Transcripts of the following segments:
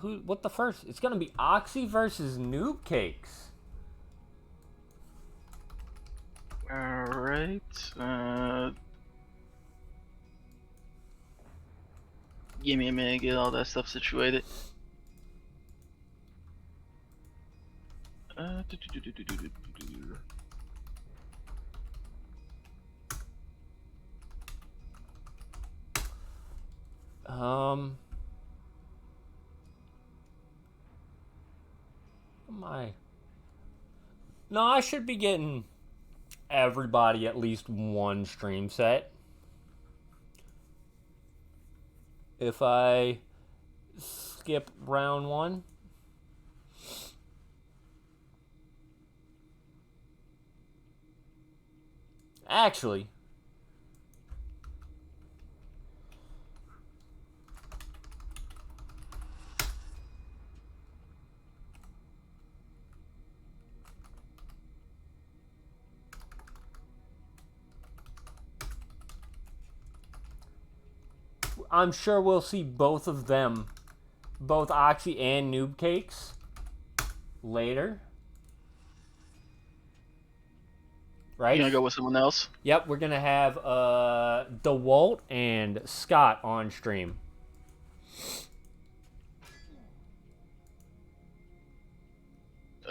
What the first? It's gonna be Oxy versus Noob Cakes. Alright. Give me a minute to get all that stuff situated. My. No, I should be getting everybody at least one stream set. If I skip round one. Actually, I'm sure we'll see both of them, both Oxy and Noob Cakes, later. Right? You gonna go with someone else? Yep, we're gonna have DeWalt and Scott on stream.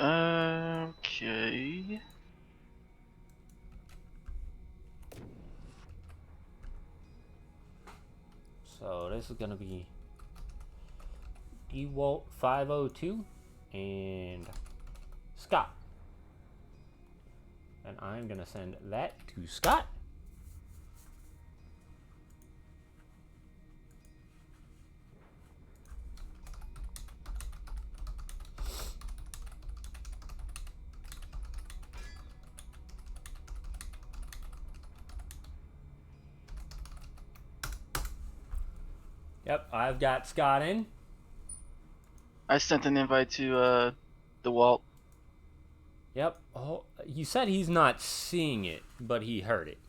Okay. So this is gonna be DeWalt 502 and Scott. And I'm gonna send that to Scott. Yep, I've got Scott in. I sent an invite to DeWalt. Yep. Oh, he said he's not seeing it, but he heard it.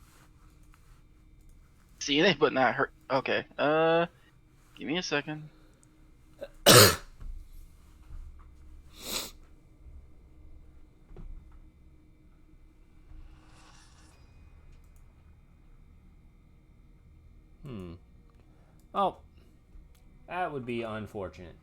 Seeing it, but not hurt. Okay. Give me a second. Oh, that would be unfortunate.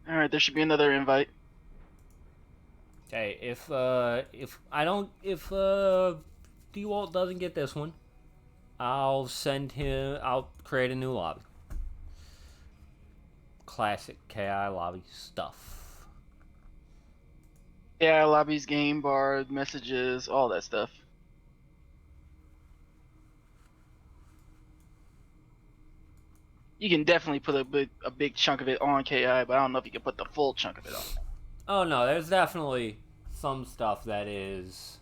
All right, there should be another invite. Okay, if DeWalt doesn't get this one, I'll create a new lobby. Classic KI lobby stuff. Yeah, lobbies, game bar, messages, all that stuff. You can definitely put a big chunk of it on KI, but I don't know if you can put the full chunk of it on. Oh no, there's definitely some stuff that is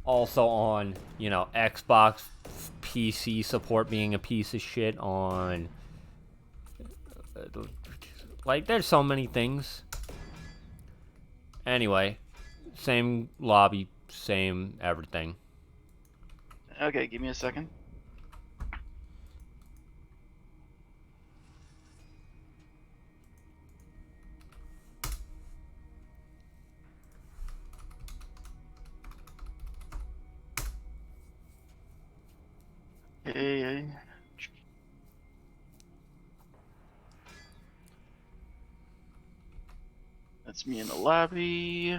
also on, Xbox PC support being a piece of shit on. Like, there's so many things. Anyway, same lobby, same everything. Okay, give me a second. Hey. That's me in the lobby.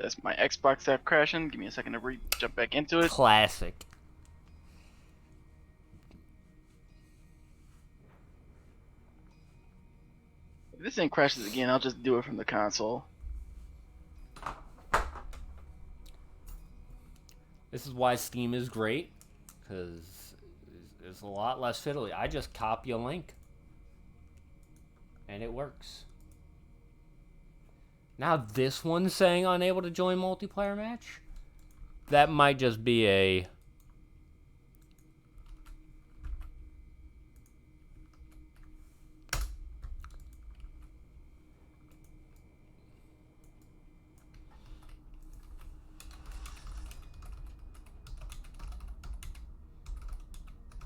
That's my Xbox app crashing. Give me a second to jump back into it. Classic. If this thing crashes again, I'll just do it from the console. This is why Steam is great, because it's a lot less fiddly. I just copy a link, and it works. Now this one's saying unable to join multiplayer match? That might just be a...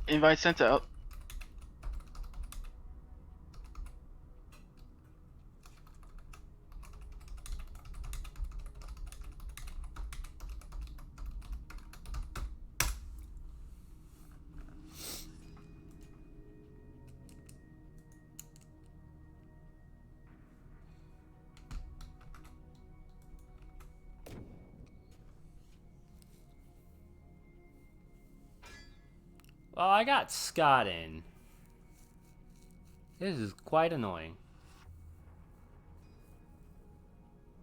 Invite sent out. Well, I got Scott in. This is quite annoying.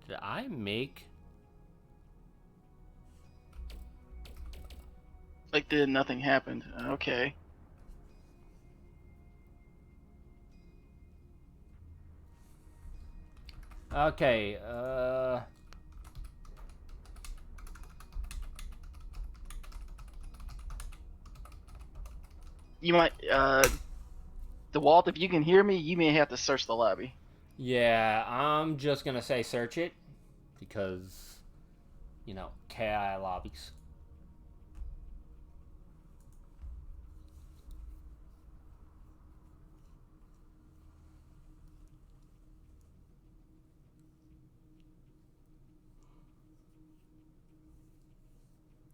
Did I make... Like nothing happened. Okay. Okay, You might, DeWalt, if you can hear me, you may have to search the lobby. yeah, I'm just gonna say search it, because, you know, KI lobbies.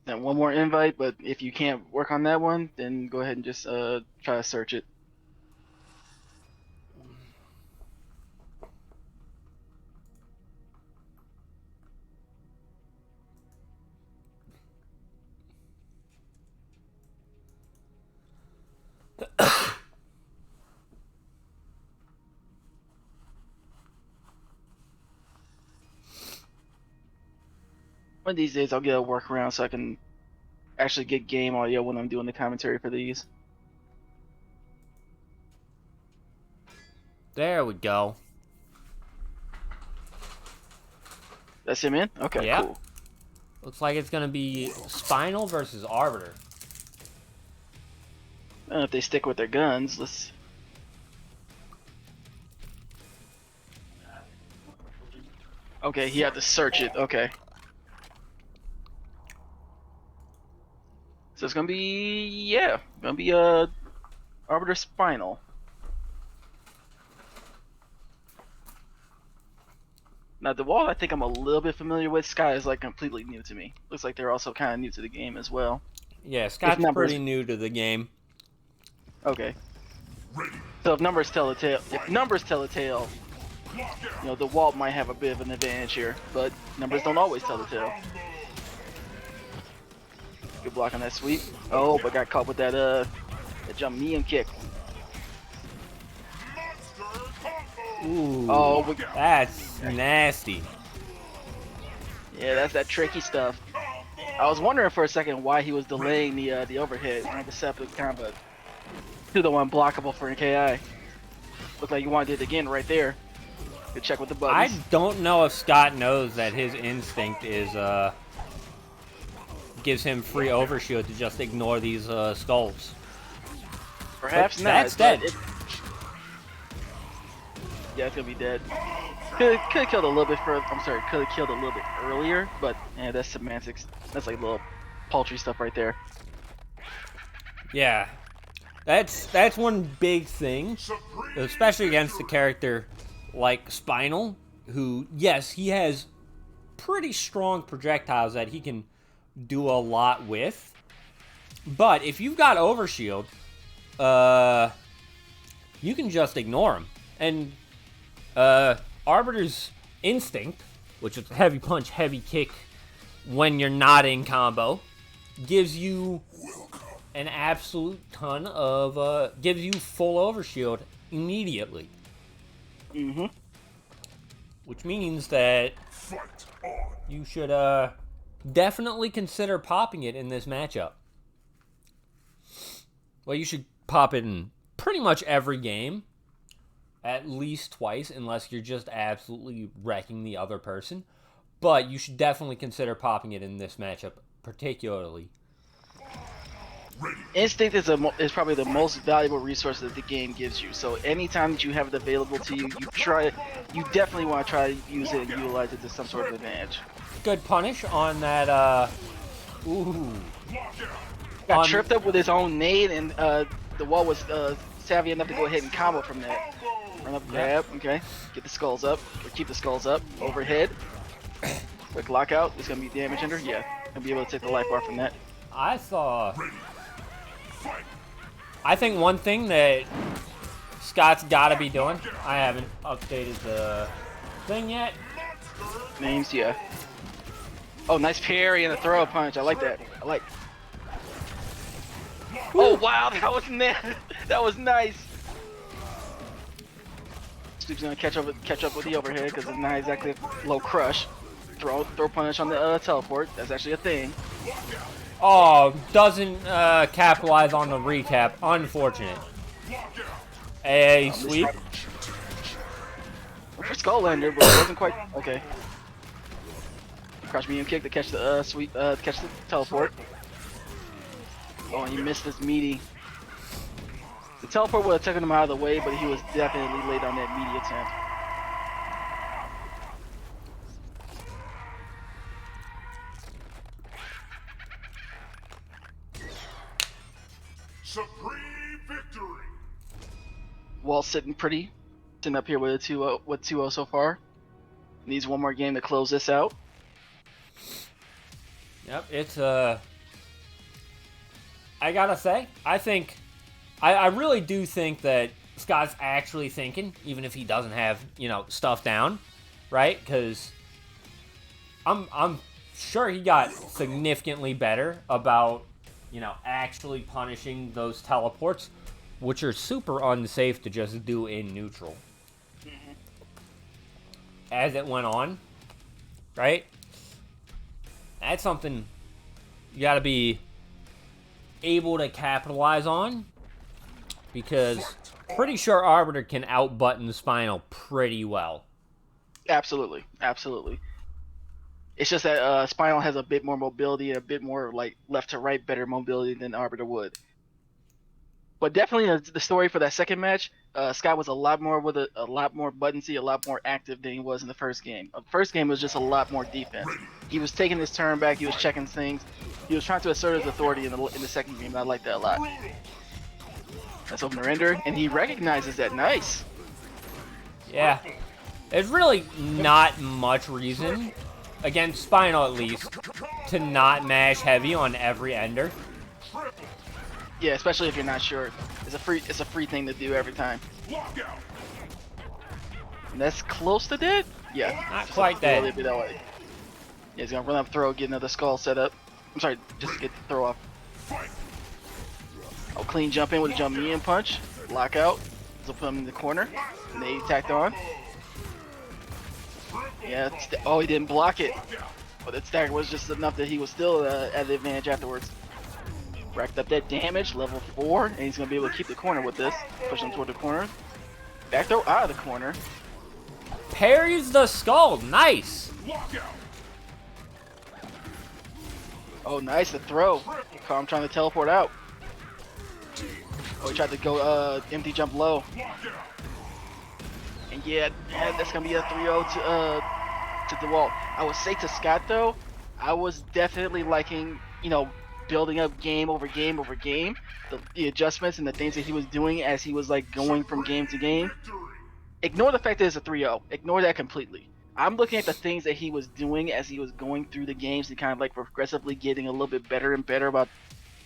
Then one more invite, but if you can't work on that one, then go ahead and just try to search it. One of these days I'll get a workaround so I can actually get game audio when I'm doing the commentary for these. There we go. That's him in? Okay, Yep. cool. Looks like it's gonna be Spinal versus Arbiter. I don't know if they stick with their guns. Let's. Okay, he had to search it. Okay. So it's gonna be, yeah, gonna be Arbiter Spinal. Now the wall I think I'm a little bit familiar with. Sky is like completely new to me. Looks like they're also kind of new to the game as well. Yeah, Scott's pretty new to the game. Okay. So if numbers tell a tale, you know, the Walt might have a bit of an advantage here, but numbers don't always tell the tale. Good block on that sweep. Oh, but got caught with that that jump medium kick. Ooh, Oh, that's nasty. yeah, that's that tricky stuff. I was wondering for a second why he was delaying the overhead. Deceptive kind of a 2-to-1 blockable for an KI. Looked like you wanted it again right there. Good check with the buttons. I don't know if Scott knows that his instinct is gives him free overshield to just ignore these skulls. Perhaps But not. that's dead. Yeah, it's gonna be dead. Could have killed a little bit further. I'm sorry, could have killed a little bit earlier, but yeah, that's semantics. That's like little paltry stuff right there. Yeah, that's one big thing, especially against a character like Spinal, who, yes, he has pretty strong projectiles that he can do a lot with, but if you've got overshield, you can just ignore him. And Arbiter's instinct which is heavy punch, heavy kick when you're not in combo, gives you an absolute ton of, gives you full overshield immediately. Mm-hmm. Which means that you should definitely consider popping it in this matchup. Well, you should pop it in pretty much every game, at least twice, unless you're just absolutely wrecking the other person. But you should definitely consider popping it in this matchup, particularly. Instinct is probably the most valuable resource that the game gives you. So anytime that you have it available to you, you definitely want to try to use it and utilize it to some sort of advantage. Good punish on that, ooh. Got tripped up with his own nade, and the wall was savvy enough to go ahead and combo from that. Run up, grab, okay. Get the skulls up, or keep the skulls up, overhead. Quick lockout, it's gonna be damage under, yeah. Gonna be able to take the life bar from that. I think one thing that Scott's gotta be doing, I haven't updated the thing yet. Names, yeah. Oh, nice parry and a throw punch, I like that. I like. Oh wow, that was nice. Snoop's gonna catch up with the overhead because it's not exactly a low crush. Throw punish on the teleport. That's actually a thing. Oh, doesn't capitalize on the recap. Unfortunate. A sweep. For skull ender, but it wasn't quite okay. Crouch medium kick to catch the sweep. Catch the teleport. Oh, and he missed his meaty. The teleport would have taken him out of the way, but he was definitely late on that meaty attempt. Supreme victory. Wall sitting pretty, sitting up here with a 2-0, with 2-0 so far. Needs one more game to close this out. Yep, it's I gotta say, I really do think that Scott's actually thinking, even if he doesn't have, stuff down, right? Because I'm sure he got significantly better about, actually punishing those teleports, which are super unsafe to just do in neutral. Mm-hmm. As it went on, right? That's something you gotta be able to capitalize on, because pretty sure Arbiter can out-button Spinal pretty well. Absolutely, absolutely. It's just that Spinal has a bit more mobility and a bit more like left to right better mobility than Arbiter would. But definitely the story for that second match, Scott was a lot more buttonsy, a lot more active than he was in the first game. The first game was just a lot more defense. He was taking his turn back, he was checking things, he was trying to assert his authority in the second game, and I like that a lot. That's opener ender, and he recognizes that. Nice. Yeah. There's really not much reason, against Spinal at least, to not mash heavy on every ender. Yeah, especially if you're not sure. It's a free thing to do every time. And that's close to dead? Yeah. Not quite dead. Yeah, he's gonna run up throw, get another skull set up. I'm sorry, just to get the throw off. Oh, clean jump in with a jump medium punch. Lockout. This will put him in the corner. Nade tacked on. Yeah, oh, he didn't block it. But that stagger was just enough that he was still at the advantage afterwards. Racked up that damage, level 4, and he's going to be able to keep the corner with this. Push him toward the corner. Back throw out of the corner. Parries the skull, nice! Oh, nice, the throw. I'm trying to teleport out. Oh, he tried to go empty jump low. And yeah, that's going to be a 3-0 to the wall. I would say to Scott, though, I was definitely liking, building up game over game over game, the adjustments and the things that he was doing as he was like going from game to game. Ignore the fact that it's a 3-0. Ignore that completely. I'm looking at the things that he was doing as he was going through the games and kind of like progressively getting a little bit better and better about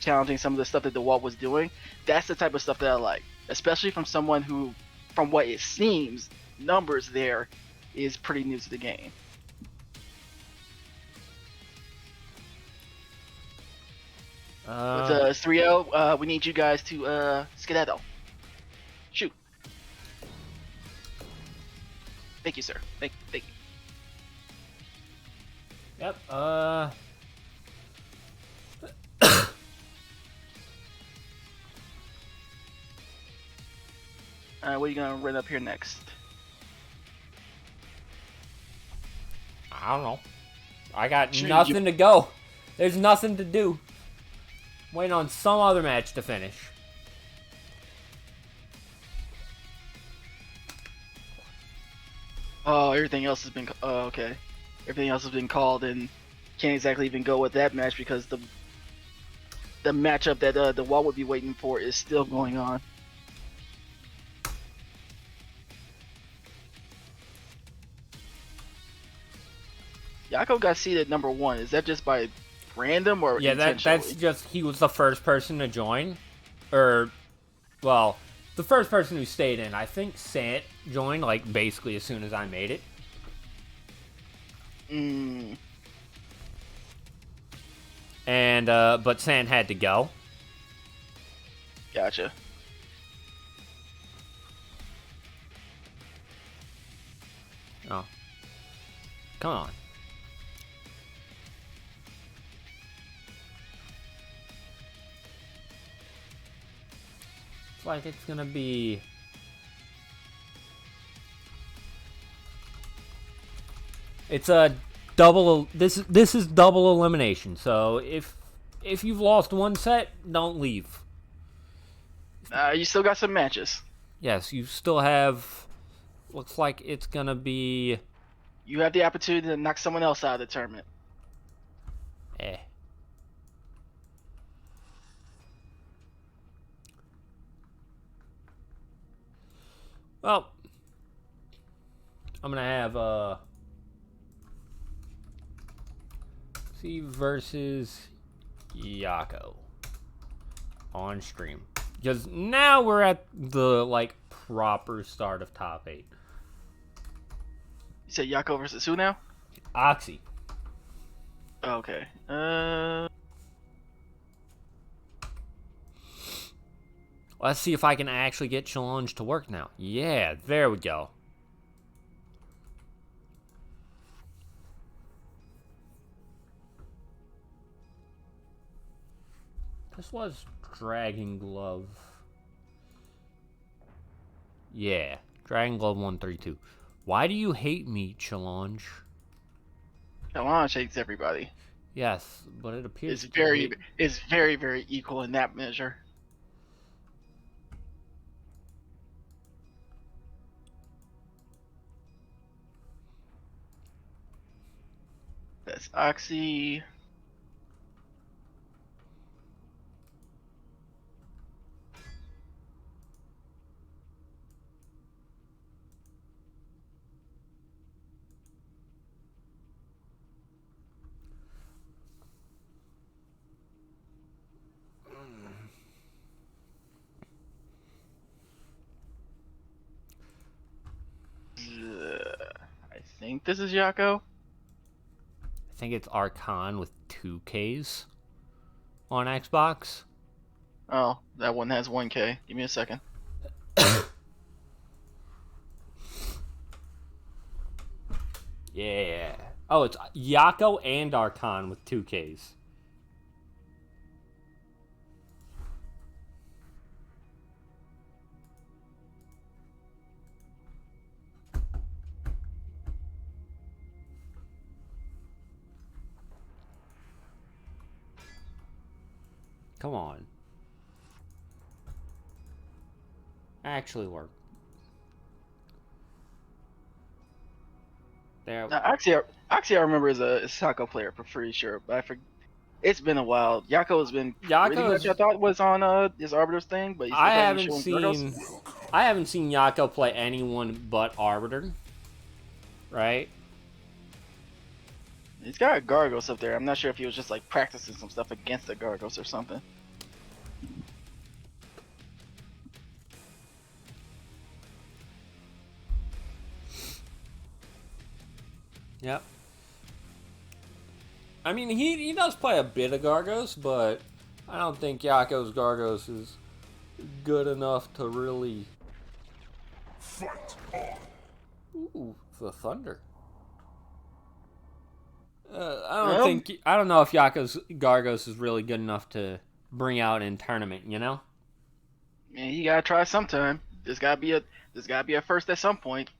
challenging some of the stuff that DeWalt was doing. That's the type of stuff that I like, especially from someone who, from what it seems, numbers there is pretty new to the game. With 3-0, we need you guys to skedaddle. Shoot. Thank you, sir. Thank you. Yep. What are you gonna run up here next? I don't know. I got Sure, nothing to go. There's nothing to do. Waiting on some other match to finish. Oh, everything else has been. Oh, okay. Everything else has been called, and can't exactly even go with that match because the matchup that the wall would be waiting for is still going on. Yako got seated number 1. Is that just by random or Yeah, intentionally? that's just he was the first person to join, or well, the first person who stayed in. I think Sant joined like basically as soon as I made it. And but Sant had to go. Gotcha. Oh, come on. It's like it's gonna be. It's a double. This is double elimination. So if you've lost one set, don't leave. You still got some matches. Yes, you still have. Looks like it's gonna be. You have the opportunity to knock someone else out of the tournament. Eh. Well, I'm gonna have C versus Yako on stream, because now we're at the like proper start of top 8. You said Yako versus who now? Oxy. Okay. Let's see if I can actually get challenge to work now. Yeah, there we go. This was Dragon Glove. Yeah, Dragon Glove 132. Why do you hate me, Challenge? Challenge hates everybody. Yes, but it appears It's very, very equal in that measure. That's Oxy. I think this is Yako. I think it's Archon with 2 Ks on Xbox. Oh, that one has 1K. Give me a second. Yeah. Oh, it's Yako and Archon with 2 Ks. Come on. Actually work. There. Oxy, I remember as a Sako player for pretty sure, but it's been a while. Yako has been pretty much, I thought, was on his Arbiter's thing, but he's I haven't seen Yako play anyone but Arbiter. Right? He's got a Gargos up there. I'm not sure if he was just like practicing some stuff against the Gargos or something. Yep. I mean, he does play a bit of Gargos, but I don't think Yako's Gargos is good enough to really... Fight on. Ooh, the Thunder. I don't know if Yako's Gargos is really good enough to bring out in tournament, you know? Man, you gotta try sometime. There's gotta be a first at some point.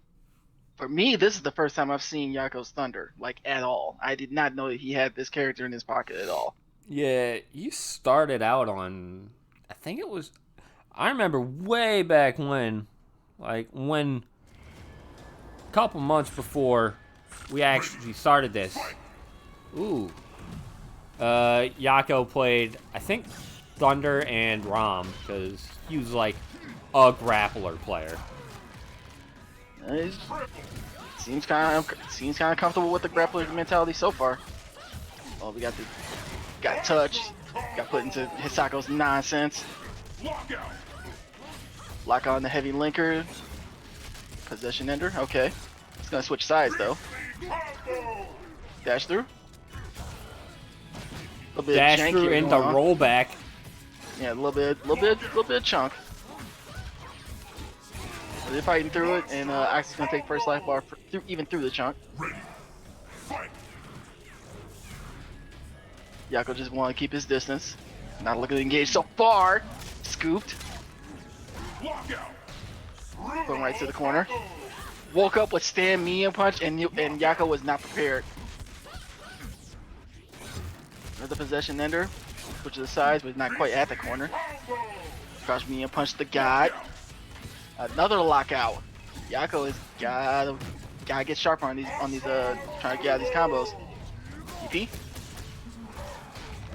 For me, this is the first time I've seen Yako's Thunder, like, at all. I did not know that he had this character in his pocket at all. Yeah, he started out on... I remember way back when, a couple months before we actually started this. Ooh. Yako played, I think, Thunder and Rom, because he was like a grappler player. Seems kind of comfortable with the grappler mentality so far. Oh, we got touched, got put into Hisako's nonsense. Lock on the heavy linker. Possession ender. Okay, it's gonna switch sides though. Dash through. Dash through into rollback. Yeah, a little bit of chunk. They're fighting through it, and Axe's gonna take first life bar even through the chunk. Yako just want to keep his distance. Not looking to engage so far. Scooped. Going right to the corner. Woke up with stand medium punch, and Yako was not prepared. Another possession ender. Switch to the sides, but not quite at the corner. Crouch medium punch the god. Another lockout. Yako is gotta get sharper on these trying to get out of these combos. EP.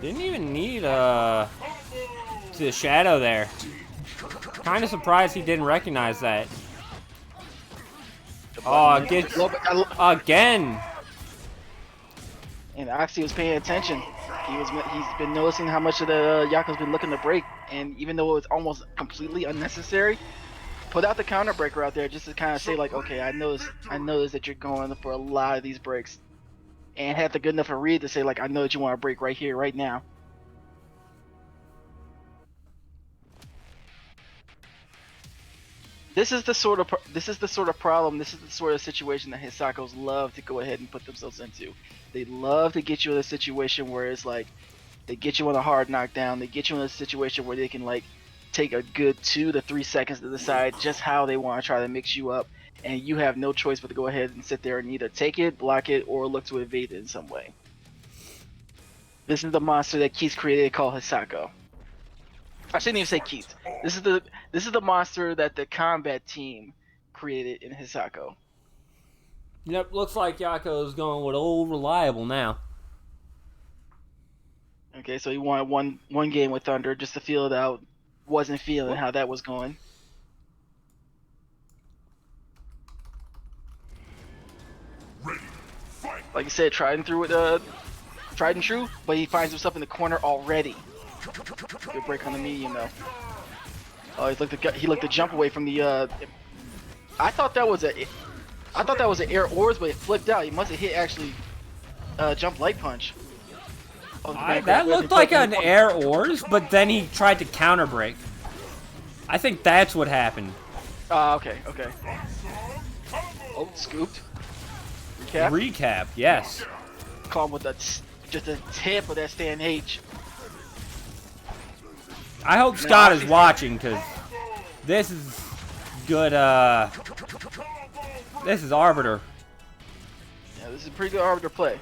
Didn't even need the shadow there. Kind of surprised he didn't recognize that. Oh, again. And Oxy was paying attention. He's been noticing how much of the Yako's been looking to break, and even though it was almost completely unnecessary, put out the counter breaker out there just to kind of say like, okay, I noticed that you're going for a lot of these breaks, and have the good enough of read to say like, I know that you want to break right here, right now. This is the sort of problem. This is the sort of situation that Hisakos love to go ahead and put themselves into. They love to get you in a situation where it's like, they get you on a hard knockdown. They get you in a situation where they can like take a good 2 to 3 seconds to decide just how they want to try to mix you up, and you have no choice but to go ahead and sit there and either take it, block it, or look to evade it in some way. This is the monster that Keith created called Hisako. I shouldn't even say Keith. This is the monster that the combat team created in Hisako. Yep, looks like Yako's going with old reliable now. Okay, so he wanted one game with Thunder just to feel it out. Wasn't feeling how that was going. Like I said, tried and true, but he finds himself in the corner already. Good break on the medium though. Oh, he looked to jump away from the. I thought that was an air oars, but it flipped out. He must have hit actually jump light punch. Oh, that looked like an air oars, but then he tried to counter break. I think that's what happened. Okay. Oh, scooped. Recap, yes. Call him with just a tip of that stand H. I hope Scott is watching, because this is good, this is Arbiter. Yeah, this is a pretty good Arbiter play.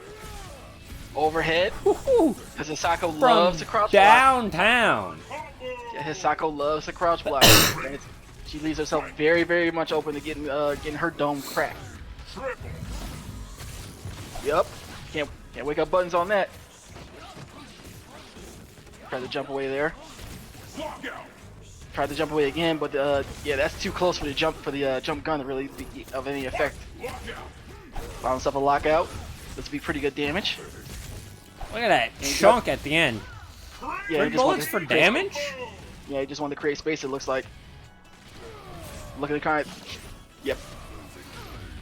Overhead. Because Hisako From loves to crouch downtown. block. Yeah, Hisako loves to crouch block. She leaves herself very, very much open to getting her dome cracked. Yep. Can't wake up buttons on that. Try to jump away there. Tried to jump away again, but yeah, that's too close for the jump gun to really be of any effect. Found himself a lockout. This would be pretty good damage. Look at that chunk at the end. Yeah, 3 bullets for damage? Yeah, he just wanted to create space, it looks like. Look at the kind of... Yep.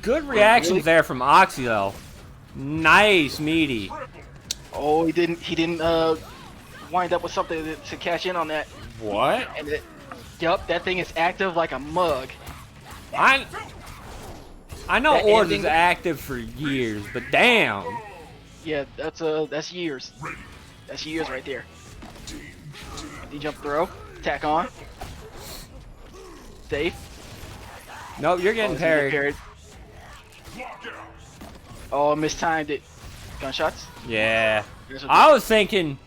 Good reactions there from Oxy, though. Nice, meaty. Oh, he didn't want wind up with something to cash in on that. What? And yup, that thing is active like a mug. I know That Orbs ending- is active for years, but damn. Yeah, that's years. That's years right there. D-jump throw, tack on. Safe. Nope, you're getting Oh, it's gonna get parried. Oh, mistimed it. Gunshots. Yeah. Here's what I was thinking,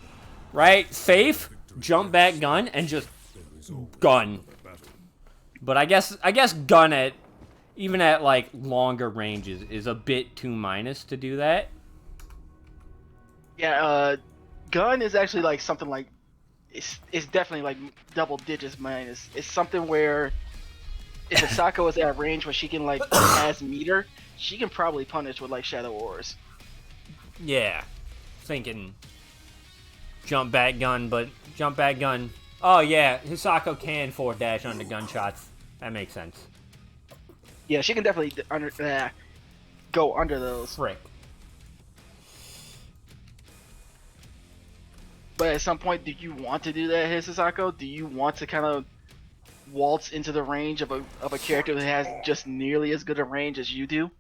right, safe, jump back gun, and just gun. But I guess gun at, even at like longer ranges, is a bit too minus to do that. Yeah, gun is actually like something like it's definitely like double digits minus. It's something where if Hisako is at range where she can like has meter, she can probably punish with like Shadow Wars. Yeah. Thinking jump back gun, but jump back gun. Oh yeah, Hisako can forward dash under gunshots. That makes sense. Yeah, she can definitely go under those. Frick. But at some point, do you want to do that, Hisako? Do you want to kind of waltz into the range of a character that has just nearly as good a range as you do?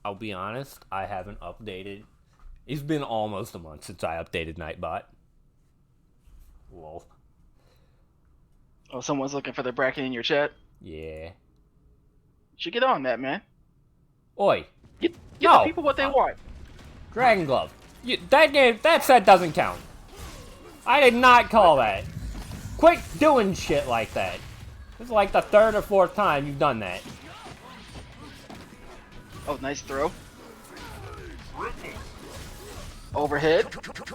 I'll be honest, I haven't updated. It's been almost a month since I updated Nightbot. Lol. Oh, someone's looking for the bracket in your chat. Yeah. You should get on that, man. Oi. Get No. the people what they want. Dragon Glove. That set doesn't count. I did not call that. Quit doing shit like that. This is like the third or fourth time you've done that. Oh, nice throw. Overhead.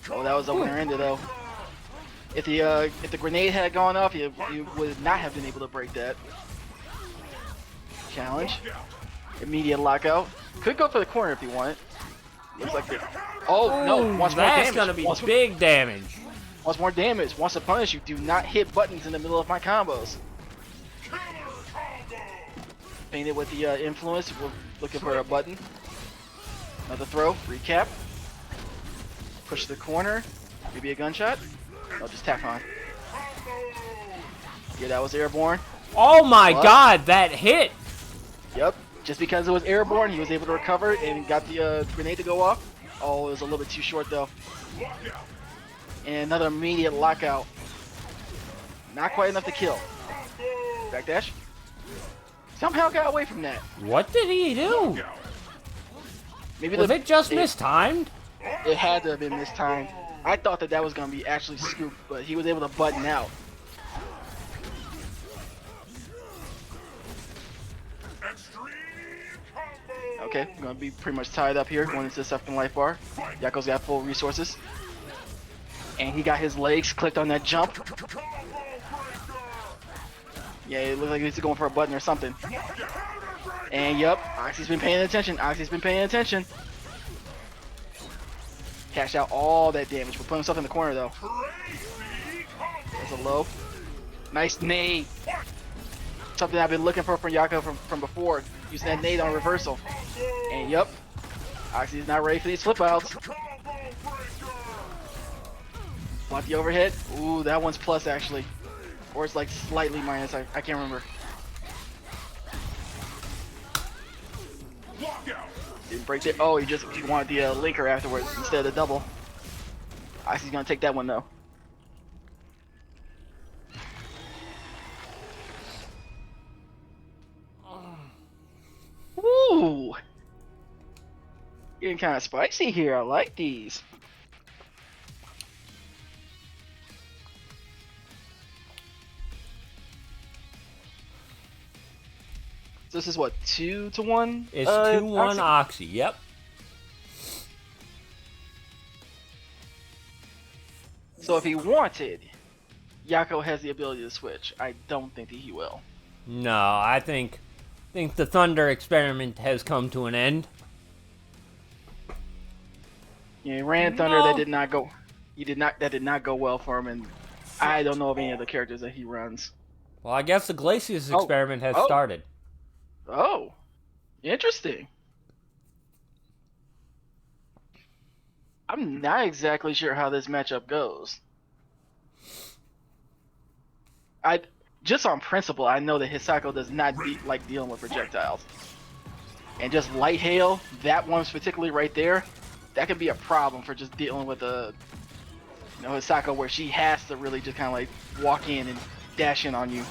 Oh, that was open-ended though. If the grenade had gone off, you would not have been able to break that. Challenge. Immediate lockout. Could go for the corner if you want. Looks like it. Oh no! Ooh, Wants more that's damage. gonna be Wants big damage. more damage. Wants to punish you. Do not hit buttons in the middle of my combos. Painted with the influence. We're looking for a button. Another throw. Recap. Push the corner. Maybe a gunshot. No, just tack on. Yeah, that was airborne. Oh my What? god, that hit! Yep. Just because it was airborne, he was able to recover and got the grenade to go off. Oh, it was a little bit too short though. And another immediate lockout. Not quite enough to kill. Backdash. Somehow got away from that. What did he do? Maybe Was it just mistimed? It had to have been this time. I thought that was going to be actually scooped, but he was able to button out. Okay, I'm going to be pretty much tied up here going into the second life bar. Yako's got full resources. And he got his legs clicked on that jump. Yeah, it looks like he's going for a button or something. And yup, Oxy's been paying attention. Oxy's been paying attention. Cash out all that damage. We're putting himself in the corner though. There's a low. Nice nade. Something I've been looking for from Yako from before. Using that nade on reversal. And yup, Oxy's not ready for these flip outs. Block the overhead. Ooh, that one's plus actually. Or it's like slightly minus. I can't remember. Didn't break it. Oh, he wanted the linker afterwards instead of the double. Oxy's gonna take that one though. Ooh, getting kind of spicy here. I like these. So this is what, 2-1? It's 2-1 Oxy? Oxy, yep. So if he wanted, Yako has the ability to switch. I don't think that he will. No, I think the Thunder experiment has come to an end. Yeah, he ran Thunder. No. That did not go. That did not go well for him, and I don't know of any other characters that he runs. Well, I guess the Glacius Oh. experiment has Oh. started. Oh, interesting. I'm not exactly sure how this matchup goes. I just on principle, I know that Hisako does not like dealing with projectiles, and just light hail, that one's particularly right there, that could be a problem for just dealing with a, Hisako, where she has to really just kind of like walk in and dash in on you.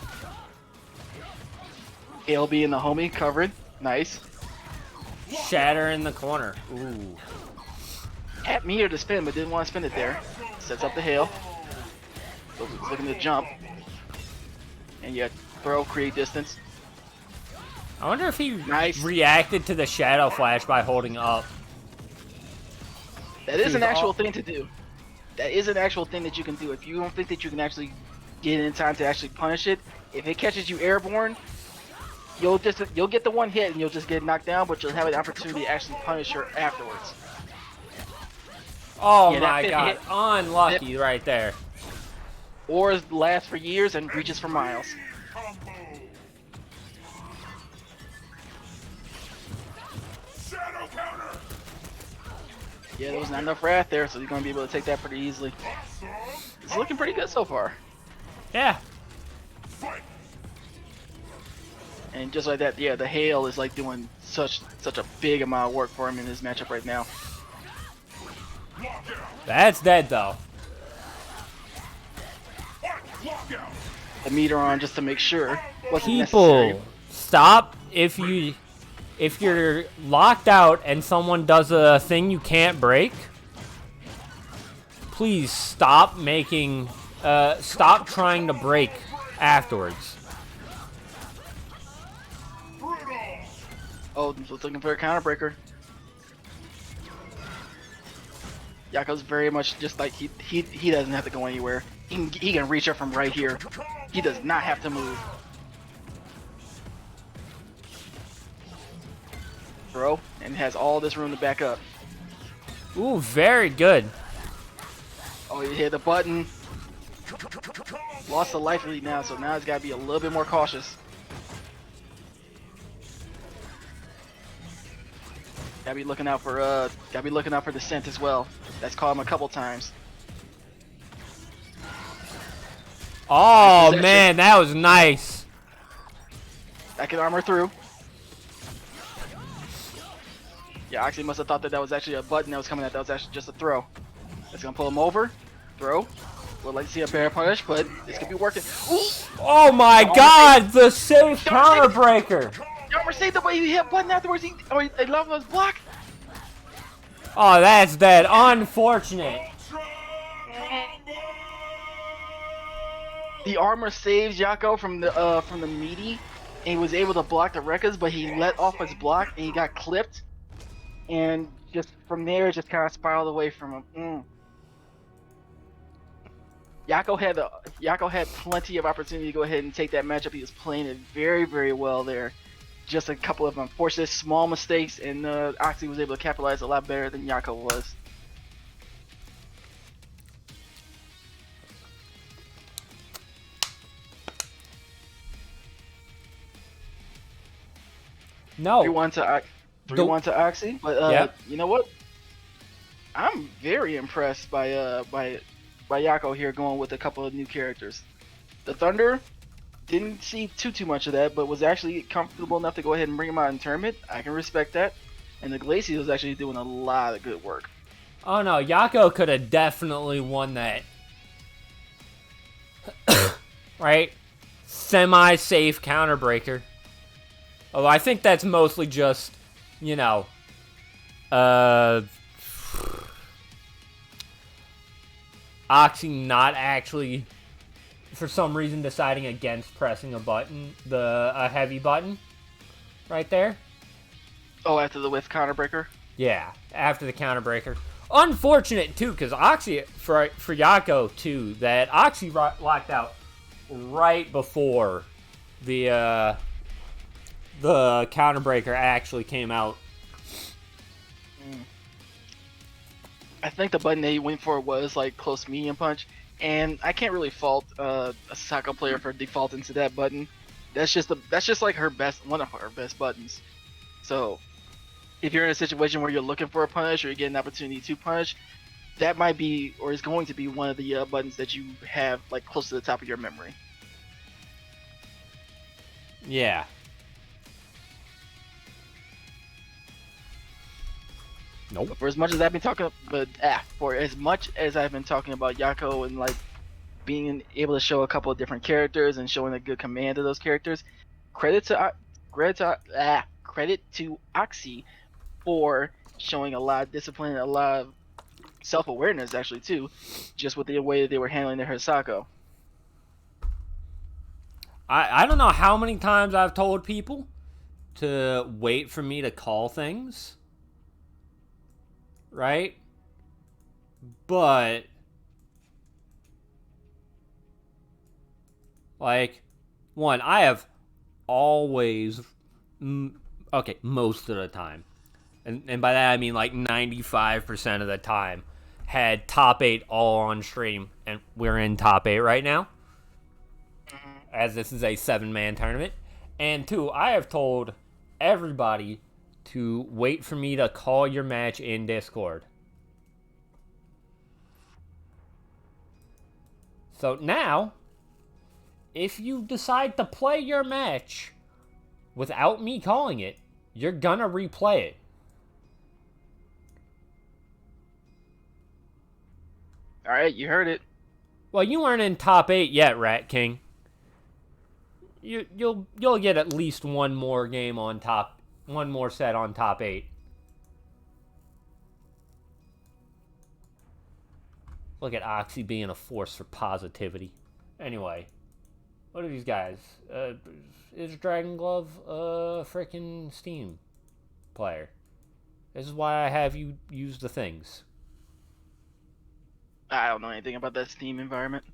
ALB in the homie covered, nice. Shatter in the corner. Ooh. Had meter to spin, but didn't want to spin it there. Sets up the hail. So he's looking to jump. And you throw, create distance. I wonder if he Nice. reacted to the shadow flash by holding up. That is an actual thing to do. That is an actual thing that you can do. If you don't think that you can actually get in time to actually punish it, if it catches you airborne, you'll get the one hit and you'll just get knocked down, but you'll have an opportunity to actually punish her afterwards. Oh Yeah, my god, unlucky right there. Or lasts for years and reaches for miles. Shadow counter. Yeah, there was not enough wrath there, so you're going to be able to take that pretty easily. It's looking pretty good so far. Yeah. And just like that, yeah, the hail is like doing such a big amount of work for him in this matchup right now. That's dead though. The meter on just to make sure. Wasn't People, necessary. stop if you're locked out and someone does a thing you can't break. Please stop stop trying to break afterwards. Oh, looking for a counter breaker. Yako's very much just like he doesn't have to go anywhere. He can reach her from right here. He does not have to move. Throw, and has all this room to back up. Ooh, very good. Oh, you hit the button. Lost the life lead now, so now he's got to be a little bit more cautious. Gotta be looking out for the scent as well. That's caught him a couple times. Oh man, that was nice. That can armor through. Yeah, Oxy must have thought that was actually a button that was coming out. That was actually just a throw. That's gonna pull him over. Throw. Would like to see a bear punish, but this could be working. Ooh! Oh my god, the safe counter breaker. Armor saved the way he hit button afterwards. They love his block. Oh, that's dead. Unfortunate. The armor saves Yako from the meaty, and he was able to block the Rekkas, but he let off his block and he got clipped, and just from there it just kind of spiraled away from him. Yako had plenty of opportunity to go ahead and take that matchup. He was playing it very, very well there. Just a couple of unfortunate small mistakes, and Oxy was able to capitalize a lot better than Yako was. No. 3-1 to Oxy, but Yep. You know what? I'm very impressed by Yako here, going with a couple of new characters. The Thunder, didn't see too much of that, but was actually comfortable enough to go ahead and bring him out in tournament. I can respect that. And the Glacius was actually doing a lot of good work. Oh no, Yako could have definitely won that. Right? Semi-safe counter breaker. Although I think that's mostly just, Oxy not actually, for some reason, deciding against pressing a button, a heavy button, right there. Oh, after the whiff counter breaker? Yeah, after the counter breaker. Unfortunate too, because Oxy for Yako too, that Oxy locked out right before the counter breaker actually came out. I think the button that he went for was like close medium punch, and I can't really fault a Sako player for defaulting to that button. That's just like one of her best buttons. So if you're in a situation where you're looking for a punish or you get an opportunity to punish, that might be, or is going to be, one of the buttons that you have like close to the top of your memory. Yeah. Nope. But for as much as I've been talking about Yako and like being able to show a couple of different characters and showing a good command of those characters, credit to Oxy for showing a lot of discipline and a lot of self-awareness actually too, just with the way that they were handling their Hisako. I don't know how many times I've told people to wait for me to call things. Right? But like, one, I have always, okay, most of the time, and by that I mean like 95% of the time, had top 8 all on stream, and we're in top 8 right now, as this is a 7-man tournament. And 2, I have told everybody to wait for me to call your match in Discord. So now, if you decide to play your match without me calling it, you're gonna replay it. Alright, you heard it. Well, you weren't in top 8 yet, Rat King. You'll get at least one more game on top, one more set on top 8. Look at Oxy being a force for positivity. Anyway, what are these guys? Is Dragon Glove a freaking Steam player? This is why I have you use the things. I don't know anything about that Steam environment.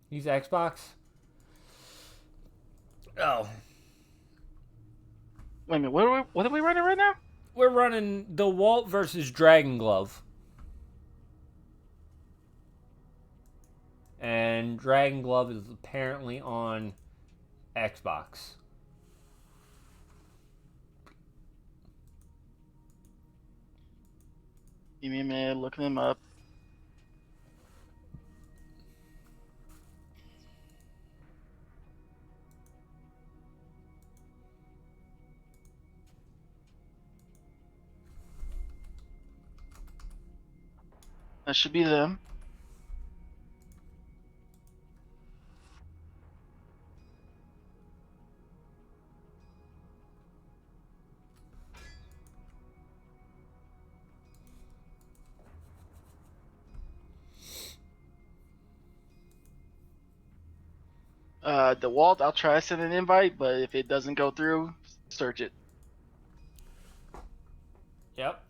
Use Xbox? Oh. Wait a minute, what are we running right now? We're running DeWalt versus Dragon Glove. And Dragon Glove is apparently on Xbox. Give me a minute, look them up. That should be them. DeWalt, I'll try to send an invite, but if it doesn't go through, search it. Yep.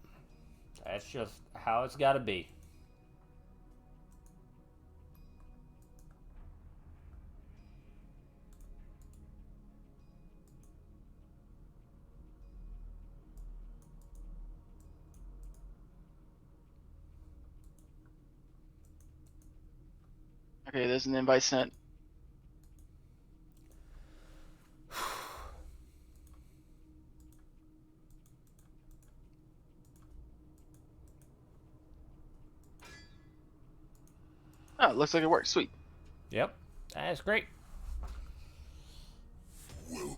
That's just how it's got to be. Okay, there's an invite sent. Oh, it looks like it works. Sweet. Yep. That's great. Welcome.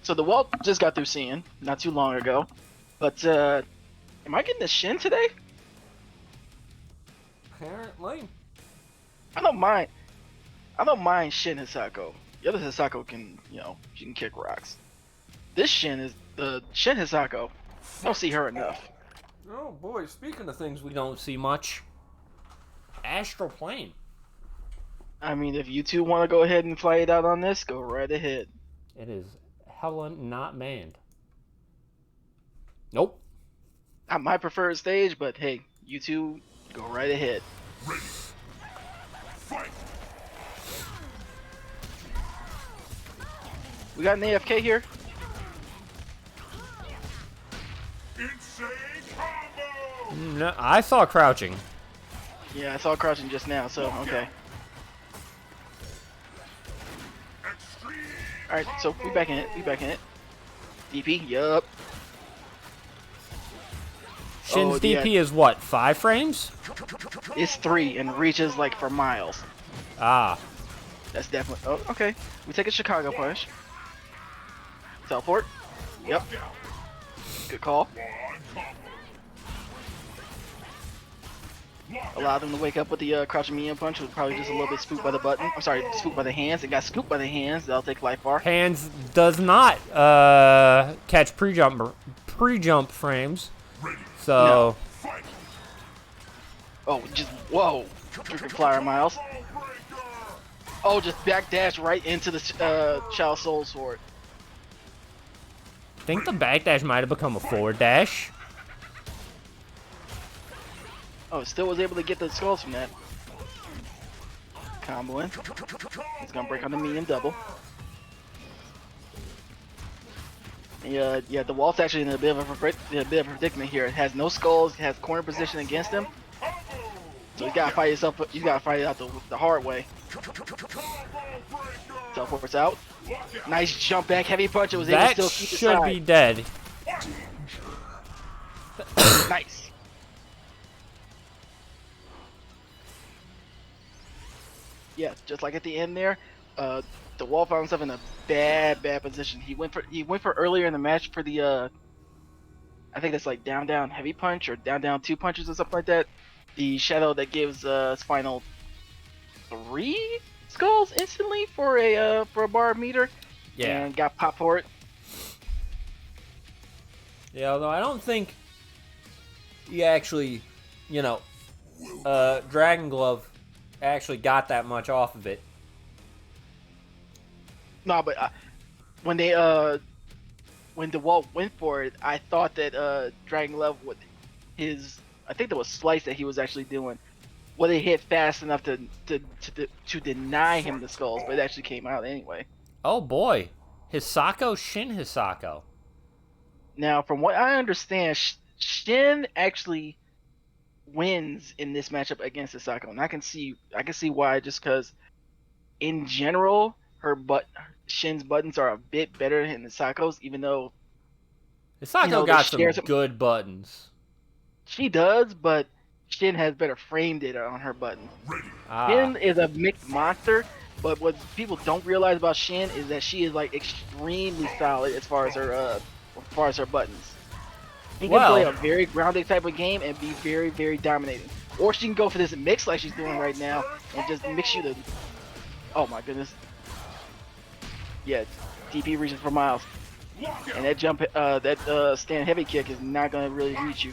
So the Walt just got through seeing not too long ago, but am I getting the Shin today? Apparently. I don't mind. I don't mind Shin Hisako. The other Hisako can, she can kick rocks. This Shin is the Shin Hisako. I don't see her enough. Oh boy, speaking of things we don't see much. Astral Plane. I mean, if you two want to go ahead and fly it out on this, go right ahead. It is hella not manned. Nope. Not my preferred stage, but hey, you two go right ahead. Ready. Fight. We got an AFK here. Insane combo. No, I saw crouching. Yeah, I saw crouching just now, so okay. Extreme Alright, so we back in it. We back in it. DP, yup. Shin's Oh, DP yeah. is what, 5 frames? It's 3 and reaches like for miles. Ah. That's definitely. Oh, okay. We take a Chicago punch. Teleport. Yep. Good call. Allow them to wake up with the crouching medium punch, who was probably just a little bit spooked by the button. I'm sorry, spooked by the hands. It got scooped by the hands. They'll take life bar. Hands does not catch pre-jump frames. So Oh, just whoa! Freaking flyer miles. Oh, just backdash right into the Child Soul Sword. I think the backdash might have become a forward dash. Oh, still was able to get the skulls from that. Combo in. He's gonna break on the medium double. Yeah, the Walt's actually in a bit of a predicament here. It has no skulls, it has corner position against him. So he's gotta fight himself. He's gotta fight it out the hard way. Teleports out. Nice jump back, heavy punch. It was able to That still keep it should side. be dead. Nice. Yeah, just like at the end there, the Wall found himself in a bad position. He went for earlier in the match for the I think that's like down heavy punch or down 2 punches or something like that. The shadow that gives his final 3 skulls instantly for a bar meter. Yeah. And got popped for it. Yeah, although I don't think he actually, Dragon Glove actually got that much off of it. No, but when they when DeWalt went for it, I thought that Dragon Glove would I think there was slice that he was actually doing. Would it hit fast enough to deny him the skulls, but it actually came out anyway. Oh boy, Hisako, Shin Hisako. Now, from what I understand, Shin actually wins in this matchup against Hisako, and I can see why. Just because, in general, Shin's buttons are a bit better than Hisako's, even though Hisako got some good buttons. She does, but Shin has better frame data on her buttons. Shin is a mixed monster, but what people don't realize about Shin is that she is like extremely solid as far as her buttons. She can play a very grounded type of game and be very, very dominating. Or she can go for this mix like she's doing right now and just mix you to. Oh my goodness. Yeah, DP reaches for miles. And that jump, stand heavy kick is not going to really reach you.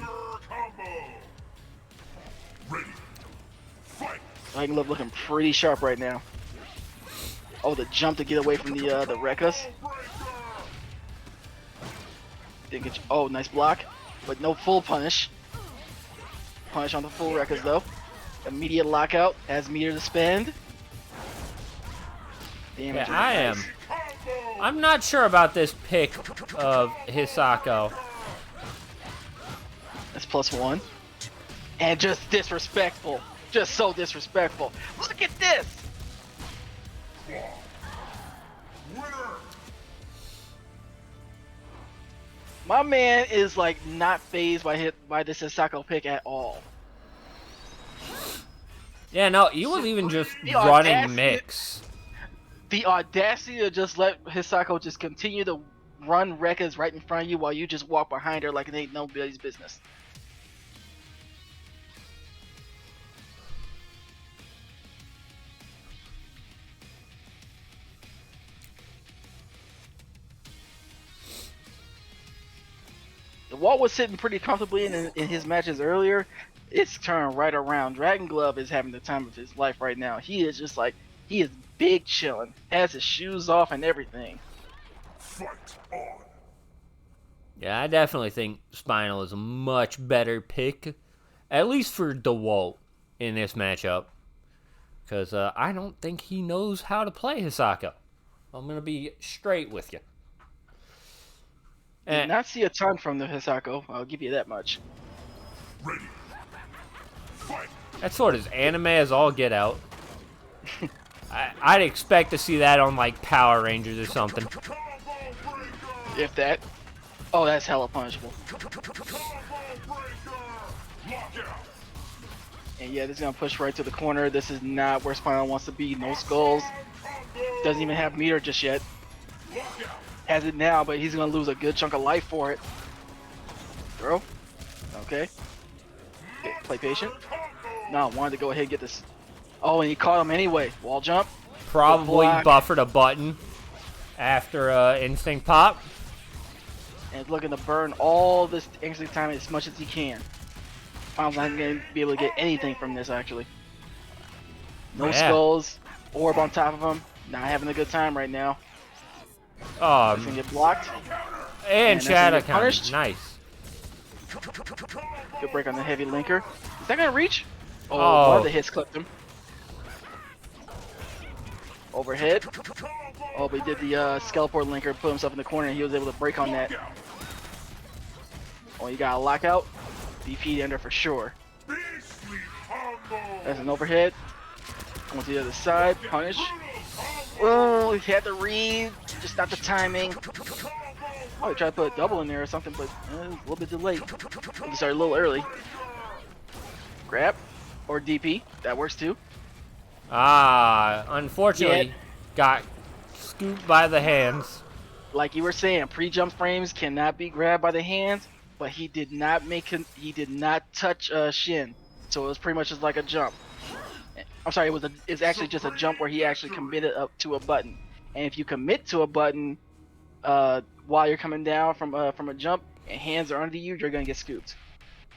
Dragon Glove looking pretty sharp right now. Oh, the jump to get away from the Rekkas. Oh, nice block, but no full punish. Punish on the full Rekkas though. Immediate lockout, has meter to spend. Damage. Yeah, I'm not sure about this pick of Hisako. That's +1. And just disrespectful. Just so disrespectful. Look at this! My man is like not phased by this Hisako pick at all. Yeah, no, he was even just running mix. The audacity to just let Hisako just continue to run Rekkas right in front of you while you just walk behind her like it ain't nobody's business. Walt was sitting pretty comfortably in his matches earlier. It's turned right around. Dragon Glove is having the time of his life right now. He is just like, he is big chilling. Has his shoes off and everything. Fight on. Yeah, I definitely think Spinal is a much better pick, at least for DeWalt in this matchup. Because I don't think he knows how to play Hisako. I'm going to be straight with you. Did not see a ton from the Hisako, I'll give you that much. That sword is anime as all get out. I'd expect to see that on like Power Rangers or something. If that. Oh, that's hella punishable. And yeah, this is gonna push right to the corner. This is not where Spinal wants to be. No skulls. Doesn't even have meter just yet. Has it now, but he's gonna lose a good chunk of life for it. Throw. Okay. Play patient. No, I wanted to go ahead and get this. Oh, and he caught him anyway. Wall jump. Probably buffered a button after instinct pop. And it's looking to burn all this instinct time as much as he can. I'm not going to be able to get anything from this, actually. No skulls. Orb on top of him. Not having a good time right now. He's going to get blocked. And shadow punished. Nice. Good break on the heavy linker. Is that going to reach? Oh, one of the hits clipped him. Overhead. Oh, but he did the Skeleport linker, put himself in the corner, and he was able to break on that. Oh, you got a lockout. BP ender for sure. That's an overhead. Going to the other side. Punish. Oh, he had to read. Just not the timing. Oh, he tried to put a double in there or something, but a little bit delayed. He started a little early. Grab. Or DP. That works too. Unfortunately, got scooped by the hands. Like you were saying, pre-jump frames cannot be grabbed by the hands, but he did not touch Shin, so it was pretty much just like a jump. I'm sorry, it's actually just a jump where he actually committed up to a button. And if you commit to a button while you're coming down from a jump and hands are under you, you're gonna get scooped.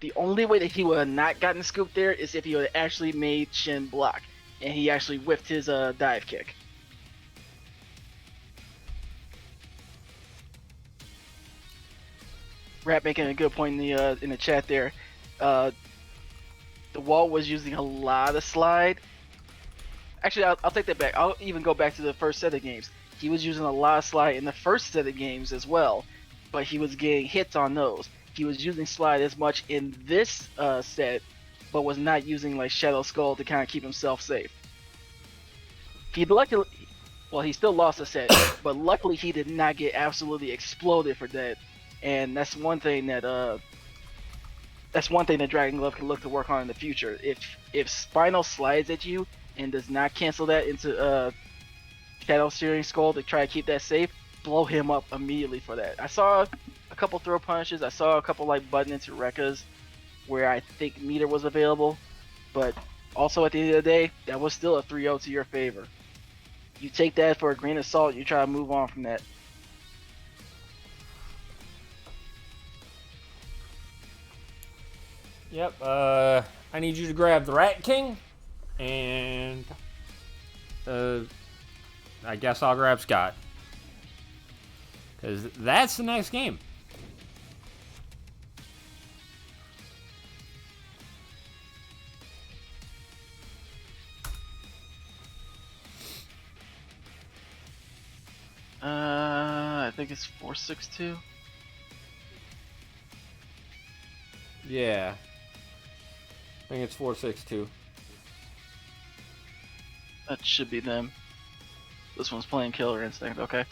The only way that he would have not gotten scooped there is if he would have actually made Shin block, and he actually whiffed his dive kick. Rat making a good point in the chat there. The wall was using a lot of slide. Actually, I'll take that back. I'll even go back to the first set of games. He was using a lot of slide in the first set of games as well, but he was getting hits on those. He was using slide as much in this set, but was not using like Shadow Skull to kind of keep himself safe. He still lost a set, but luckily he did not get absolutely exploded for that. And that's one thing that Dragon Glove can look to work on in the future. If Spinal slides at you and does not cancel that into Shadow Steering Skull to try to keep that safe, blow him up immediately for that. I saw a couple throw punishes. I saw a couple like button into Rekkas where I think meter was available, but also at the end of the day, that was still a 3-0 to your favor. You take that for a grain of salt. You try to move on from that. Yep, I need you to grab the Rat King, and I guess I'll grab Scott. Because that's the next game. I think it's 462. Yeah. I think it's 462. That should be them. This one's playing Killer Instinct, okay.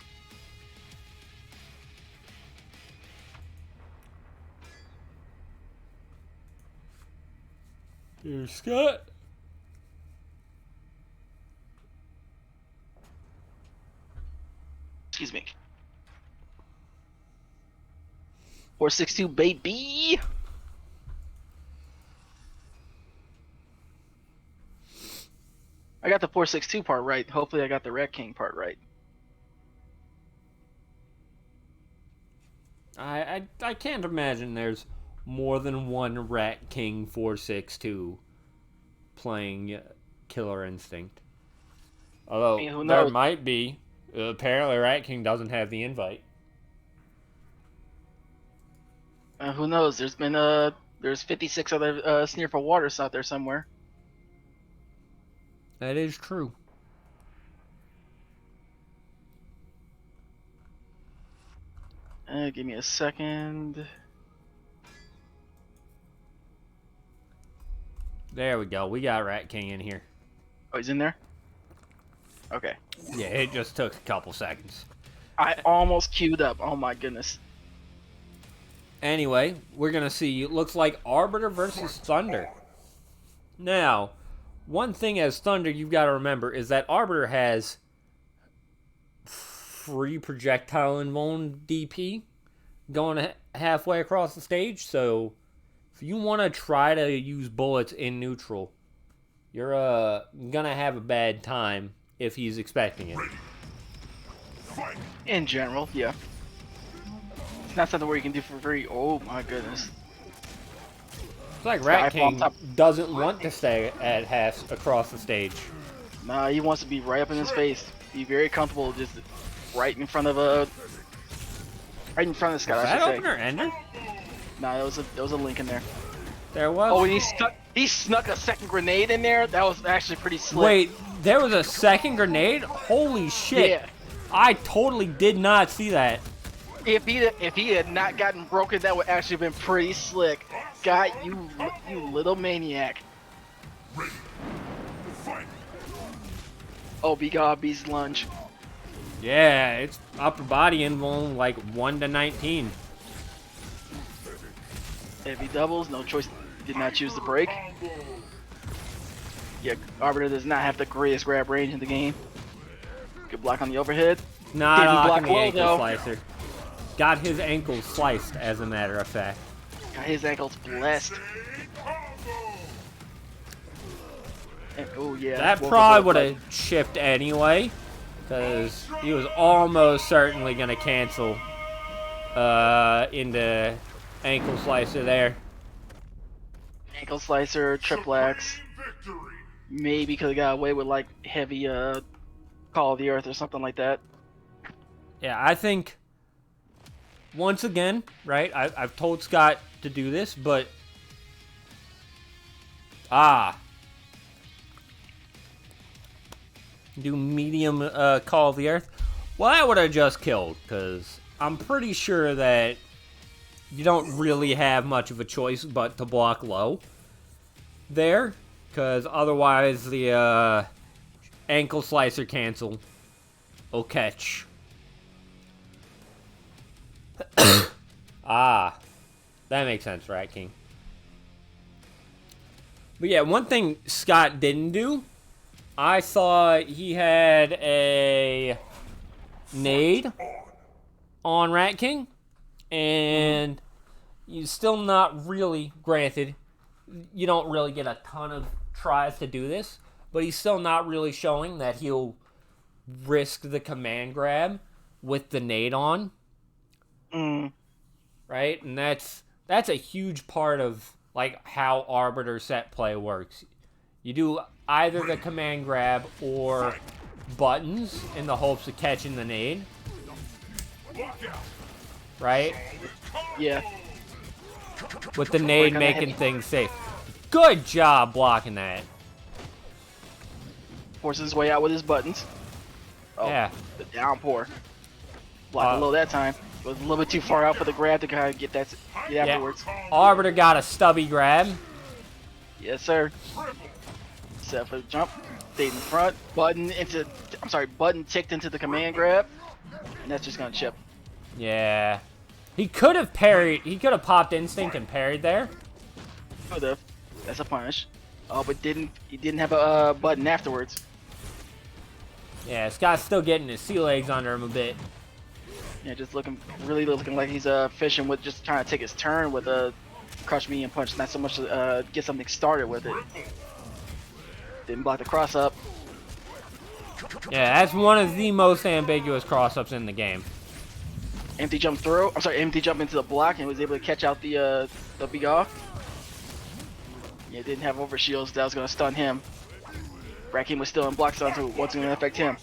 Here's Scott. Excuse me. 462, baby! I got the 462 part right. Hopefully I got the Rat King part right. I can't imagine there's more than one Rat King 462 playing Killer Instinct. Although there might be. Apparently Rat King doesn't have the invite. Who knows? There's 56 other Sneer for Waters out there somewhere. That is true. Give me a second. There we go. We got Rat King in here. Oh, he's in there? Okay. Yeah, it just took a couple seconds. I almost queued up. Oh my goodness. Anyway, we're going to see, it looks like Arbiter versus Thunder. Now, one thing as Thunder you've got to remember is that Arbiter has free projectile invuln DP going halfway across the stage, so if you want to try to use bullets in neutral, you're gonna have a bad time if he's expecting it. In general, yeah. It's not something where you can do for free. Oh my goodness. It's like Rat King doesn't want to stay at half across the stage. Nah, he wants to be right up in his face. Be very comfortable just right in front of this guy. Is I that should opener say. ender? Nah, there was a link in there. There was. Oh, and he snuck a second grenade in there. That was actually pretty slick. Wait, there was a second grenade? Holy shit! Yeah. I totally did not see that. If he had not gotten broken, that would actually have been pretty slick. God, you little maniac. Oh, Beast lunge. Yeah, it's upper body invuln like 1 to 19. Heavy doubles, no choice. Did not choose the break. Yeah, Arbiter does not have the greatest grab range in the game. Good block on the overhead. Not Didn't on block the low, ankle though. slicer. Got his ankles sliced, as a matter of fact. Got his ankles blessed. And, oh yeah. That woke probably up would with have chipped anyway, because he was almost certainly going to cancel into ankle slicer there. ankle slicer, triple X. Maybe could have got away with like heavy Call of the Earth or something like that. Yeah, I think, once again, right, I've told Scott to do this, but... do medium Call of the Earth. Well, that would have just killed, because I'm pretty sure that you don't really have much of a choice but to block low there, because otherwise the ankle slicer cancel will catch. That makes sense, right, King? But yeah, one thing Scott didn't do, I thought he had a nade on Rat King, and you still not really, granted, you don't really get a ton of tries to do this, but he's still not really showing that he'll risk the command grab with the nade on. Right? And that's a huge part of like how Arbiter set play works. You do either the command grab or buttons in the hopes of catching the nade. Right? Yeah. With the nade making things safe. Good job blocking that. Forces his way out with his buttons. Oh, Yeah. the downpour. Blocked low that time. Was a little bit too far out for the grab to kind of get afterwards. Arbiter got a stubby grab. Yes, sir. Set for the jump. Stayed in front. Button ticked into the command grab. And that's just gonna chip. Yeah. He could have parried. He could have popped instinct and parried there. Could have. That's a punish. Oh, but he didn't have a button afterwards. Yeah, Scott's still getting his sea legs under him a bit. Yeah, just looking like he's fishing with just trying to take his turn with a crush medium punch, not so much to get something started with it. Didn't block the cross up. Yeah, that's one of the most ambiguous cross-ups in the game. Empty jump through. I'm sorry, empty jump into the block and was able to catch out the big off. Yeah, didn't have overshields. That was gonna stun him. Rakim was still in block stun, so it wasn't gonna affect him.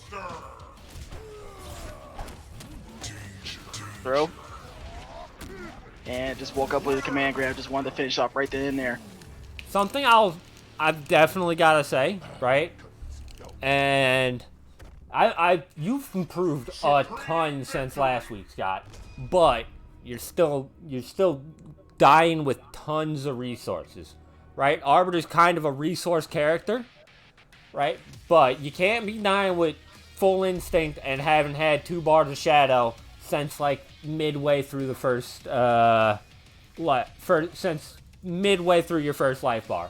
Throw. And just woke up with a command grab. Just wanted to finish off right then and there. Something I've definitely got to say, right? And you've improved a ton since last week, Scott. But you're still dying with tons of resources, right? Arbiter's kind of a resource character, right? But you can't be dying with full instinct and haven't had 2 bars of shadow since like midway through the first since midway through your first life bar.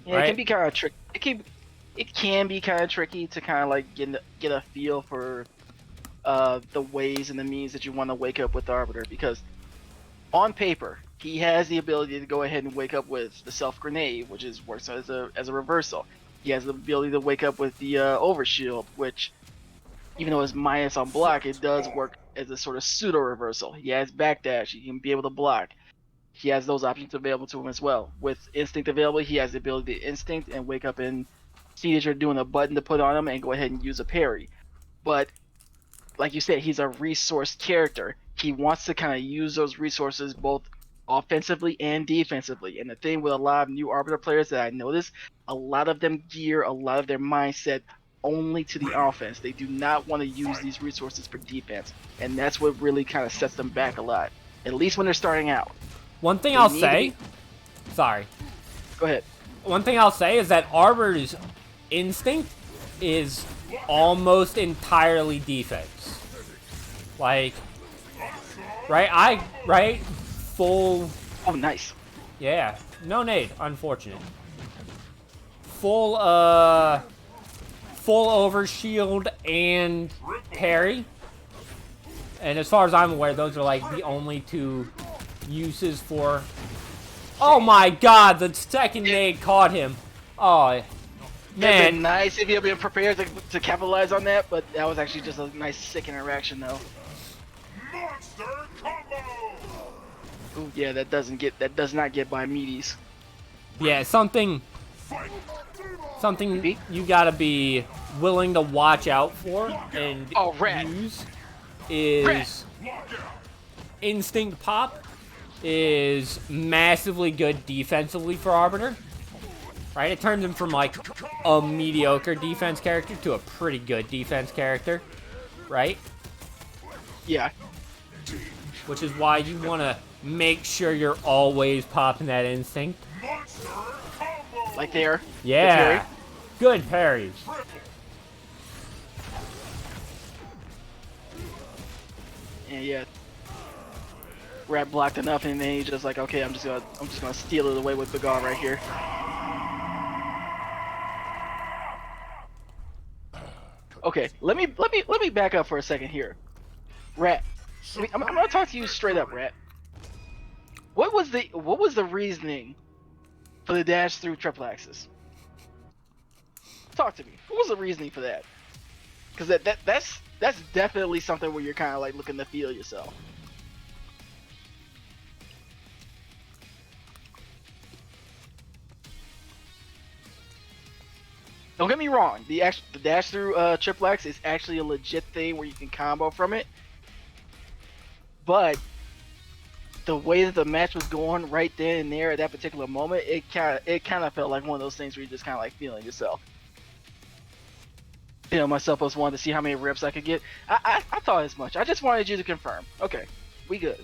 Yeah, Right? it can be kind of tricky. It can be kind of tricky to kind of like get a feel for the ways and the means that you want to wake up with the Arbiter, because on paper he has the ability to go ahead and wake up with the self grenade, which works as a reversal. He has the ability to wake up with the overshield, which even though it's minus on block, it does work as a sort of pseudo reversal. He has backdash. He can be able to block. He has those options available to him as well. With instinct available, he has the ability to instinct and wake up and see that you're doing a button to put on him and go ahead and use a parry. But like you said, he's a resource character. He wants to kind of use those resources both offensively and defensively. And the thing with a lot of new Arbiter players that I notice, a lot of them gear a lot of their mindset only to the offense. They do not want to use these resources for defense. And that's what really kind of sets them back a lot, at least when they're starting out. One thing I'll say, sorry. Go ahead. One thing I'll say is that Arbiter's instinct is almost entirely defense. Like, right? Full. Oh, nice. Yeah, no nade, unfortunate. Full overshield and parry. And as far as I'm aware, those are like the only 2 uses for. Oh my god, the second nade caught him. Oh, man. It'd been nice if you'd been prepared to capitalize on that, but that was actually just a nice, sick interaction, though. Monster combo! Ooh, yeah, that does not get by meaties. Yeah, something you gotta be willing to watch out for and use is instinct pop is massively good defensively for Arbiter. Right? It turns him from like a mediocre defense character to a pretty good defense character. Right? Yeah. Which is why you want to make sure you're always popping that instinct. Like there. Yeah. Good parries. Yeah. Rat blocked enough, and then he's just like, okay, I'm just gonna steal it away with Fulgore right here. Okay, let me back up for a second here. Rat, I'm gonna talk to you straight up, Rat. What was the reasoning for the dash through triple axis? Talk to me. What was the reasoning for that? Because that's definitely something where you're kind of like looking to feel yourself. Don't get me wrong. The dash through triple X is actually a legit thing where you can combo from it. But the way that the match was going right then and there at that particular moment, it kind of felt like one of those things where you're just kind of like feeling yourself. You know, myself was wanting to see how many reps I could get. I thought as much. I just wanted you to confirm. Okay, we good.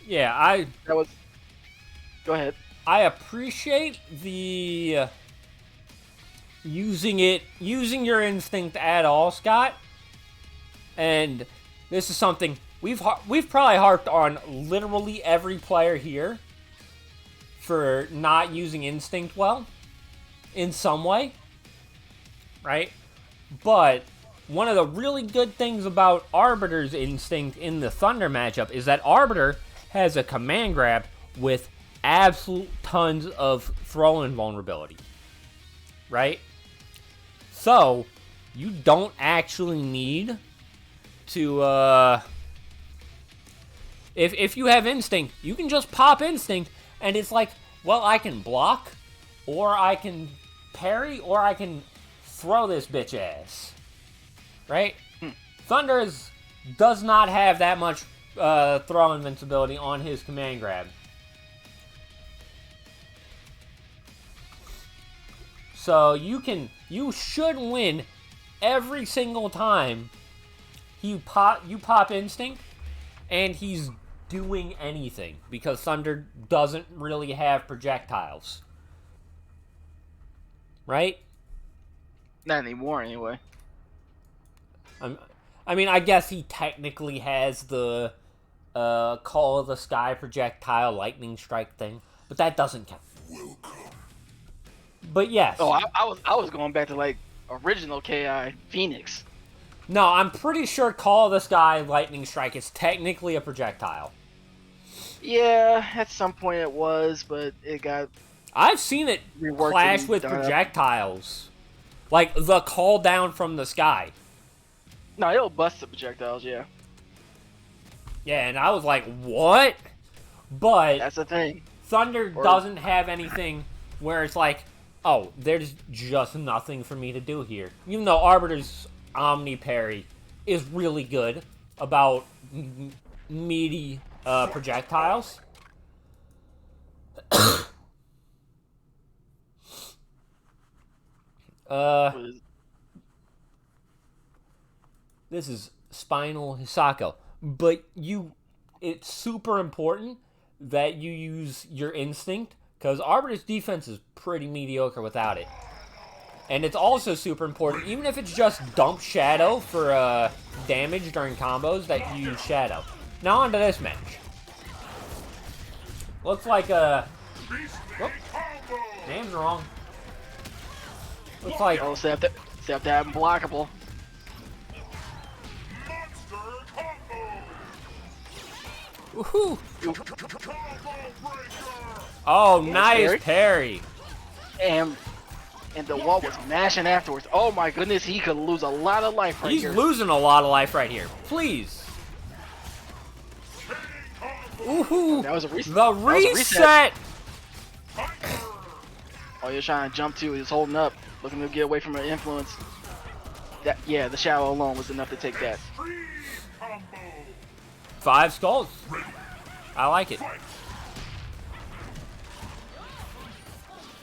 Yeah, Go ahead. I appreciate the using your instinct at all, Scott. And this is something we've probably harped on literally every player here for not using instinct well in some way, right? But one of the really good things about Arbiter's instinct in the Thunder matchup is that Arbiter has a command grab with absolute tons of throw-in vulnerability, right? So you don't actually need to if you have instinct, you can just pop instinct and it's like, well, I can block or I can parry or I can throw this bitch ass, right? Thunder does not have that much throw invincibility on his command grab. So you should win every single time you pop instinct and he's doing anything because Thunder doesn't really have projectiles. Right? Not anymore, anyway. I mean, I guess he technically has the Call of the Sky projectile lightning strike thing, but that doesn't count. But yes. Oh, I was going back to like original KI Phoenix. No, I'm pretty sure Call of the Sky lightning strike is technically a projectile. Yeah, at some point it was, but it got. I've seen it reworked clash and with done up. projectiles, like the call down from the sky. No, it'll bust the projectiles. Yeah, Yeah, and I was like, what? But that's the thing. Thunder doesn't have anything where it's like, oh, there's just nothing for me to do here. Even though Arbiter's Omni Parry is really good about meaty projectiles. This is Spinal Hisako. But it's super important that you use your instinct, because Arbiter's defense is pretty mediocre without it. And it's also super important, even if it's just dump Shadow for damage during combos, that you use Shadow. Now on to this match. Looks like whoop, name's wrong. Looks like Oh, so they have to have them blockable. woohoo! Oh, nice parry. And the wall was mashing afterwards. Oh my goodness, he could lose a lot of life right He's here. losing a lot of life right here. Please. Woohoo! That was a reset. The reset! Oh, you're trying to jump too. He's holding up, looking to get away from her influence. Yeah, the shadow alone was enough to take that. 5 skulls. I like it.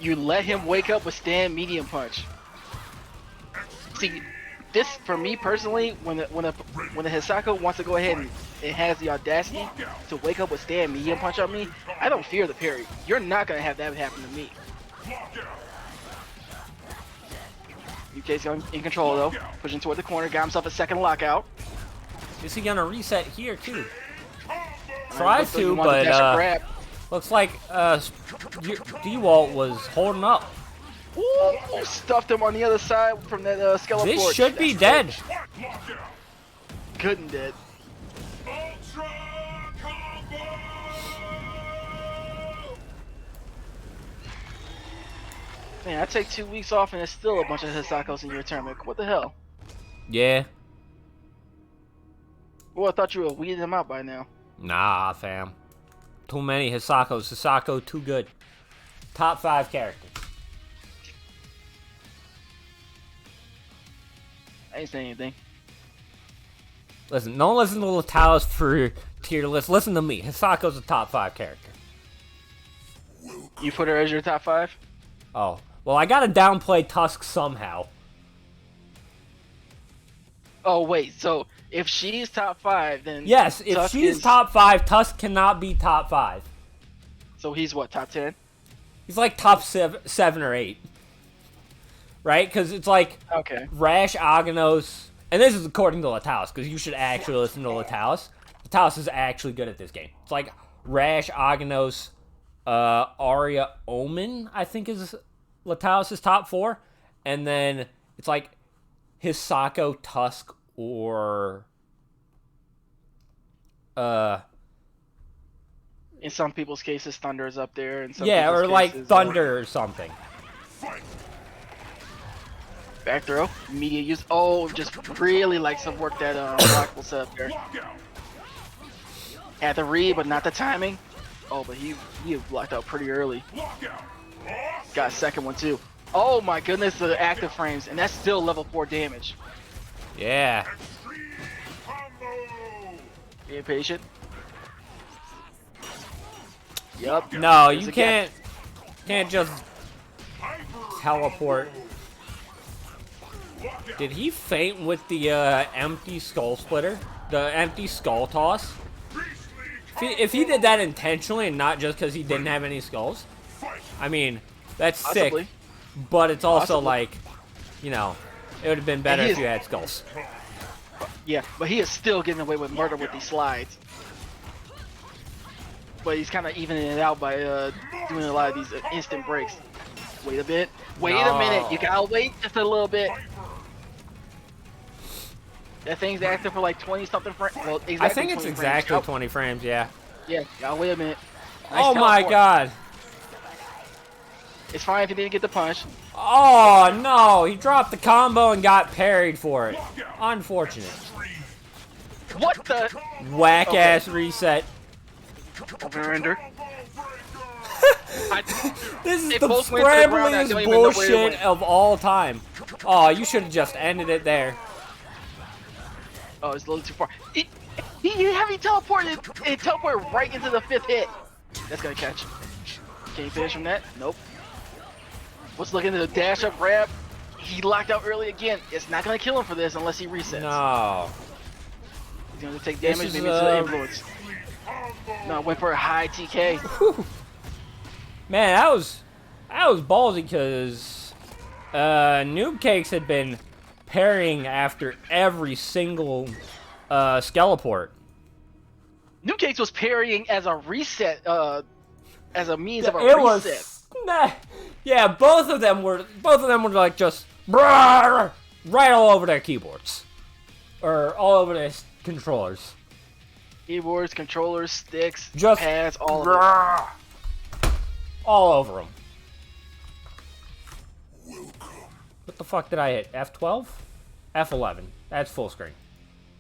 You let him wake up with stand medium punch. See, this for me personally, when the Hisako wants to go ahead and it has the audacity to wake up with stand medium punch on me, I don't fear the parry. You're not gonna have that happen to me. UK's in control though, pushing toward the corner, got himself a second lockout. Is he gonna reset here too? Tries to, Grab. but looks like D-Walt was holding up. Ooh, stuffed him on the other side from that skeleton. This should be dead. Good and dead. Man, I take 2 weeks off and there's still a bunch of Hisakos in your tournament. What the hell? Yeah. Well, I thought you would have weeded them out by now. Nah, fam. Too many Hisakos. Hisako too good. Top 5 characters. I ain't saying anything. Listen, don't listen to Latalis for tier list. Listen to me. Hisako's a top 5 character. You put her as your top 5? Oh. Well, I gotta downplay Tusk somehow. Oh, wait. So, if she's top 5, then... Yes, if Tusk she's is... top 5, Tusk cannot be top 5. So he's what, top 10? He's like top 7 or 8. Right? Because it's like Okay. Rash, Aganos, and this is according to Latalis, because you should actually listen to Latalis. Latalis is actually good at this game. It's like Rash, Aganos, Arya, Omen, I think is Latalis' top 4. And then it's like Hisako, Tusk, or... In some people's cases, Thunder is up there. In some yeah, people's or like cases, Thunder or something. Back throw, immediate use. Oh, just really likes to work that blockable setup there. Had the read, but not the timing. Oh, but he blocked out pretty early. Got a second one too. Oh my goodness, the active frames, and that's still level 4 damage. Yeah. Be patient. Yup. No, There's you a gap. can't just teleport. Did he faint with the empty skull splitter? The empty skull toss? if he did that intentionally and not just because he didn't have any skulls, I mean, that's Possibly. sick. But it's also Possibly. like, you know, it would have been better he if is- you had skulls. Yeah, but he is still getting away with murder with these slides. But he's kind of evening it out by doing a lot of these instant breaks. Wait a bit. Wait a minute. You gotta wait just a little bit. That thing's active for like 20 something frames. Well, exactly I think it's 20 exactly frames. 20 frames, yeah. Yeah, gotta wait a minute. Nice Oh my teleport. god. It's fine if you didn't get the punch. Oh no, he dropped the combo and got parried for it. Unfortunate. What the? Whack ass reset. Over under. This is They the both went to the ground, I scrambliest don't even know where it bullshit went. of all time. Oh, you should have just ended it there. Oh, it's a little too far. He heavy teleported. It teleported right into the 5th hit. That's gonna catch. Can you finish from that? Nope. What's looking at the dash up grab? He locked out early again. It's not gonna kill him for this unless he resets. No. He's gonna take This damage, is, maybe into the influence. No, went for a high TK. Whew. Man, that was ballsy because Noob Cakes had been parrying after every single Skeleport. New Cakes was parrying as a reset, as a means of a It reset. was, yeah. Both of them were like just right all over their keyboards, or all over their controllers. Keyboards, controllers, sticks, Just pads, all of it. all over them. What the fuck did I hit? F12? F11. That's full screen.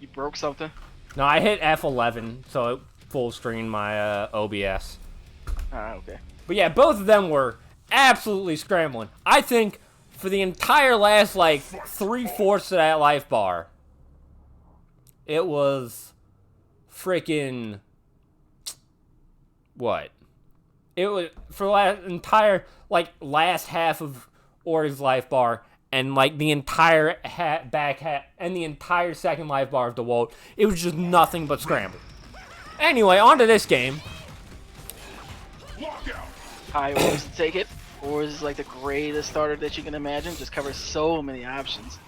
You broke something? No, I hit F11, so it full screened my OBS. Ah, okay. But yeah, both of them were absolutely scrambling. I think for the entire last, like, 3/4 of that life bar, it was freaking... What? It was for the entire, like, last half of Ori's life bar, and, like, the entire back half, and the entire second life bar of DeWalt, it was just nothing but scramble. Anyway, on to this game. High Ors to take it. Ors is like the greatest starter that you can imagine. Just covers so many options.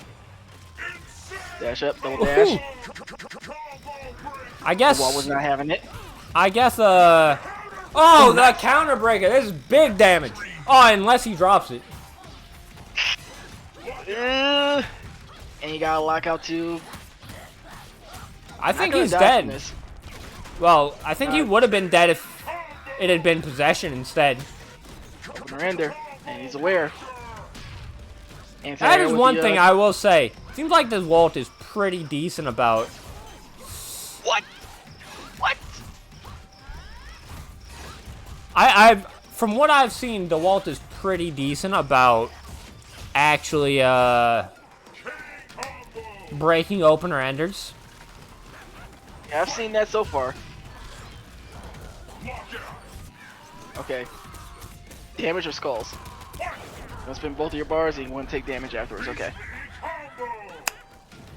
Dash up, double dash. I guess... Wall was not having it. I guess, Oh, the counter breaker. This is big damage. Oh, unless he drops it. And you got a lockout too. I think Not gonna he's die dead. from this. Well, I think he would have been dead if it had been possession instead. Opener ender, and he's aware. That is one thing I will say. Seems like this Walt is pretty decent about... What? What? I've from what I've seen, DeWalt is pretty decent about actually breaking opener enders. Yeah, I've seen that so far. Okay. Damage or skulls? Gonna spin both of your bars and you want to take damage afterwards, okay.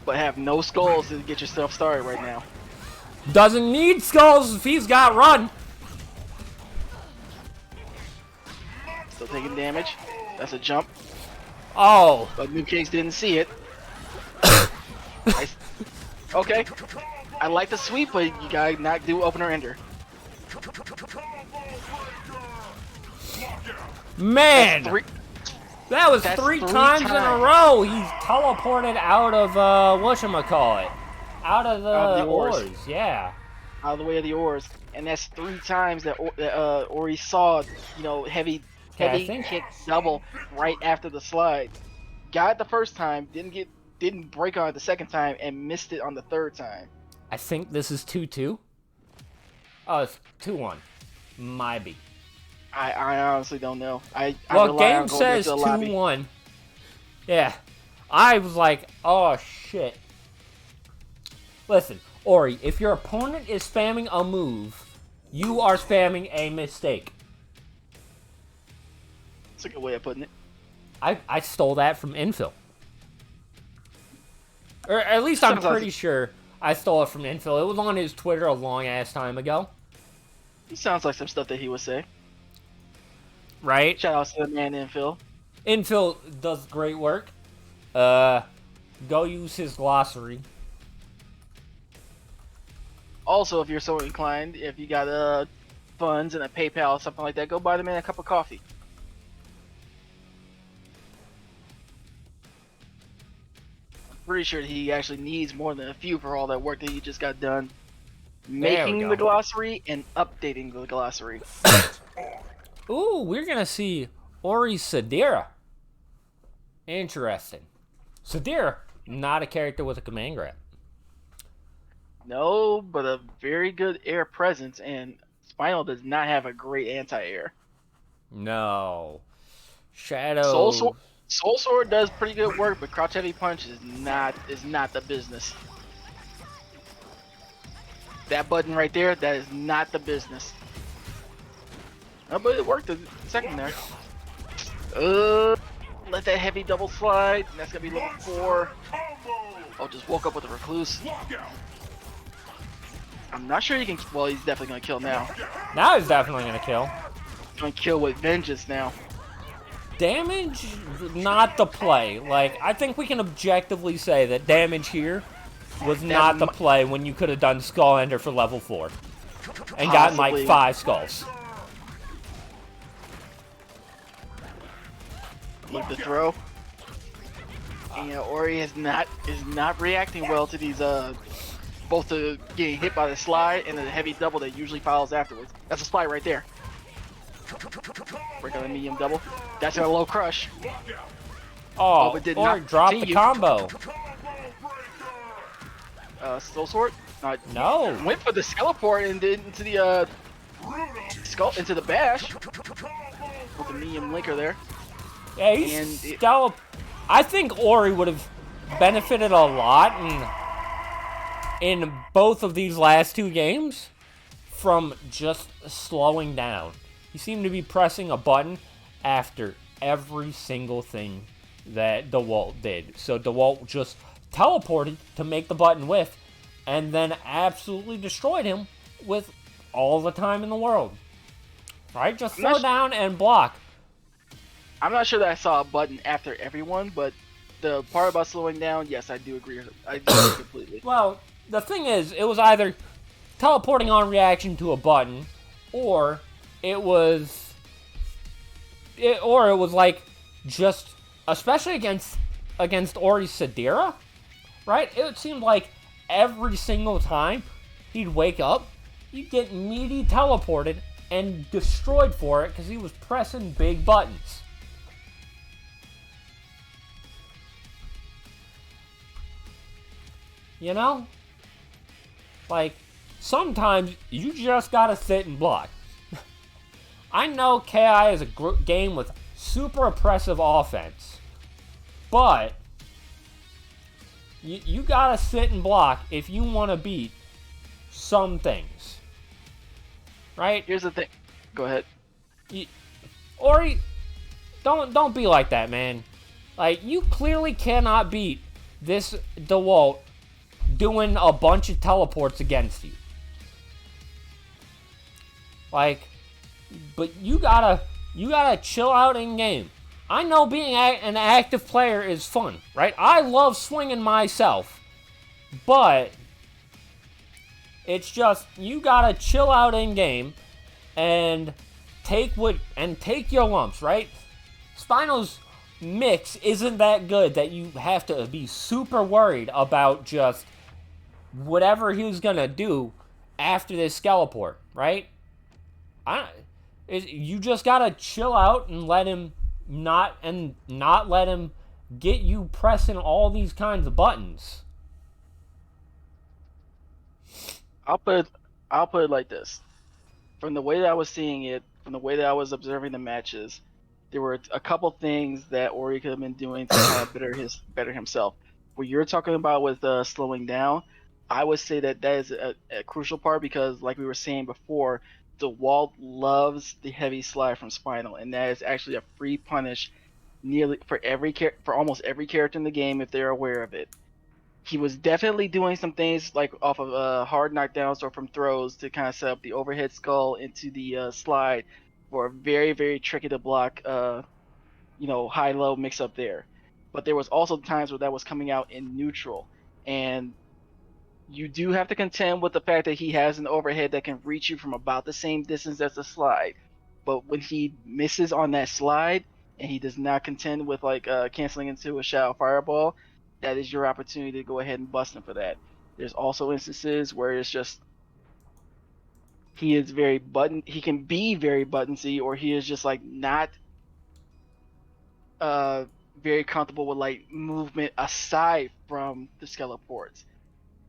But have no skulls to get yourself started right now. Doesn't need skulls if he's got run. Still taking damage. That's a jump. Oh. But New Cakes didn't see it. Nice. Okay. I like the sweep, but you gotta not do opener ender. Man. That was That's three three times in a times. row. He's teleported out of whatchamacallit. Out of the ores. ores, yeah. Out of the way of the ores. And that's 3 times that Ori saw, you know, heavy Yeah, I think- kick double right after the slide. Got it the first time, didn't break on it the second time, and missed it on the third time. I think this is 2-2. Oh, it's 2-1. Might be. I honestly don't know. I Well, rely on game going back says to the lobby. 2-1. Yeah. I was like, oh shit. Listen, Ori, if your opponent is spamming a move, you are spamming a mistake. That's a good way of putting it. I stole that from Infill. Or at least I'm Sounds like pretty sure I stole it from Infill. It was on his Twitter a long ass time ago. It sounds like some stuff that he would say. Right? Shout out to the man Infill. Infill does great work. Go use his glossary. Also, if you're so inclined, if you got funds and a PayPal or something like that, go buy the man a cup of coffee. I'm pretty sure he actually needs more than a few for all that work that he just got done. Making go. the glossary and updating the glossary. Ooh, we're gonna see Ori Sadira. Interesting. Sadira, not a character with a command grab. No, but a very good air presence, and Spinal does not have a great anti-air. No. Shadow. Soul Sword does pretty good work, but Crouch Heavy Punch is not the business. That button right there, that is not the business. Oh, but it worked a second there. Let that heavy double slide. And that's gonna be level 4. Oh, just woke up with a recluse. I'm not sure he can. Well, he's definitely gonna kill now. Now he's definitely gonna kill. He's gonna kill with vengeance now. Damage, not the play. Like, I think we can objectively say that damage here was not the play when you could have done Skull Ender for level 4. And gotten like Possibly. 5 skulls. Look the throw. And yeah, Ori is not reacting well to these both the getting hit by the slide and the heavy double that usually follows afterwards. That's a slide right there. Break on the medium double. That's a low crush. Oh, but did or not drop the continue. combo. Soul Sword. No. Went for the Skeleport and did into the skull into the bash with the medium linker there. Yeah, he's I think Ori would have benefited a lot in both of these last 2 games from just slowing down. He seemed to be pressing a button after every single thing that DeWalt did. So DeWalt just teleported to make the button whiff and then absolutely destroyed him with all the time in the world. Right? Just slow down and block. I'm not sure that I saw a button after everyone, but the part about slowing down, yes, I do agree. I do agree completely. Well, the thing is, it was either teleporting on reaction to a button, or it was like just, especially against Ori Sadira, right? It seemed like every single time he'd wake up, he'd get meaty teleported and destroyed for it because he was pressing big buttons. You know? Like, sometimes you just gotta sit and block. I know KI is a game with super oppressive offense, but you gotta sit and block if you want to beat some things. Right? Here's the thing. Go ahead. Ori, don't be like that, man. Like, you clearly cannot beat this DeWalt doing a bunch of teleports against you. Like, but you gotta chill out in game. I know being an active player is fun, right? I love swinging myself, but it's just you gotta chill out in game and take your lumps, right? Spinal's mix isn't that good that you have to be super worried about just whatever he's gonna do after this Skeleport, right? You just gotta chill out and not let him get you pressing all these kinds of buttons. I'll put it like this. From the way that I was seeing it, from the way that I was observing the matches, there were a couple things that Ori could have been doing to kind of better himself. What you're talking about with slowing down, I would say that is a crucial part because, like we were saying before, DeWalt loves the heavy slide from Spinal, and that is actually a free punish nearly for almost every character in the game if they're aware of it. he was definitely doing some things like off of hard knockdowns or from throws to kind of set up the overhead skull into the slide for a very, very tricky to block, high-low mix-up there. But there was also times where that was coming out in neutral. And you do have to contend with the fact that he has an overhead that can reach you from about the same distance as the slide. But when he misses on that slide and he does not contend with canceling into a shadow fireball, that is your opportunity to go ahead and bust him for that. There's also instances where it's just he can be very buttonsy, or he is just like not very comfortable with like movement aside from the skeleports.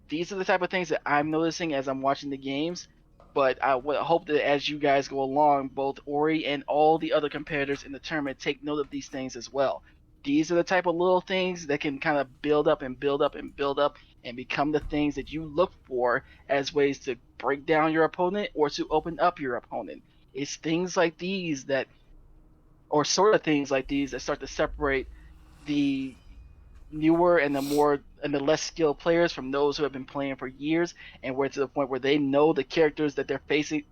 These are the type of things that I'm noticing as I'm watching the games. But I would hope that as you guys go along, both Ori and all the other competitors in the tournament take note of these things as well. These are the type of little things that can kind of build up and build up and build up and become the things that you look for as ways to break down your opponent or to open up your opponent. It's things like these that, or sort of things like these, that start to separate the newer and the less skilled players from those who have been playing for years, and where to the point where they know the characters that they're facing,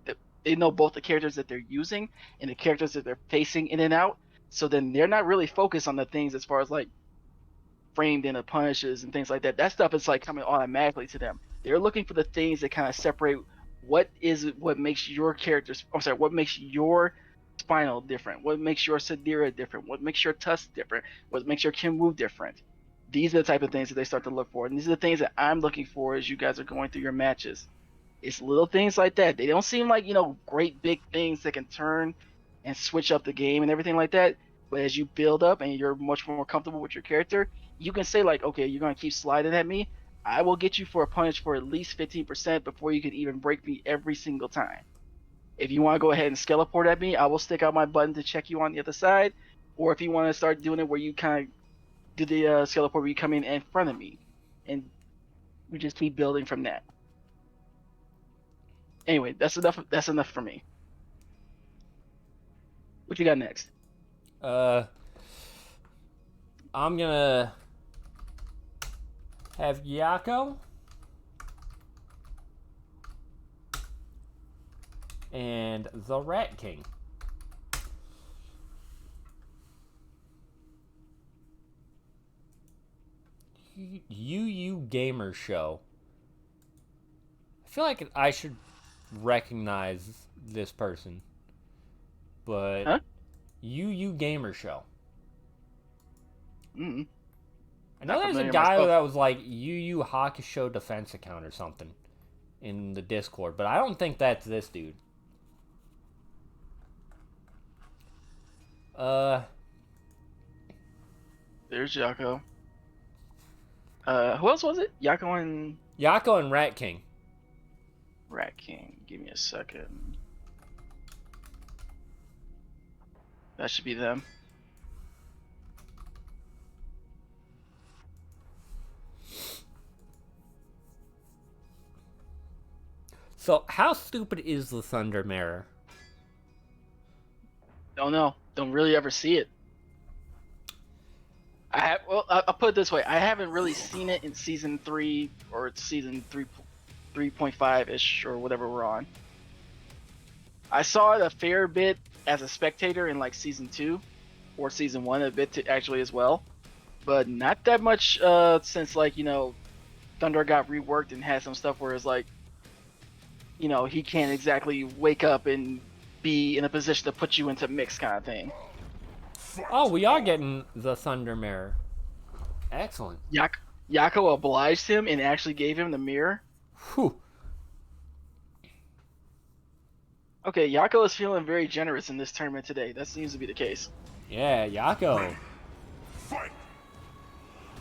they know both the characters that they're using and the characters that they're facing in and out. So then they're not really focused on the things as far as like framed in the punishes and things like that. That stuff is like coming automatically to them. They're looking for the things that kind of separate what makes your characters. I'm sorry, what makes your Spinal different? What makes your Sadira different? What makes your Tusk different? What makes your Kim different? These are the type of things that they start to look for, and these are the things that I'm looking for as you guys are going through your matches. It's little things like that. They don't seem like great big things that can turn and switch up the game and everything like that. But as you build up and you're much more comfortable with your character, you can say like, okay, you're gonna keep sliding at me. I will get you for a punish for at least 15% before you can even break me every single time. If you want to go ahead and skeleport at me, I will stick out my button to check you on the other side. Or if you want to start doing it where you kind of do the skeleport where you come in front of me, and we just keep building from that. Anyway, that's enough. That's enough for me. What you got next? I'm gonna have Yako and the Rat King. UU Gamer Show. I feel like I should recognize this person, but UU Gamer Show. Mm-hmm. I know there's a guy that was like UU Hockey Show defense account or something in the Discord, but I don't think that's this dude. There's Yako. Who else was it? Yako and Rat King. Rat King. Give me a second. That should be them. So, how stupid is the Thunder Mirror? Don't know. Don't really ever see it. I'll put it this way. I haven't really seen it in season 3 or season 3.5-ish or whatever we're on. I saw it a fair bit as a spectator in like season 2 or season 1 a bit actually as well, but not that much since Thunder got reworked and had some stuff where it's like, he can't exactly wake up and be in a position to put you into mix kind of thing. Oh, we are getting the Thunder Mirror. Excellent. Yako obliged him and actually gave him the mirror. Whew. Okay, Yako is feeling very generous in this tournament today. That seems to be the case. Yeah, Yako.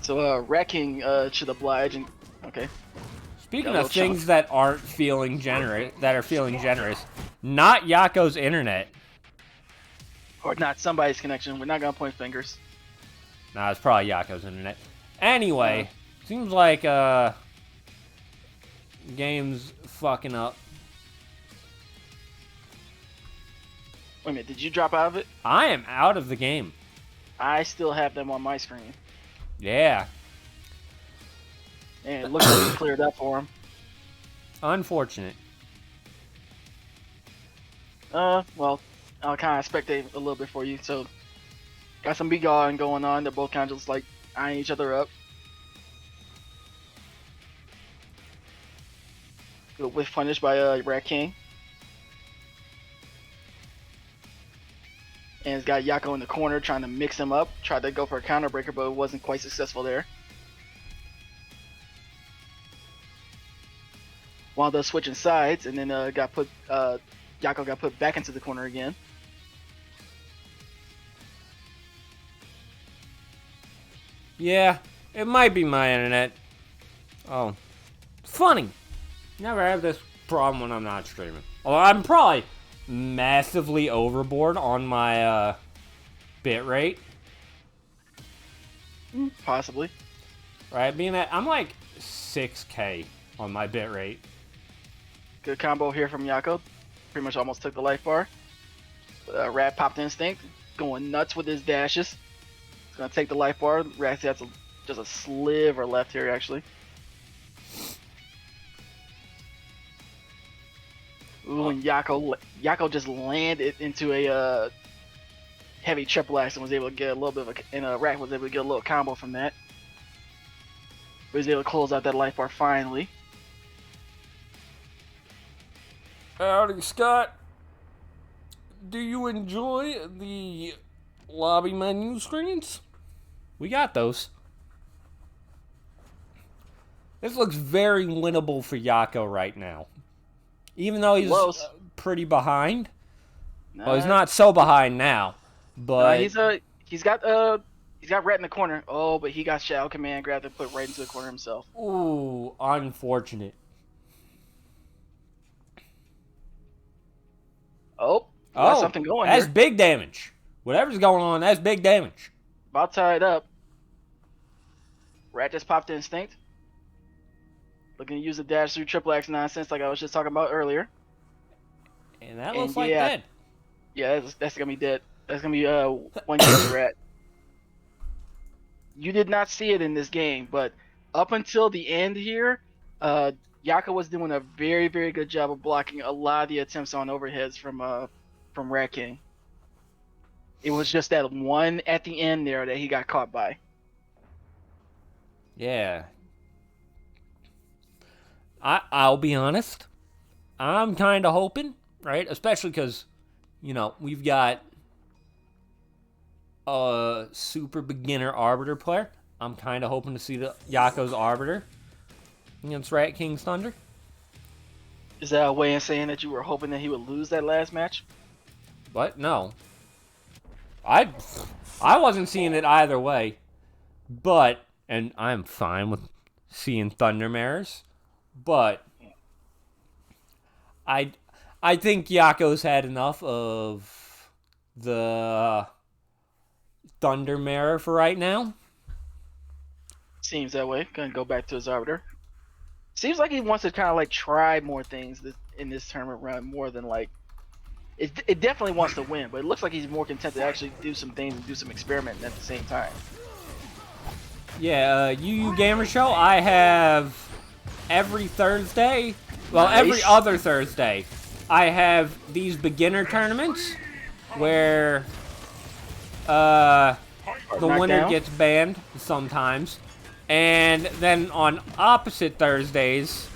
So, Rat King should oblige and... Okay. Speaking of things that aren't feeling generous, not Yako's internet. Or not somebody's connection. We're not gonna point fingers. Nah, it's probably Yako's internet. Anyway, seems like game's fucking up. Wait a minute, did you drop out of it? I am out of the game. I still have them on my screen. Yeah. And it looks like he cleared up for him. Unfortunate. Well, I'll kind of spectate a little bit for you. So, got some big going on. They're both kind of just like eyeing each other up. Good whiff punish by Rat King. And it's got Yako in the corner trying to mix him up. Tried to go for a counter breaker, but it wasn't quite successful there. Wound up switching sides, and then Yako got put back into the corner again. Yeah, it might be my internet. Oh, funny. Never have this problem when I'm not streaming. Although I'm probably massively overboard on my bit rate. Possibly. Right, being that I'm like 6K on my bit rate. Good combo here from Yako. Pretty much almost took the life bar. Rat popped Instinct, going nuts with his dashes. He's gonna take the life bar. Rat has just a sliver left here, actually. Ooh, and Yako just landed into a heavy triple axe and was able to get a little bit of Rat was able to get a little combo from that. He was able to close out that life bar finally. Howdy, Scott. Do you enjoy the lobby menu screens? We got those. This looks very winnable for Yako right now. Even though he's pretty behind. Well, he's not so behind now, but he's got Rat in the corner. Oh, but he got Shadow Command grabbed and put right into the corner himself. Ooh, unfortunate. Got something going that's here. big damage. Whatever's going on, that's big damage. About tied up. Rat just popped Instinct. Looking to use the dash through triple X nonsense like I was just talking about earlier. And that looks like dead. Yeah, that's gonna be dead. That's gonna be one game for Rat. You did not see it in this game, but up until the end here, Yako was doing a very, very good job of blocking a lot of the attempts on overheads from Rat King. It was just that one at the end there that he got caught by. Yeah. I'll be honest. I'm kind of hoping, right? Especially because, we've got a super beginner Arbiter player. I'm kind of hoping to see the Yako's Arbiter against Rat King's Thunder. Is that a way of saying that you were hoping that he would lose that last match? What? No. I wasn't seeing it either way. But, and I'm fine with seeing Thunder Mirrors, but I think Yako's had enough of the Thunder Mirror for right now. Seems that way. Gonna go back to his Arbiter. Seems like he wants to kind of like try more things in this tournament run more than like it definitely wants to win, but it looks like he's more content to actually do some things and do some experimenting at the same time. Yeah, UU Gamer Show, I have every Thursday, well, every other Thursday, I have these beginner tournaments where the winner gets banned sometimes. And then on opposite Thursdays,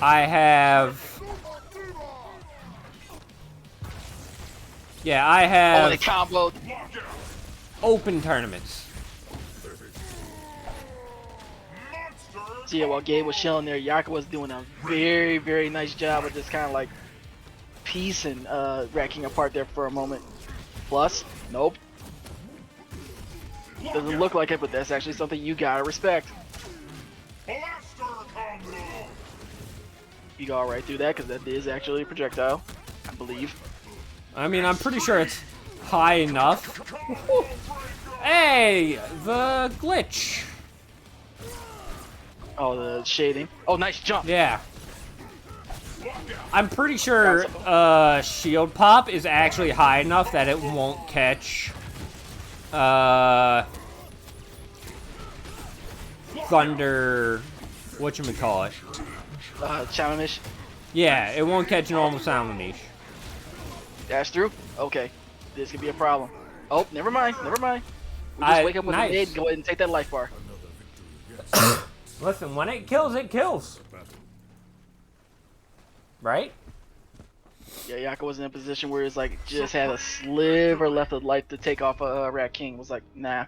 I have the combo. Open tournaments. So yeah, while Gabe was chilling there, Yako was doing a very, very nice job of just kind of like piecing Rat King apart there for a moment. Plus, nope. Doesn't look like it, but that's actually something you gotta respect. You go right through that because that is actually a projectile, I believe. I mean, I'm pretty sure it's high enough. Hey, the glitch. Oh, the shading. Oh, nice jump. Yeah. I'm pretty sure shield pop is actually high enough that it won't catch Thunder whatchamacallit. Challenge. Yeah, it won't catch normal Salmonish. Dash through? Okay. This could be a problem. Oh, never mind. Never mind. We just wake up with a nade and go ahead and take that life bar. Listen, when it kills, it kills. Right? Yeah, Yako was in a position where it's like just had a sliver left of life to take off a Rat King. Was like, nah.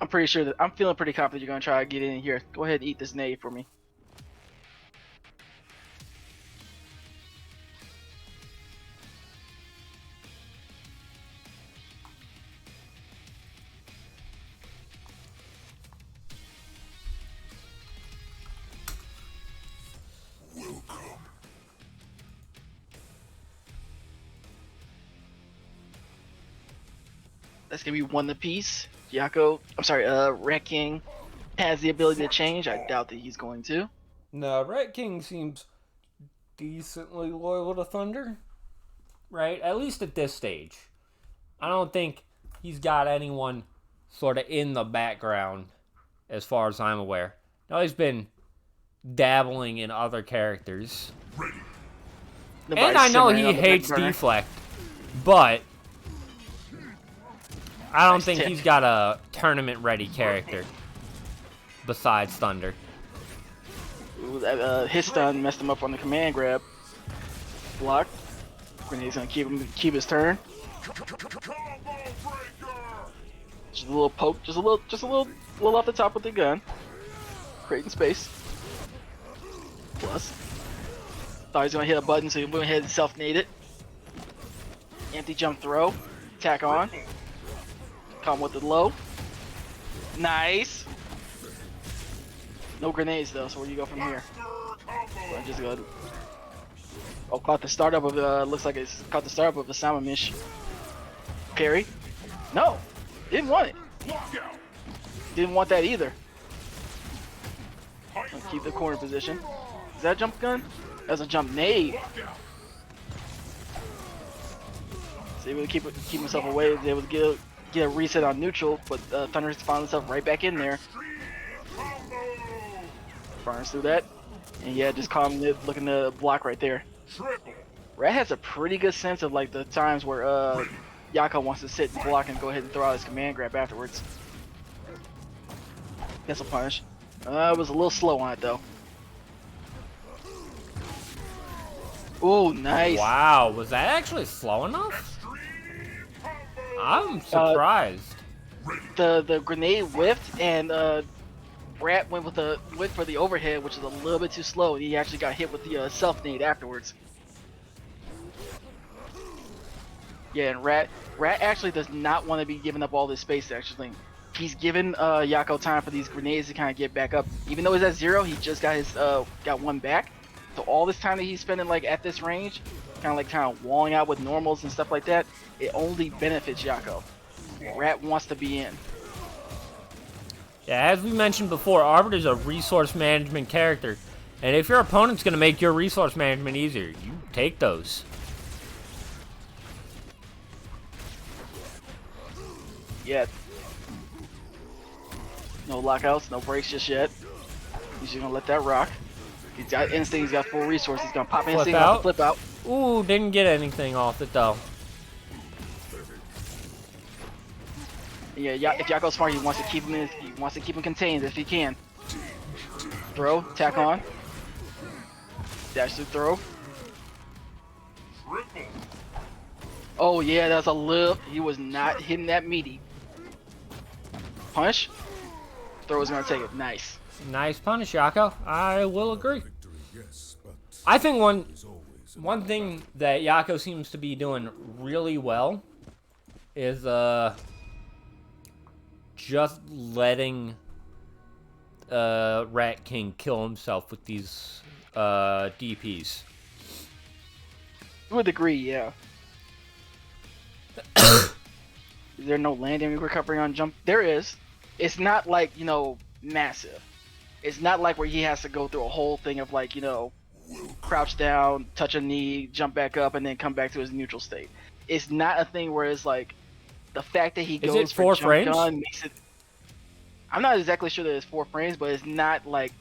I'm pretty sure that I'm feeling pretty confident you're gonna try to get in here. Go ahead and eat this nade for me. That's gonna be one apiece. Yako, I'm sorry, Rat King has the ability to change. I doubt that he's going to. No, Rat King seems decently loyal to Thunder. Right? At least at this stage. I don't think he's got anyone sort of in the background as far as I'm aware. Now he's been dabbling in other characters. And I know he hates Deflect, but I don't think he's got a tournament-ready character besides Thunder. Ooh, that, his stun messed him up on the command grab. Block. Grenade's gonna keep his turn. Just a little poke, just a little off the top with the gun. Creating space. Plus. Thought he was gonna hit a button, so he went ahead and self-nade it. Empty jump throw. Tack on. Come with the low. Nice. No grenades though, so where do you go from here? I'm just gonna. Oh, caught the startup of looks like it's caught the startup of a Salmonish. Parry. No, didn't want it. Didn't want that either. Keep the corner position. Is that a jump gun? That's a jump nade. So able to keep himself away. Was able to get a reset on neutral, but Thunder found himself right back in there. Burns through that, and yeah, just calm it, looking to block right there. Rat has a pretty good sense of like the times where Yako wants to sit and block and go ahead and throw out his command grab afterwards. Gets a punish. It was a little slow on it though. Ooh, nice. Wow, was that actually slow enough? I'm surprised. The grenade whiffed and Rat went for the overhead, which is a little bit too slow, and he actually got hit with the self nade afterwards. Yeah, and Rat actually does not want to be giving up all this space. Actually, he's given Yako time for these grenades to kind of get back up. Even though he's at 0, he just got his got one back. So all this time that he's spending like at this range, kind of walling out with normals and stuff like that, it only benefits Yako. Rat wants to be in. Yeah, as we mentioned before, Arbiter's a resource management character. And if your opponent's going to make your resource management easier, you take those. Yeah. No lockouts, no breaks just yet. He's just going to let that rock. He's got instinct, he's got full resources. He's going to pop instinct off the flip out. Ooh, didn't get anything off it though. Yeah, if Yako's smart, he wants to keep him contained if he can. Throw, tack on. Dash to throw. Oh yeah, that's a little. He was not hitting that meaty. Punish. Throw is gonna take it. Nice. Nice punish, Yako. I will agree. I think one thing that Yako seems to be doing really well is just letting Rat King kill himself with these DPs. I would agree, yeah. Is there no landing recovery on jump? There is. It's not like, massive. It's not like where he has to go through a whole thing of like, crouch down, touch a knee, jump back up, and then come back to his neutral state. It's not a thing where it's like the fact that he goes for jump gun makes it. I'm not exactly sure that it's 4 frames, but it's not like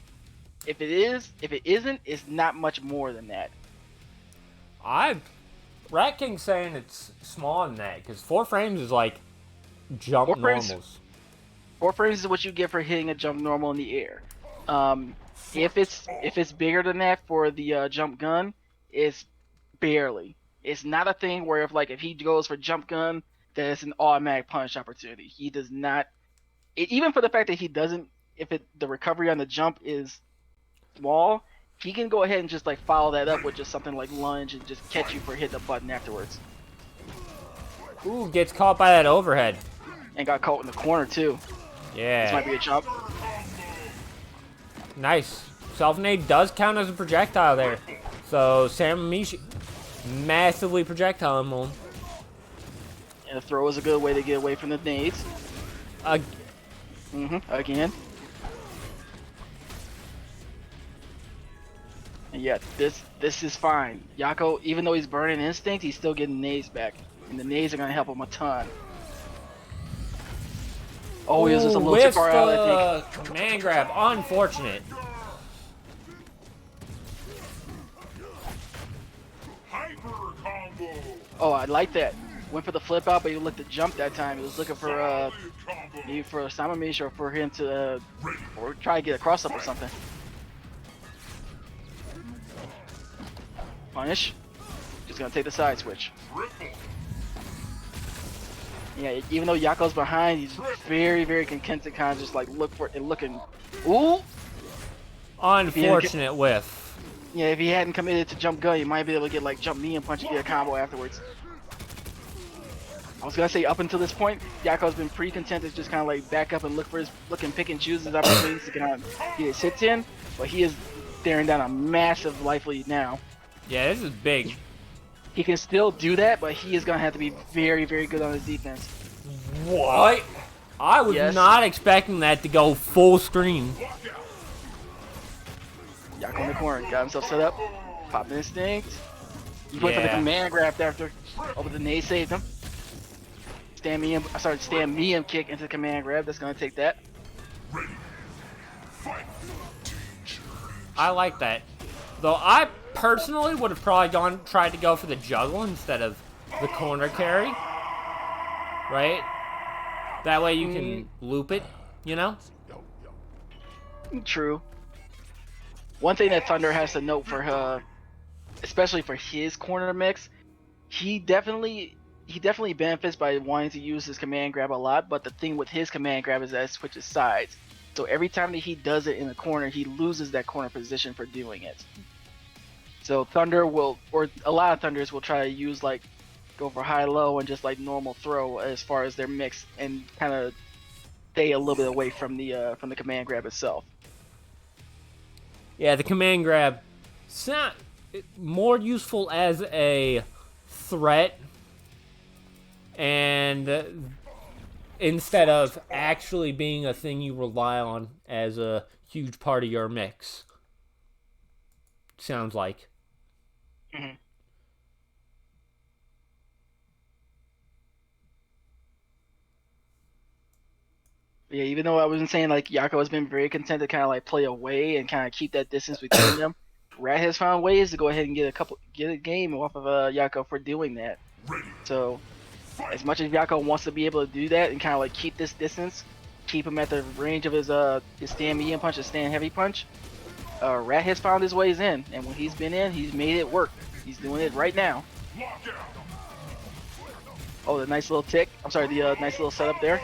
If it is, if it isn't, it's not much more than that. Rat King's saying it's smaller than that because 4 frames is like jump 4 frames. normals. 4 frames is what you get for hitting a jump normal in the air. If it's bigger than that for the jump gun, it's barely. It's not a thing where if he goes for jump gun, that it's an automatic punish opportunity. He does not. Even for the fact that he doesn't, the recovery on the jump is small, he can go ahead and just like follow that up with just something like lunge and just catch you for hitting the button afterwards. Ooh, gets caught by that overhead. And got caught in the corner too. Yeah. This might be a jump. Nice. Self-nade does count as a projectile there. So Sam Mishi massively projectile him. And a throw is a good way to get away from the nades. Again. And yeah, this is fine. Yako, even though he's burning instinct, he's still getting nades back. And the nades are gonna help him a ton. Oh, he was just a little too far out, I think. Command grab, unfortunate. Hyper combo. Oh, I like that. Went for the flip out, but he looked to jump that time. He was looking for Combo. maybe for Samamish or for him to or try to get a cross up or something. Punish. Just gonna take the side switch. Triple. Yeah, even though Yako's behind, he's very, very content to kind of just like look for it and looking. Ooh! Unfortunate whiff. Yeah, if he hadn't committed to jump gun, he might be able to get like jump knee and punch and get a combo afterwards. I was gonna say up until this point, Yako's been pretty content to just kind of like back up and look and pick and choose his opportunities to kind of get his hits in, but he is staring down a massive life lead now. Yeah, this is big. He can still do that, but he is gonna have to be very, very good on his defense. What? I was not expecting that to go full screen. Yako in the corner, got himself set up. Pop instinct. He went for the command grab after. Oh, but the nade saved him. Stand medium kick into the command grab. That's gonna take that. I like that. Though I personally would have probably tried to go for the juggle instead of the corner carry. Right? That way you can loop it, you know? True. One thing that Thunder has to note for her, especially for his corner mix, he definitely benefits by wanting to use his command grab a lot, but the thing with his command grab is that it switches sides. So every time that he does it in the corner, he loses that corner position for doing it. So Thunder will, or a lot of Thunders will try to use like, go for high-low and just like normal throw as far as their mix and kind of stay a little bit away from the command grab itself. Yeah, the command grab, it's not more useful as a threat and instead of actually being a thing you rely on as a huge part of your mix. Sounds like. Mm-hmm. Yeah, even though I wasn't saying like Yako has been very content to kind of like play away and kind of keep that distance between them, Rat has found ways to go ahead and get a game off of Yako for doing that. So, as much as Yako wants to be able to do that and kind of like keep this distance, keep him at the range of his stand medium punch and stand heavy punch, Rat has found his ways in, and when he's been in, he's made it work. He's doing it right now. Oh, the nice little tick. I'm sorry, the nice little setup there.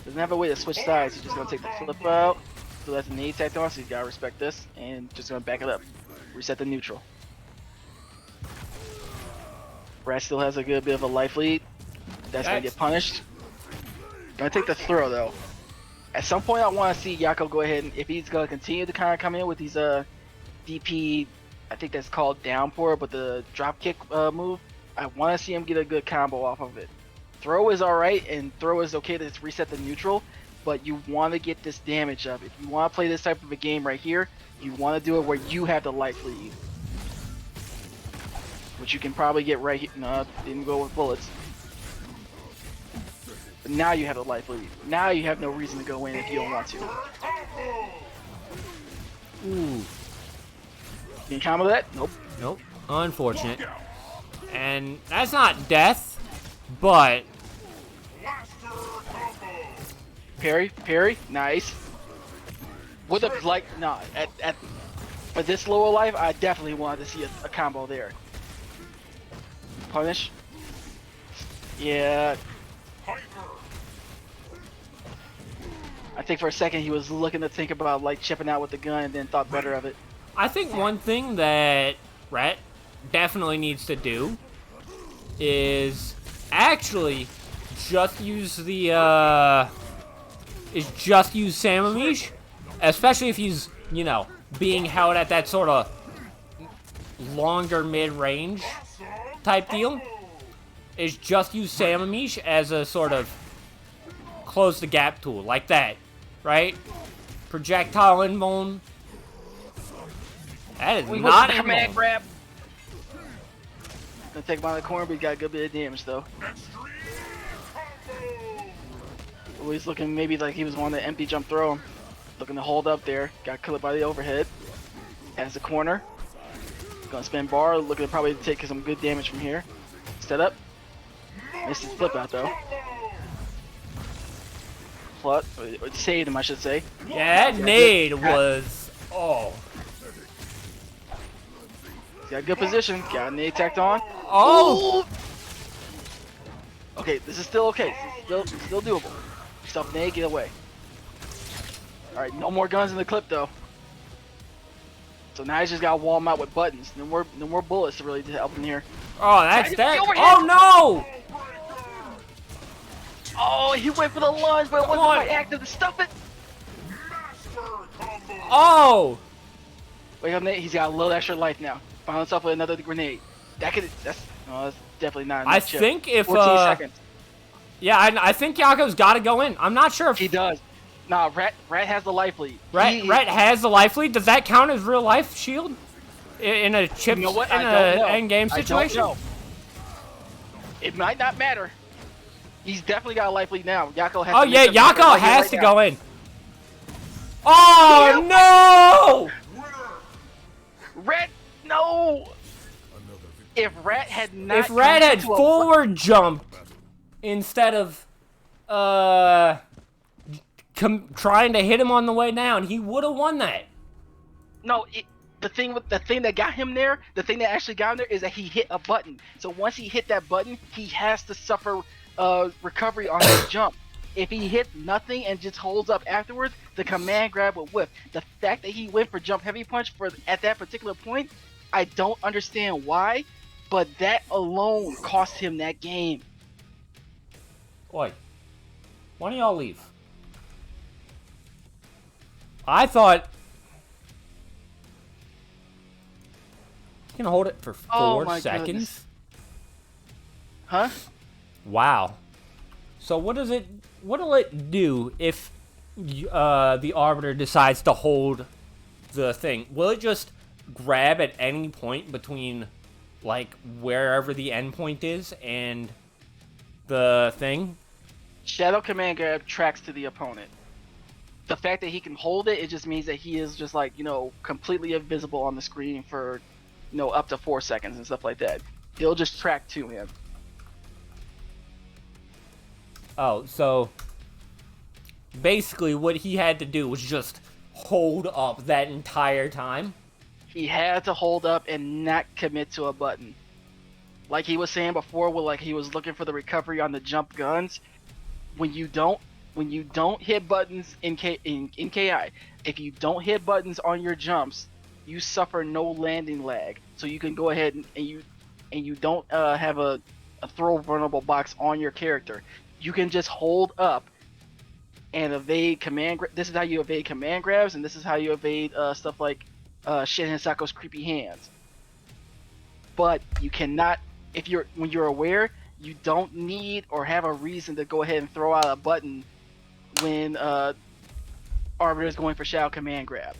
Doesn't have a way to switch sides. He's just gonna take the flip out. So that's an nade tacked on, so he's gotta respect this, and just gonna back it up. Reset the neutral. Rat still has a good bit of a life lead. That's gonna get punished. Gonna take the throw though. At some point, I want to see Yako go ahead and if he's gonna continue to kind of come in with these DP, I think that's called downpour, but the drop kick move. I want to see him get a good combo off of it. Throw is alright, and throw is okay to reset the neutral, but you want to get this damage up. If you want to play this type of a game right here, you want to do it where you have the life lead. Which you can probably get right here. No, didn't go with bullets. But now you have the life lead. Now you have no reason to go in if you don't want to. Ooh. Can you combo that? Nope. Nope. Unfortunate. And that's not death, but Parry, nice. With a like, nah, at for this low of life, I definitely wanted to see a combo there. Punish. Yeah. I think for a second he was looking to think about like chipping out with the gun and then thought better of it. I think one thing that Rhett definitely needs to do is actually just use the Samamish, especially if he's, you know, being held at that sort of longer mid-range type deal. Is just use Samamish as a sort of close the gap tool, like that, right? Projectile invuln. That is not a command invuln. grab. Gonna take him out of the corner, but he got a good bit of damage though. Oh, he's looking maybe like he was wanting to empty jump throw him. Looking to hold up there. Got killed by the overhead. Has the corner. Gonna spin bar, looking to probably take some good damage from here. Set up. Missed his flip out though. Plus, saved him, I should say. Yeah, that nade was... Oh. He's got a good position. Got a nade tacked on. Oh! Okay, this is still okay. This is still doable. Stuff nade, get away. Alright, no more guns in the clip though. So now he's just got to wall him out with buttons. No more bullets to really help him here. Oh, that's that. Oh, no! Oh, he went for the lunge, but it wasn't quite active to stop it. Oh! Wait up, Nate. He's got a little extra life now. Found himself with another grenade. That's definitely not enough. I chip. think if 14 seconds. Yeah, I think Yako's got to go in. I'm not sure if He does. Nah, Rat has the life lead. Rat has the life lead. Does that count as real life shield in a chip You know what? in an end game situation? I don't know. It might not matter. He's definitely got a life lead now. Yako has. Oh to yeah, Yako has to go in. Oh Oh no! Rat, no! If Rat had not, If Rat had forward jumped instead of trying to hit him on the way down, he would have won that. No, the thing that got him there, the thing that actually got him there is that he hit a button. So once he hit that button, he has to suffer recovery on his jump. If he hits nothing and just holds up afterwards, the command grab will whiff. The fact that he went for jump heavy punch at that particular point, I don't understand why, but that alone cost him that game. Boy, why don't y'all leave? I thought you can hold it for 4 seconds. Goodness. Huh? Wow. So what'll it do if the Arbiter decides to hold the thing? Will it just grab at any point between, like, wherever the endpoint is and the thing? Shadow command grab tracks to the opponent. The fact that he can hold it, it just means that he is just like, completely invisible on the screen for, up to 4 seconds and stuff like that. He'll just track to him. Oh, so basically what he had to do was just hold up that entire time? He had to hold up and not commit to a button. Like he was saying before, like he was looking for the recovery on the jump guns. When you don't hit buttons in KI, if you don't hit buttons on your jumps, you suffer no landing lag. So you can go ahead and you don't have a throw vulnerable box on your character. You can just hold up and evade command. This is how you evade command grabs, and this is how you evade stuff like Shin Hisako's creepy hands. But you cannot, when you're aware, you don't need or have a reason to go ahead and throw out a button when Arbiter is going for Shadow command grab.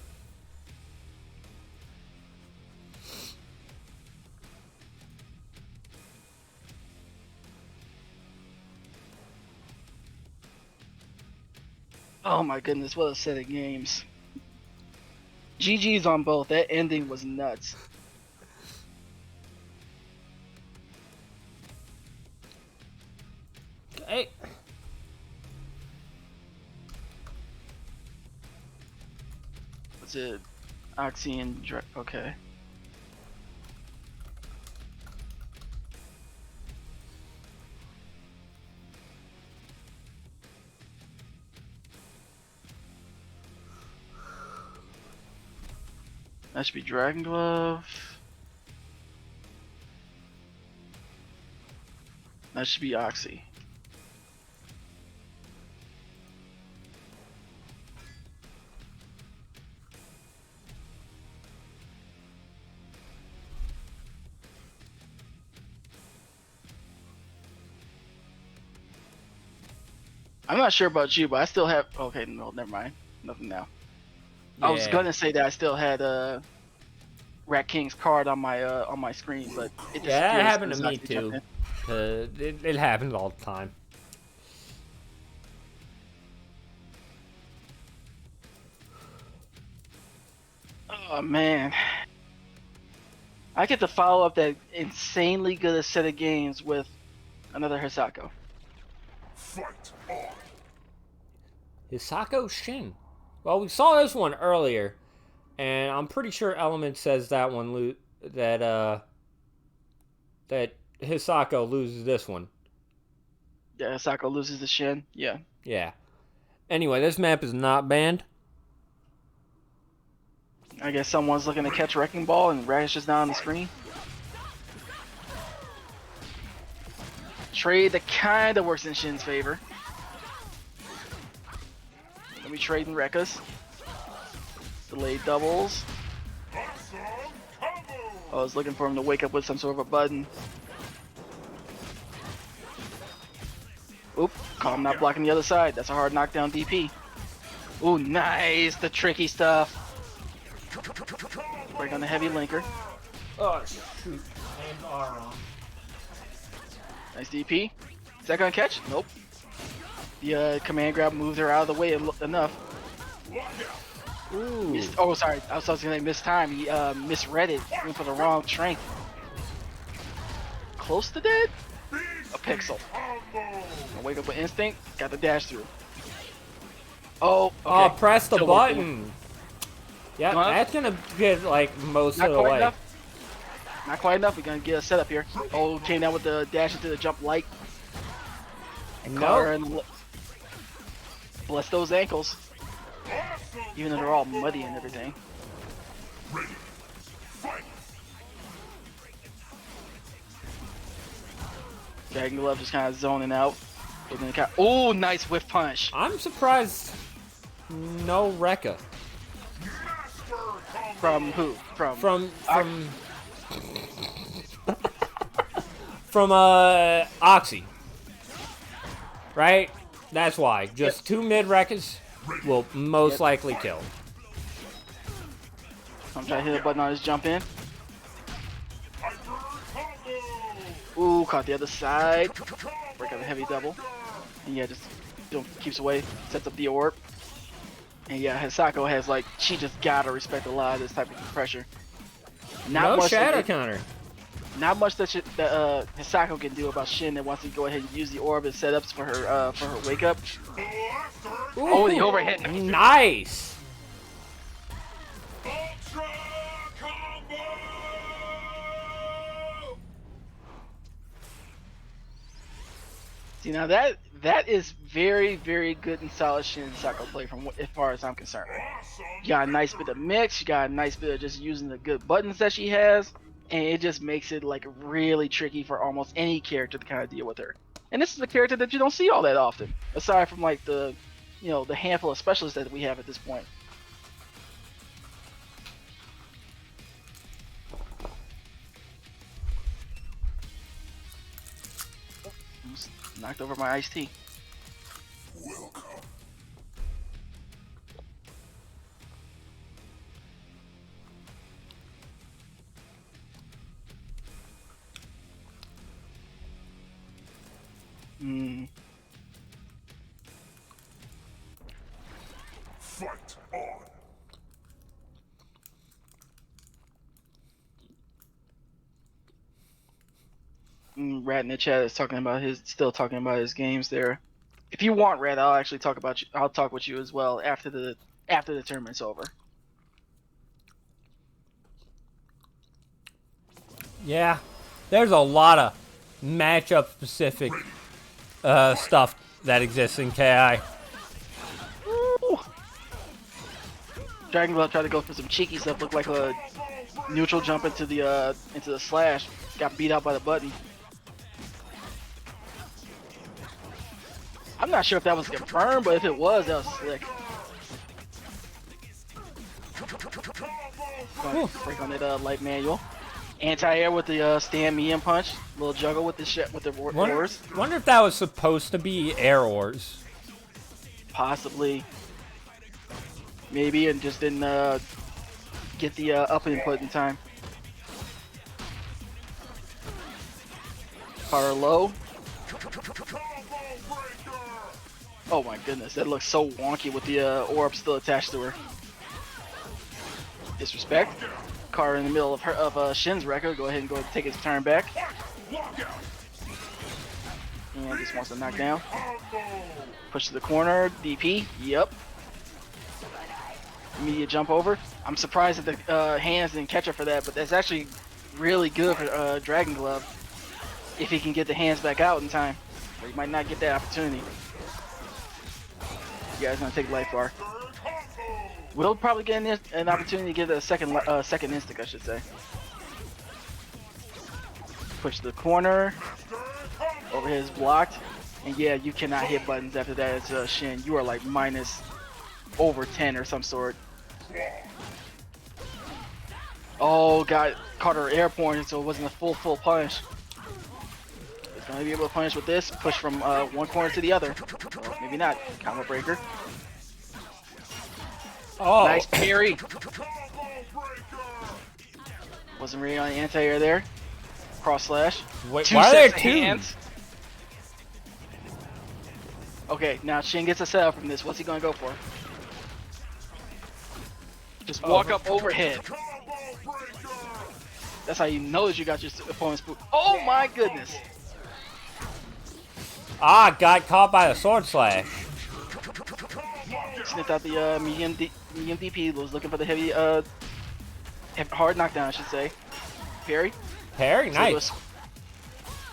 Oh my goodness, what a set of games. GG's on both. That ending was nuts. Okay. What's it? Oxy and okay. That should be Dragon Glove. That should be Oxy. I'm not sure about you, but I still have. Okay, no, never mind. Nothing now. I was Yeah. gonna say that I still had Rat King's card on my screen, but it disappeared. Yeah, that as happened to soon as me Oxy jumped too. in. It happens all the time. Oh man, I get to follow up that insanely good set of games with another Hisako. Fight on. Hisako Shin. Well, we saw this one earlier, and I'm pretty sure Element says that one that Hisako loses this one. Yeah, Hisako loses the Shin. Yeah. Yeah. Anyway, this map is not banned. I guess someone's looking to catch Wrecking Ball and Rat is just not on the screen. Trade that kinda works in Shin's favor. Let me trade in Rekkas. Delayed doubles. Awesome combo. I was looking for him to wake up with some sort of a button. Oop, caught him not blocking the other side. That's a hard knockdown DP. Ooh, nice, the tricky stuff. Break on the heavy linker. Oh, shoot. And R on. Nice DP. Is that gonna catch? Nope. The command grab moved her out of the way enough. Ooh. Oh, sorry. I was gonna miss time. He misread it. Went for the wrong strength. Close to dead? A pixel. I wake up with instinct. Got the dash through. Oh, okay. Oh, press the Still button. Yeah, Huh? that's gonna get like most Not of the quite way. enough. Not quite enough. We're gonna get a setup here. Oh, came down with the dash into the jump light. And caught her Nope. in the bless those ankles. Even though they're all muddy and everything. Dragon Glove just kind of zoning out. Oh, nice whiff punch. I'm surprised no Rekka. From who? From Oxy. Right? That's why. Just two mid Rekkas will most likely kill. I'm trying to hit a button on his jump in. Ooh, caught the other side. Break out a heavy double. And yeah, just keeps away, sets up the orb. And yeah, Hisako has like, she just gotta respect a lot of this type of pressure. No shadow counter. Not much that Hisako can do about Shin that wants to go ahead and use the orb as setups for her wake up. Ooh, Oh, the overhead. Nice. Ultra combo. See, now that is very, very good and solid Shin Hisako play from as far as I'm concerned. You got a nice bit of mix, you got a nice bit of just using the good buttons that she has, and it just makes it like really tricky for almost any character to kind of deal with her. And this is a character that you don't see all that often, aside from like the handful of specialists that we have at this point. Almost knocked over my iced tea. Welcome. Fight on. Rat in the chat is still talking about his games there. If you want, Rat, I'll actually talk about you. I'll talk with you as well after the tournament's over. Yeah, there's a lot of matchup specific stuff that exists in KI. Ooh. Dragon Glove tried to go for some cheeky stuff. Looked like a neutral jump into the slash. Got beat out by the button. I'm not sure if that was confirmed, but if it was, that was slick. Break on that light manual. Anti-air with the stand medium punch. Little juggle with the oars. Wonder if that was supposed to be air oars. Possibly. Maybe, and just didn't get the up input in time. Power low. Oh my goodness, that looks so wonky with the orb still attached to her. Disrespect. Car in the middle of Shin's record. Go ahead and take his turn back. And just wants to knock down. Push to the corner. DP. Yep. Immediate jump over. I'm surprised that the hands didn't catch her for that, but that's actually really good for Dragon Glove if he can get the hands back out in time. Or he might not get that opportunity. You guys gonna take life bar. We'll probably get an opportunity to get a second instinct, I should say. Push the corner. Overhead is blocked. And yeah, you cannot hit buttons after that. It's Shin. You are like minus over 10 or some sort. Oh, caught her air point, so it wasn't a full punish. It's gonna be able to punish with this. Push from one corner to the other. Or maybe not. Combo breaker. Oh, Nice parry. Wasn't really on the anti-air there. Cross slash. wait, Two why are there sets of two? hands. Okay, now Shin gets a setup from this. What's he gonna go for? Just walk up overhead. That's how you know that you got your opponent's boot. Oh my goodness! Ah, got caught by the sword slash. Sniffed out the medium DP. Was looking for the heavy, hard knockdown, I should say. Parry. Parry, So nice.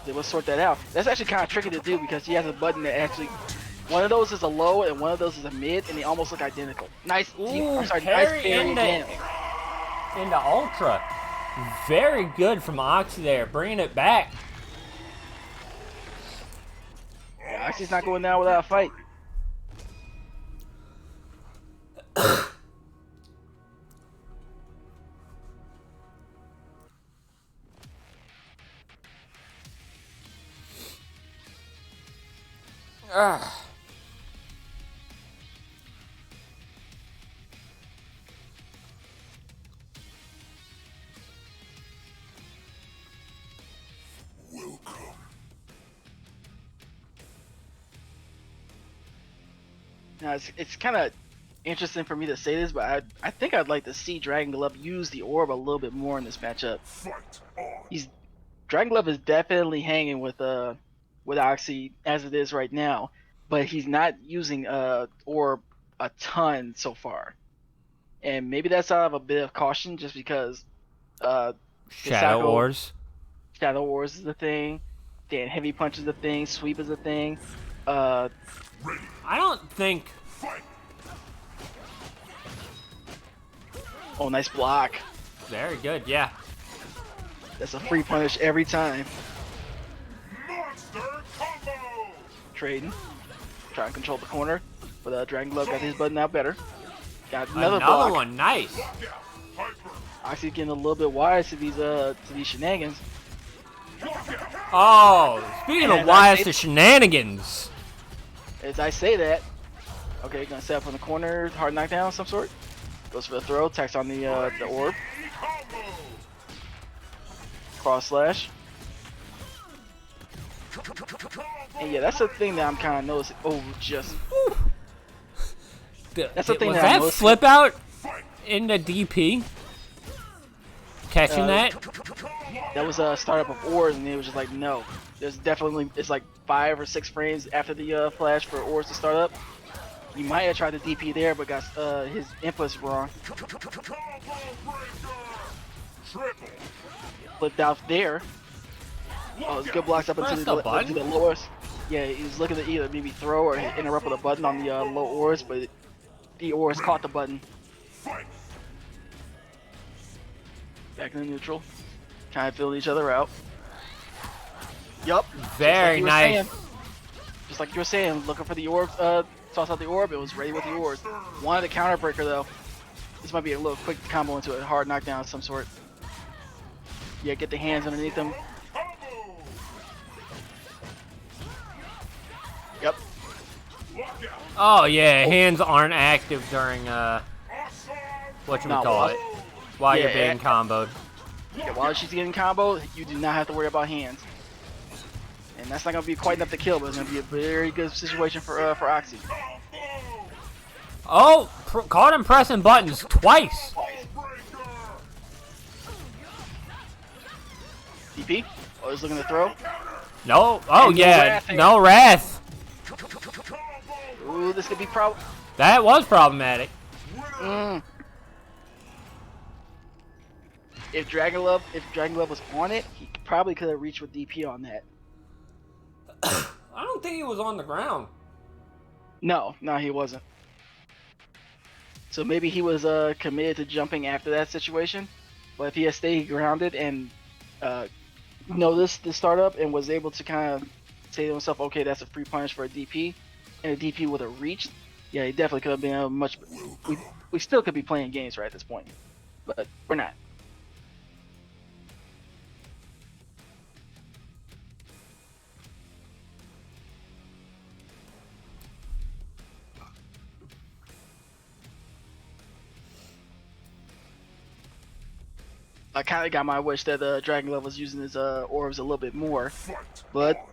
They will sort that out. That's actually kind of tricky to do because he has a button that actually, one of those is a low and one of those is a mid, and they almost look identical. Nice, Ooh, nice parry parry into again. Ultra. Very good from Oxy there, bringing it back. Yeah, Oxy's not going down without a fight. Welcome. Now it's kind of interesting for me to say this, but I think I'd like to see Dragon Glove use the orb a little bit more in this matchup. Fight on. Dragon Glove is definitely hanging with Oxy as it is right now, but he's not using orb a ton so far, and maybe that's out of a bit of caution just because Shadow Wars. Shadow Wars is the thing, Dan Heavy Punch is the thing, Sweep is the thing. I don't think. Fight. Oh, nice block. Very good, yeah. That's a free punish every time. Monster combo. Trading. Trying to control the corner. But Dragon Glove got his button out better. Got Another block. one, nice. Hyper. Oxy getting a little bit wise to these shenanigans. Oh, speaking And of wise to shenanigans. As I say that, okay, gonna set up on the corner, hard knockdown of some sort. Goes for the throw, attacks on the orb. Combo. Cross slash. And yeah, that's the thing that I'm kind of noticing. Oh, just That's the thing was that I that mostly- flip out in the DP? Catching that? That was a startup of ores, and it was just like, no. There's definitely, it's like 5 or 6 frames after the flash for ores to start up. You might have tried the DP there, but got his inputs wrong. Flipped out there. Oh, it's good blocks up into Press the the button? lowers. Yeah, he was looking to either maybe throw or interrupt with a button on the low ores, but the ores caught the button. Back in the neutral. Kind of filling each other out. Yup. Very nice. Just like you were saying, looking for the orb, toss out the orb, it was ready with the orbs. Wanted a counter breaker though. This might be a little quick combo into a hard knockdown of some sort. Yeah, get the hands underneath them. Yep. Oh yeah, hands aren't active during whatchamacallit, while you're Yeah, being comboed. Yeah, while she's getting combo, you do not have to worry about hands. And that's not gonna be quite enough to kill, but it's gonna be a very good situation for Oxy. Oh, caught him pressing buttons twice. DP? Oh, he's looking to throw. No, oh And no yeah, wrath here. no wrath. Ooh, this could be problem. That was problematic. If Dragon Love was on it, he probably could have reached with DP on that. I don't think he was on the ground. No, he wasn't. So maybe he was committed to jumping after that situation. But if he had stayed grounded and noticed the startup and was able to kind of say to himself, okay, that's a free punish for a DP, and a DP would have reached, yeah, he definitely could have been a much. We still could be playing games right at this point, but we're not. I kind of got my wish that Dragon Love was using his orbs a little bit more, but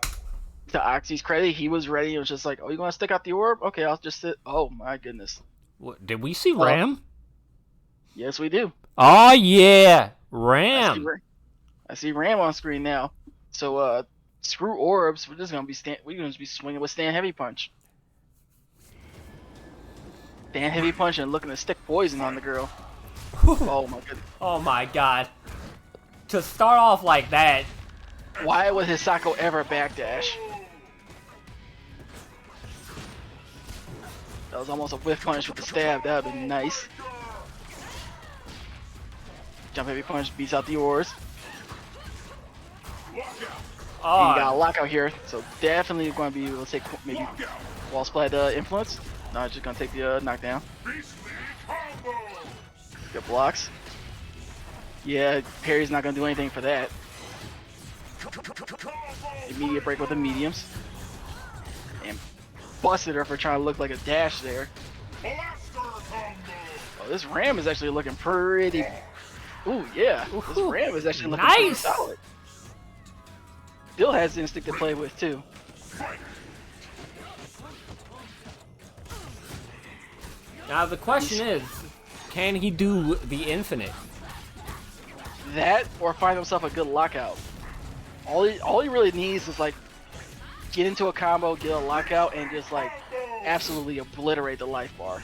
to Oxy's credit, he was ready. It was just like, oh, you want to stick out the orb? Okay, I'll just sit. Oh my goodness. What, did we see Ram? Yes, we do. Oh yeah, Ram. I see Ram on screen now. So screw orbs. We're just gonna be swinging with Stand Heavy Punch. Stand Heavy Punch and looking to stick poison on the girl. Oh my goodness. Oh my god. To start off like that. Why would Hisako ever backdash? That was almost a whiff punch with the stab. That would have been nice. Jump Heavy Punch beats out the ores. And you got a lockout here, so definitely going to be able to take maybe wall splat influence. No, just going to take the knockdown. Good blocks. Yeah, parry's not going to do anything for that. Immediate break with the mediums. And busted her for trying to look like a dash there. Oh, this Ram is actually looking pretty... Ooh, yeah. This Ram is actually looking pretty solid. Still has instinct to play with, too. Now the question is, can he do the infinite? That, or find himself a good lockout. All he really needs is, like, get into a combo, get a lockout, and just, like, absolutely obliterate the life bar.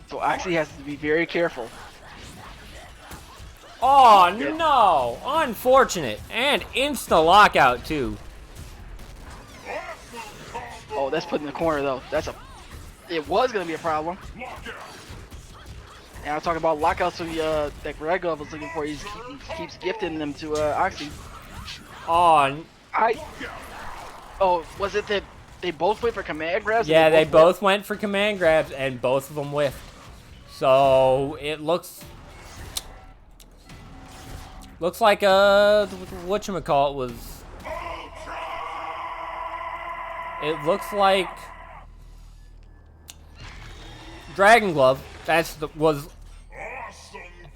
So Oxy has to be very careful. Oh no! Unfortunate. And insta lockout too. Oh, that's put in the corner though. It was gonna be a problem. And I'm talking about lockouts that Red Glove was looking for. He keeps gifting them to Oxy. Oh. Oh, was it that they both went for command grabs? Yeah, they both went for command grabs and both of them whiffed. So it looks like whatchamacallit was. It looks like Dragon Glove. Was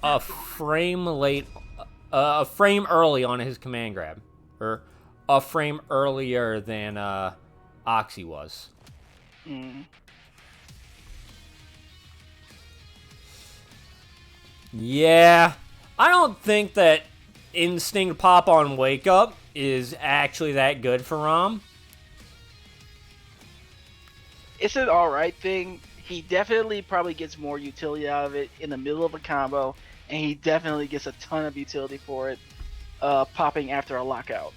a frame late, a frame early on his command grab, or a frame earlier than Oxy was. Yeah, I don't think that Instinct Pop on Wake Up is actually that good for Rom. It's an alright thing. He definitely probably gets more utility out of it in the middle of a combo, and he definitely gets a ton of utility for it popping after a lockout.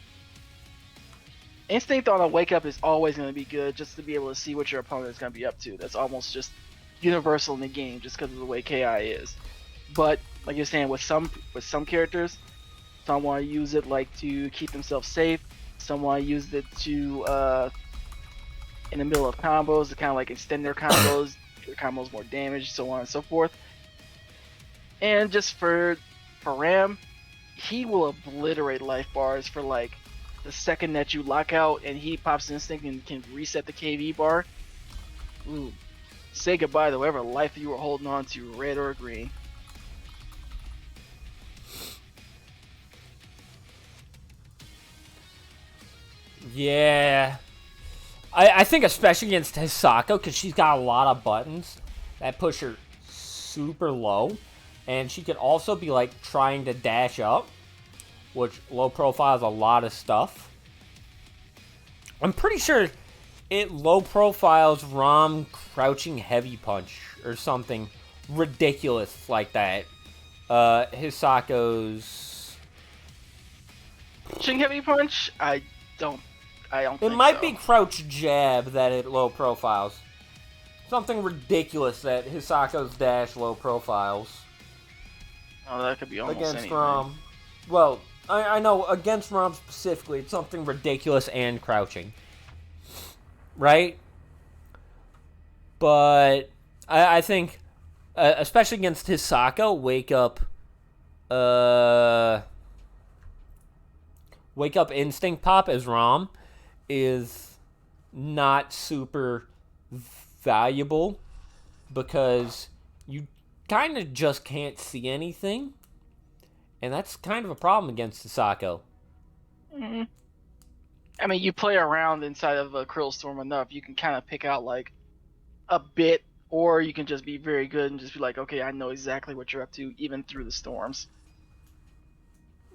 Instinct on a Wake Up is always going to be good just to be able to see what your opponent is going to be up to. That's almost just universal in the game just because of the way KI is. But like you're saying, with some characters, some want to use it like to keep themselves safe. Some want to use it to in the middle of combos to kind of like extend their combos, give their combos more damage, so on and so forth. And just for Ram, he will obliterate life bars for like the second that you lock out, and he pops Instinct and can reset the KV bar. Ooh, say goodbye to whatever life you were holding on to, red or green. Yeah. I think especially against Hisako, because she's got a lot of buttons that push her super low. And she could also be, like, trying to dash up, which low profiles a lot of stuff. I'm pretty sure it low profiles Rom crouching heavy punch or something ridiculous like that. Hisako's... Crouching heavy punch? I don't It think might so. be crouch jab that it low profiles. Something ridiculous that Hisako's dash low profiles. Oh, that could be almost Against anything. Rom. Well, I know, against Rom specifically, it's something ridiculous and crouching. Right? But I think, especially against Hisako, Wake Up Instinct Pop as Rom is not super valuable because you kind of just can't see anything, and that's kind of a problem against Hisako. Mm-hmm. I mean, you play around inside of a Krill Storm enough, you can kind of pick out like a bit, or you can just be very good and just be like, okay, I know exactly what you're up to, even through the storms.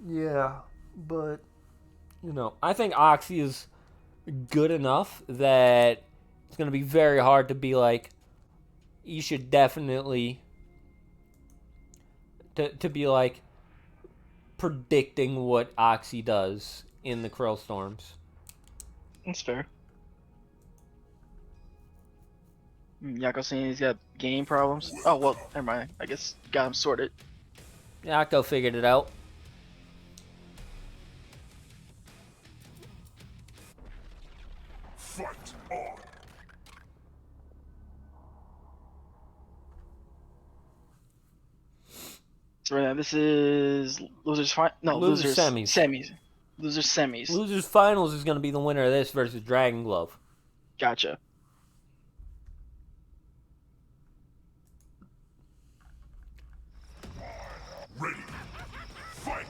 Yeah, but I think Oxy is good enough that it's going to be very hard to be like, you should definitely to be like predicting what Oxy does in the Krill Storms. That's fair. Yako saying he's got game problems. Oh, well, never mind. I guess got him sorted. Yako figured it out. Fight on. So right now, this is losers final. No, Losers semis. Semis. Losers semis. Losers Finals is going to be the winner of this versus Dragon Glove. Gotcha. Ready. Fight.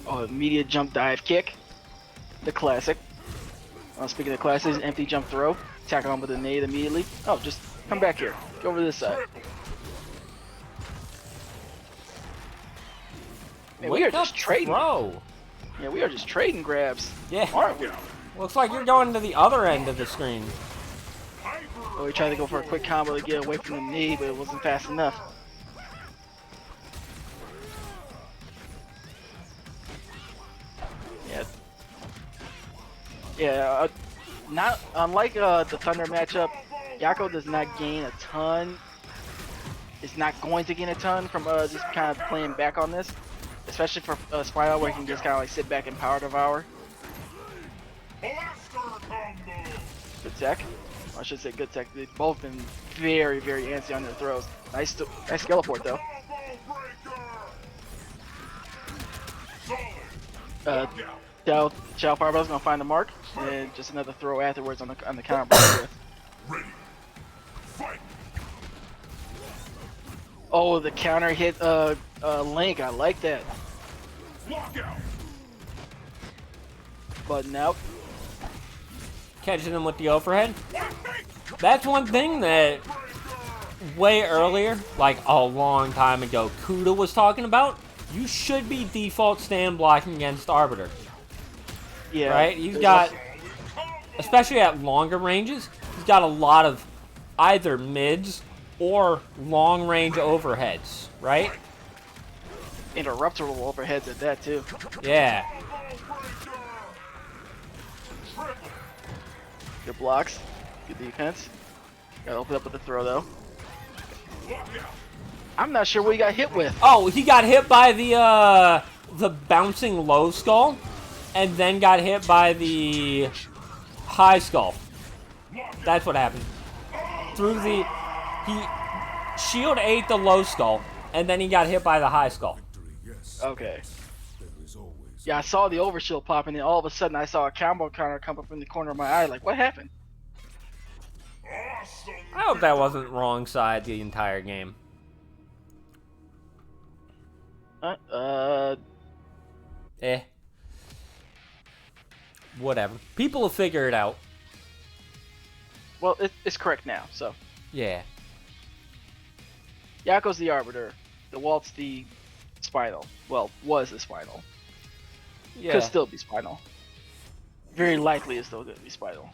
Oh, immediate jump dive kick. The classic. Speaking of classics, empty jump throw. Attack on with a nade immediately. Oh, just come back here. Go over to this side. Man, we are just trading. Throw. Yeah, we are just trading grabs. Yeah. Aren't we? Looks like you're going to the other end of the screen. Oh, we tried to go for a quick combo to get away from the knee, but it wasn't fast enough. Yeah. Yeah, not unlike the Thunder matchup, Yako does not gain a ton. Is not going to gain a ton from just kind of playing back on this, especially for Spinal, where he can just kind of like sit back and power devour. Blaster combo. Good tech. I should say good tech. They've both been very, very antsy on their throws. Nice teleport though. Combo breaker. Chow Fireball's gonna find the mark, and just another throw afterwards on the counter block. Ready. Fight. Oh, the counter hit Link. I like that. Lockout. Button out. Catching him with the overhead. That's one thing that way earlier, like a long time ago, Kuda was talking about, you should be default stand blocking against Arbiter. Yeah. Right? He's got, especially at longer ranges, he's got a lot of either mids or long range overheads, right? Interruptible overheads at that too. Yeah. Good blocks. Good defense. Gotta open up with the throw though. I'm not sure what he got hit with. Oh, he got hit by the bouncing low skull, and then got hit by the high skull. That's what happened. He shield ate the low skull, and then he got hit by the high skull. Okay. Yeah, I saw the overshield pop, and then all of a sudden I saw a combo counter come up from the corner of my eye. Like, what happened? I hope that wasn't wrong side the entire game. Whatever. People will figure it out. Well, it's correct now, so. Yeah. Yako's the Arbiter. The Walt's the Spinal. Well, was the Spinal. Yeah. Could still be Spinal. Very likely is still going to be Spinal.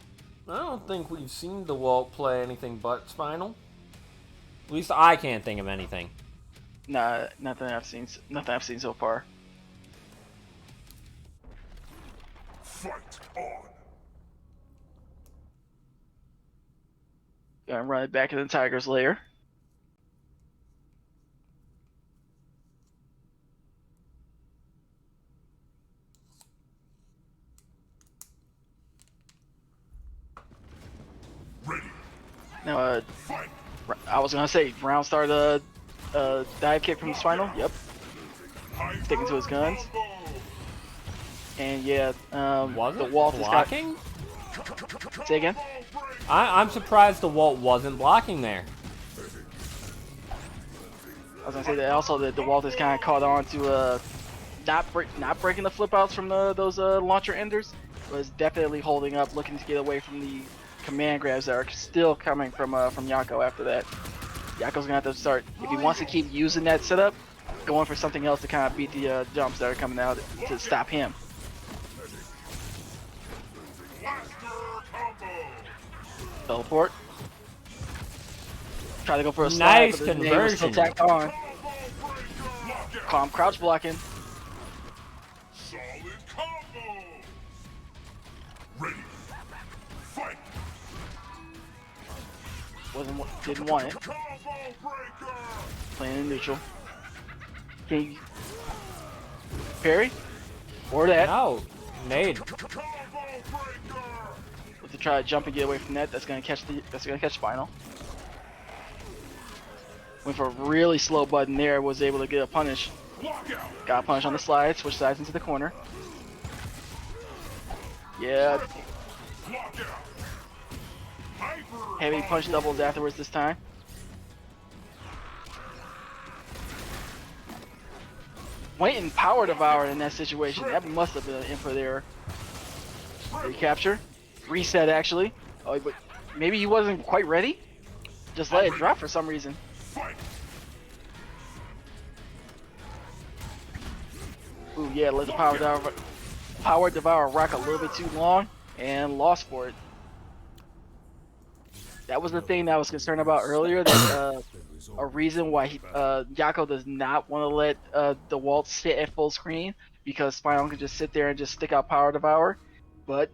I don't think we've seen DeWalt play anything but Spinal. At least I can't think of anything. Nah, nothing I've seen. Nothing I've seen so far. Fight on. Gonna run it back in the Tiger's lair. Ready. Now, Fight. I was gonna say round start dive kick from the Spinal. Yep. Sticking to his guns. And yeah, Was the it Walt is blocking? Say again. I'm surprised DeWalt wasn't blocking there. I was gonna say that also that the Walt is kind of caught on to not breaking the flip outs from those launcher enders, was definitely holding up, looking to get away from the command grabs that are still coming from Yako after that. Yako's gonna have to start, if he wants to keep using that setup, going for something else to kind of beat the jumps that are coming out to stop him. Teleport. Try to go for a slide, Nice but the name was still conversion. tacked on. Calm crouch blocking. Solid combo. Ready. Fight. Didn't want it. Combo breaker. Playing in neutral. Can you parry? Or that. No. Nade. Combo breaker. If to try to jump and get away from that, that's gonna catch Spinal. Went for a really slow button there, was able to get a punish. Block out. Got a punish on the slide, switch sides into the corner. Yeah, Block out. Hyper. heavy punch doubles afterwards this time. Waiting power devour in that situation. That must have been an input error. Recapture. Reset actually. Oh, but maybe he wasn't quite ready. Just let it drop for some reason. Fight. Ooh, yeah, let the power devour rock a little bit too long and lost for it. That was the thing that I was concerned about earlier. That a reason why Yako does not want to let the Walt sit at full screen, because Spinal can just sit there and just stick out power devour. But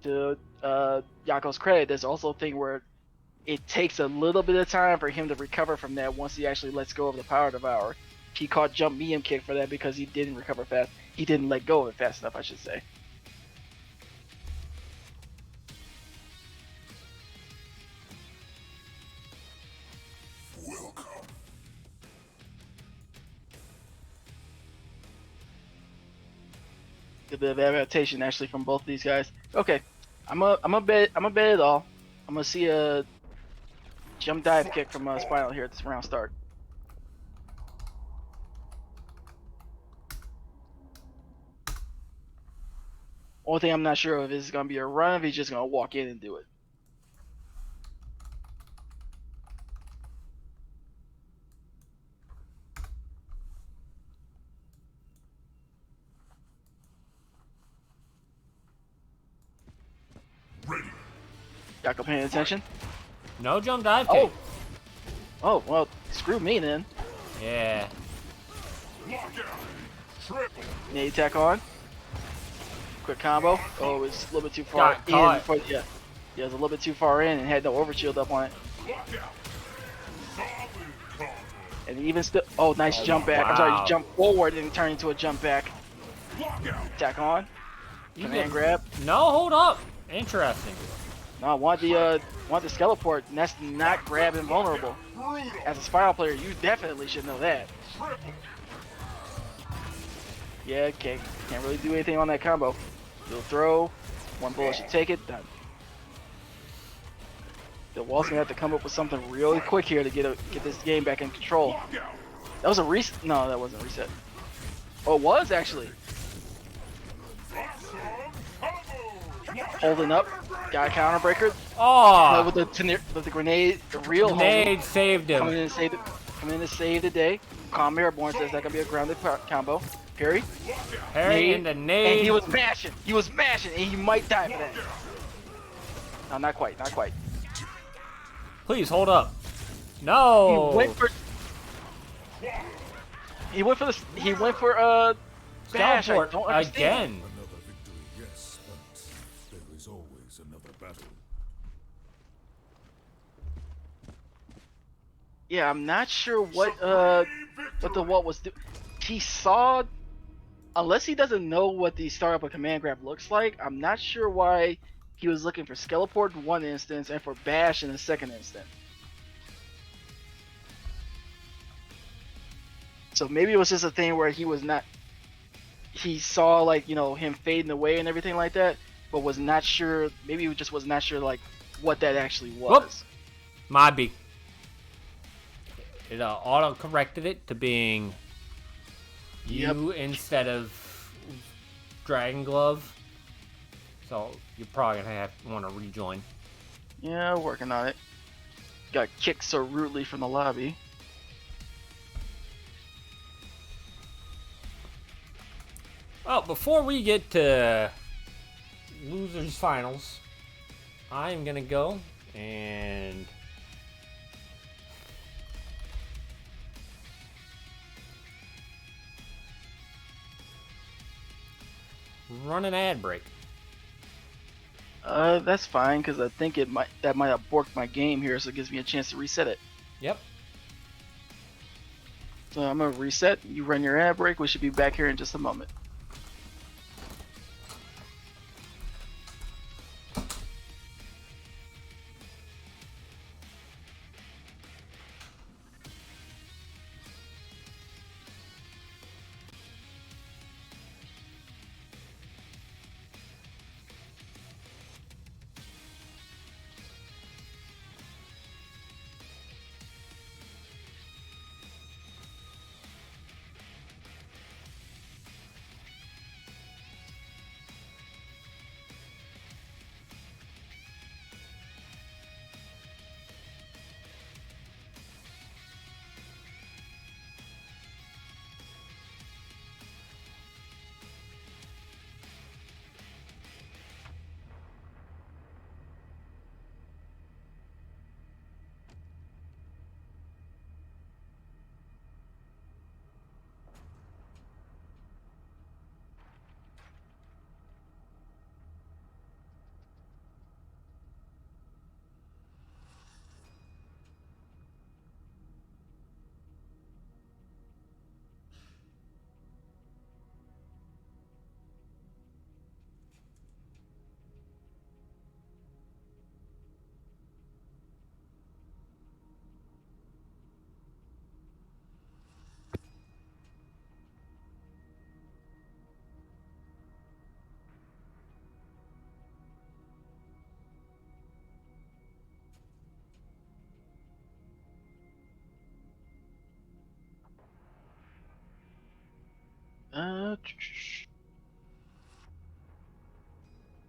to Yako's credit, there's also a thing where it takes a little bit of time for him to recover from that once he actually lets go of the power devour. He caught jump medium kick for that because he didn't recover fast. He didn't let go of it fast enough, I should say. Welcome. A bit of adaptation actually from both of these guys. Okay, I'm a bet it all. I'm gonna see a jump dive kick from Spinal here at this round start. Only thing I'm not sure of is gonna be a run, if he's just gonna walk in and do it. Got paying attention. No jump dive kick. Oh, well, screw me then. Yeah. Lockout. Triple. Nade attack on. Quick combo. Oh, it's a little bit too far Got in caught. for yeah. Yeah, it was a little bit too far in and had no overshield up on it. Lockout. Solid combo. And even still, oh, nice Oh, jump back. I'm sorry, wow. you jump forward and turn into a jump back. Lockout. Attack on. You Command get- grab. No, hold up. Interesting. No, I want the Skeleport, and that's not grab invulnerable. Brutal. As a Spiral player, you definitely should know that. Triple. Yeah, okay. Can't really do anything on that combo. You'll throw. One bullet should take it. Done. The Wall's gonna have to come up with something really quick here to get this game back in control. Lockout. That was a reset. No, that wasn't a reset. Oh, it was actually. Awesome combo. Holding up. Got a counter breaker. Oh, With the grenade, the real grenade saved coming him. in to save the day. Calm Airborne says that could be a grounded combo. Parry. Parry into And nade. he was mashing. He was mashing, and he might die for that. No, not quite. Not quite. Please hold up. No. He went for. He went for bash. I Teleport don't understand. again. Another victory, yes, but there is always another battle. Yeah, I'm not sure what the Walt was doing. He saw, unless he doesn't know what the start up a command grab looks like. I'm not sure why he was looking for Skeleport in one instance and for bash in the second instance. So maybe it was just a thing where he was not. He saw like him fading away and everything like that, but was not sure. Maybe he just was not sure like what that actually was. Whoop. Might be. It auto corrected it to being you instead of Dragon Glove. So you're probably gonna want to rejoin. Yeah, working on it. Got kicked so rudely from the lobby. Well, before we get to losers finals, I'm gonna go and run an ad break. That's fine because I think that might have borked my game here, so it gives me a chance to reset it. Yep. So I'm gonna reset. You run your ad break. We should be back here in just a moment.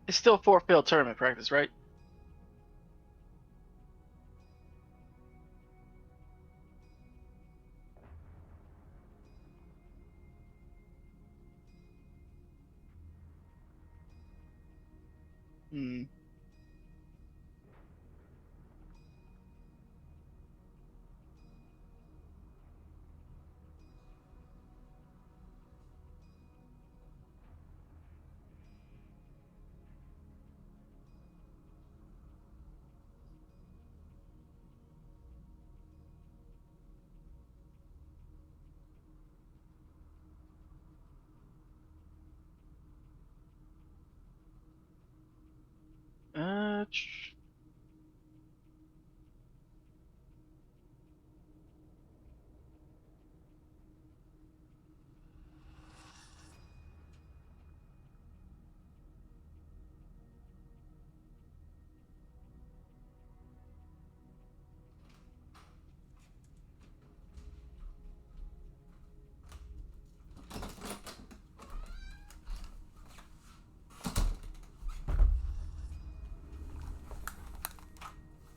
It's still 4 failed tournament practice, right? Hmm.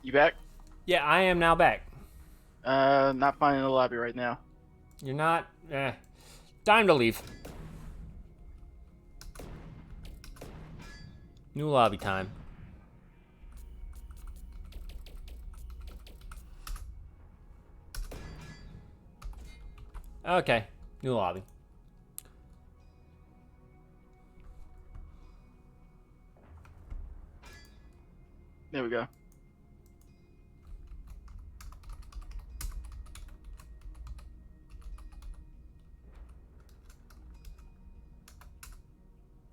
You back? Yeah, I am now back. Not finding the lobby right now. You're not? Time to leave. New lobby time. Okay, new lobby. There we go.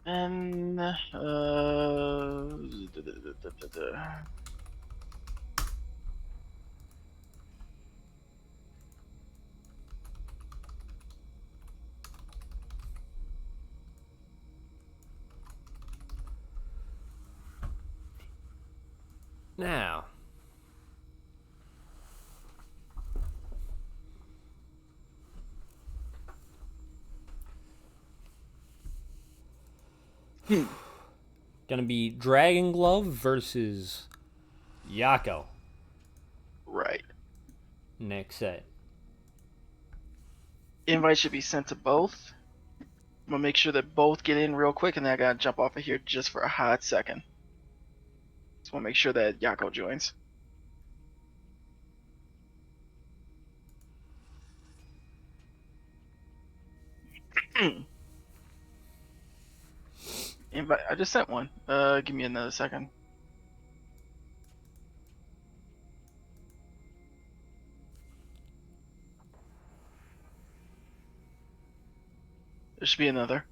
And Now. Gonna be Dragon Glove versus Yako. right. Next set. Invite should be sent to both. I'm gonna make sure that both get in real quick, and then I gotta jump off of here just for a hot second. Just wanna make sure that Yako joins. Invite. I just sent one. Give me another second. There should be another.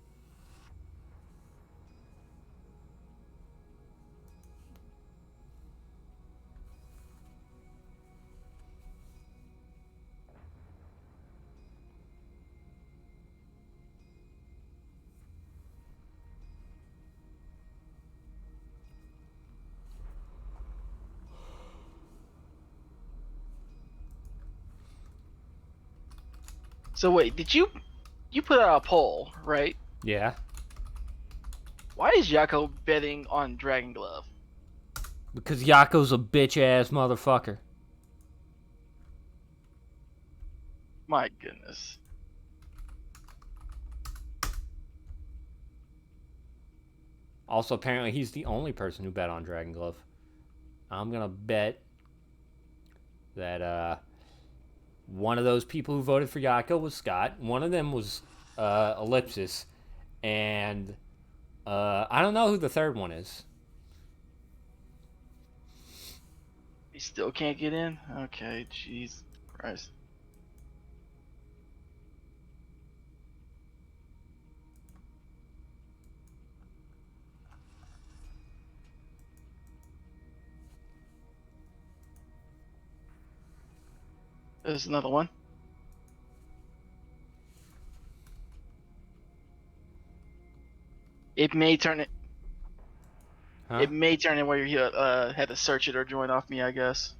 So wait, did you put out a poll, right? Yeah. Why is Yako betting on Dragon Glove? Because Yako's a bitch ass motherfucker. My goodness. Also, apparently, he's the only person who bet on Dragon Glove. I'm gonna bet that one of those people who voted for Yako was Scott. One of them was Ellipsis, and I don't know who the third one is. He still can't get in? Okay, jeez Christ. There's another one. It may turn it. Huh? It may turn it where you had to search it or join off me, I guess.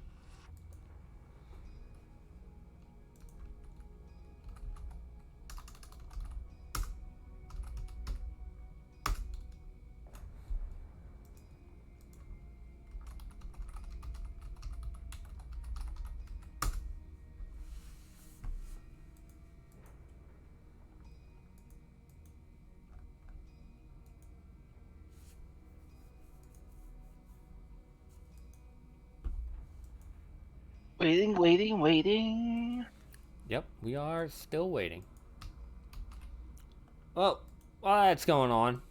Waiting. Yep, we are still waiting. Well, while that's going on,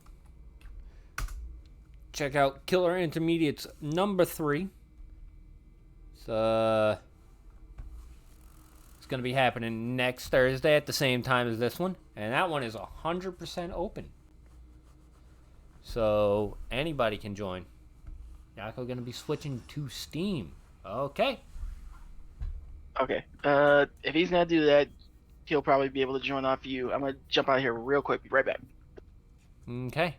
check out Killer Intermediates number 3. It's going to be happening next Thursday at the same time as this one, and that one is 100% open. So anybody can join. Yako gonna be switching to Steam. Okay. Okay. If he's gonna do that, he'll probably be able to join off you. I'm gonna jump out of here real quick. Be right back. Okay.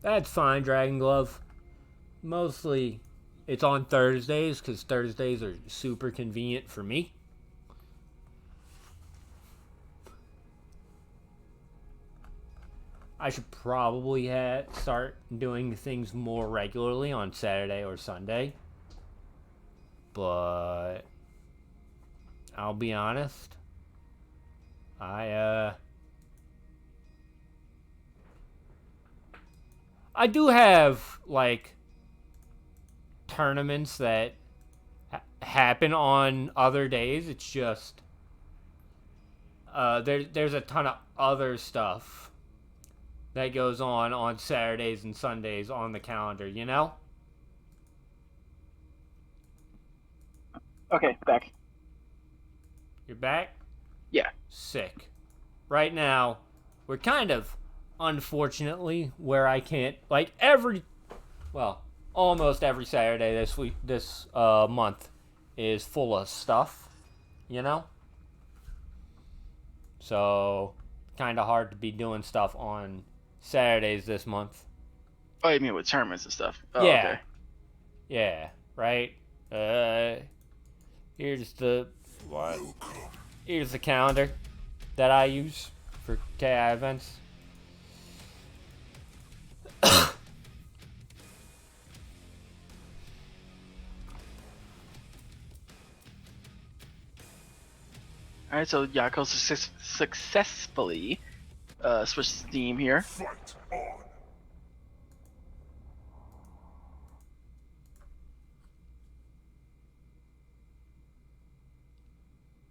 That's fine, Dragon Glove. Mostly it's on Thursdays because Thursdays are super convenient for me. I should probably start doing things more regularly on Saturday or Sunday. But I'll be honest. I do have like tournaments that happen on other days. It's just there's a ton of other stuff that goes on Saturdays and Sundays on the calendar, you know? Okay, back. You're back? Yeah. Sick. Right now, we're kind of, unfortunately, where I can't, like almost every Saturday this month is full of stuff, you know? So, kind of hard to be doing stuff on Saturdays this month. Oh, you mean with tournaments and stuff? Oh, Yeah. Okay. Yeah, right? Here's the calendar that I use for KI events. All right, so Yako successfully switched to Steam here. Fight on.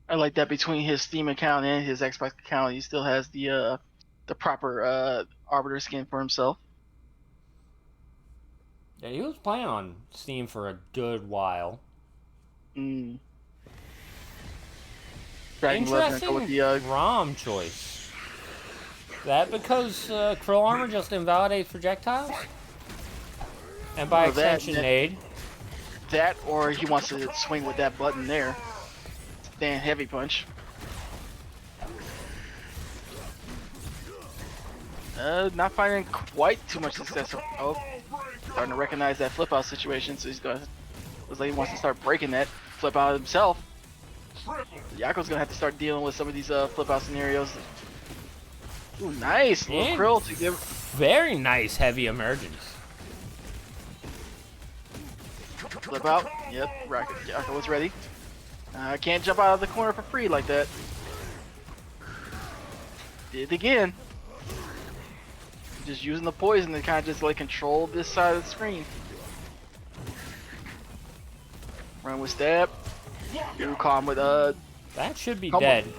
I like that between his Steam account and his Xbox account, he still has the proper Arbiter skin for himself. Yeah, he was playing on Steam for a good while. Mm. Dragon Glove gonna go with Interesting the ROM choice. That because Krill Armor just invalidates projectiles? And by Well, that- extension, Nade. that, or he wants to swing with that button there. Stand heavy punch. Not finding quite too much success. Oh, starting to recognize that flip out situation, so he's gonna. Looks like he wants to start breaking that flip out himself. Yako's gonna have to start dealing with some of these flip out scenarios. Ooh, nice little And Krill to give. Very nice heavy emergence. Flip out. Yep, Yako was ready. Can't jump out of the corner for free like that. Did it again. Just using the poison to kind of just like control this side of the screen. Run with stab. Do calm with That should be Come on. dead.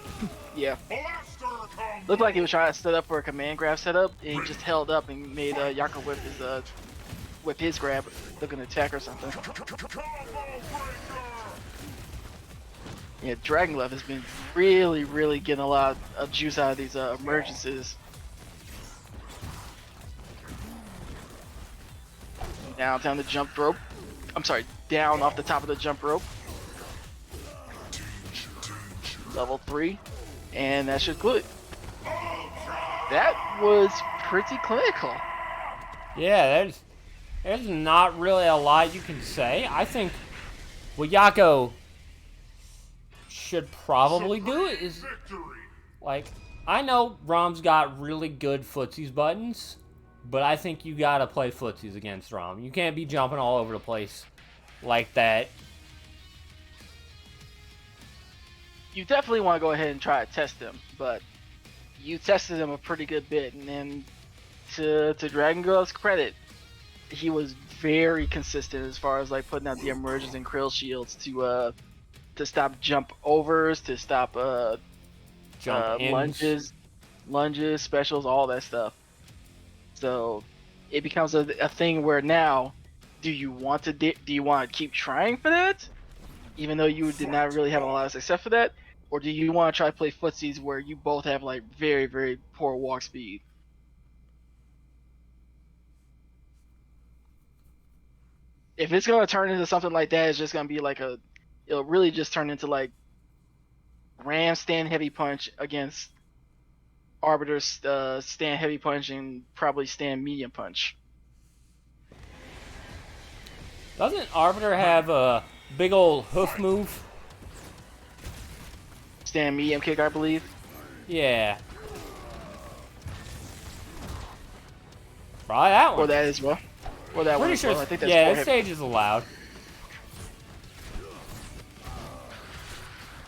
yeah. Blaster combo. Looked like he was trying to set up for a command grab setup, and he just held up and made Yako whip his grab, looking to attack or something. Combo breaker. Yeah, Dragon Glove has been really getting a lot of juice out of these emergencies. Down the jump rope. I'm sorry, down off the top of the jump rope. Level 3, and that should do it. That was pretty clinical. Yeah, there's not really a lot you can say. I think what Yako should probably do is, Victory. like, I know Rom's got really good footsies buttons, but I think you gotta play footsies against Rom. You can't be jumping all over the place like that. You definitely want to go ahead and try to test him, but you tested him a pretty good bit, and then to Dragon Glove's credit, he was very consistent as far as like putting out the emergence and krill shields to stop jump overs, to stop Jump ins. lunges, specials, all that stuff. So it becomes a thing where now, do you want to keep trying for that, even though you did not really have a lot of success for that, or do you want to try to play footsies where you both have like very, very poor walk speed? If it's gonna turn into something like that, it's just gonna be like it'll really just turn into like Ram stand heavy punch against Arbiter's stand heavy punch and probably stand medium punch. Doesn't Arbiter have a big old hoof move? Stand medium kick, I believe. Yeah. Try that one. Or that as well. Or that one Pretty as sure. well. I think that's Yeah, four this heavy. stage is allowed.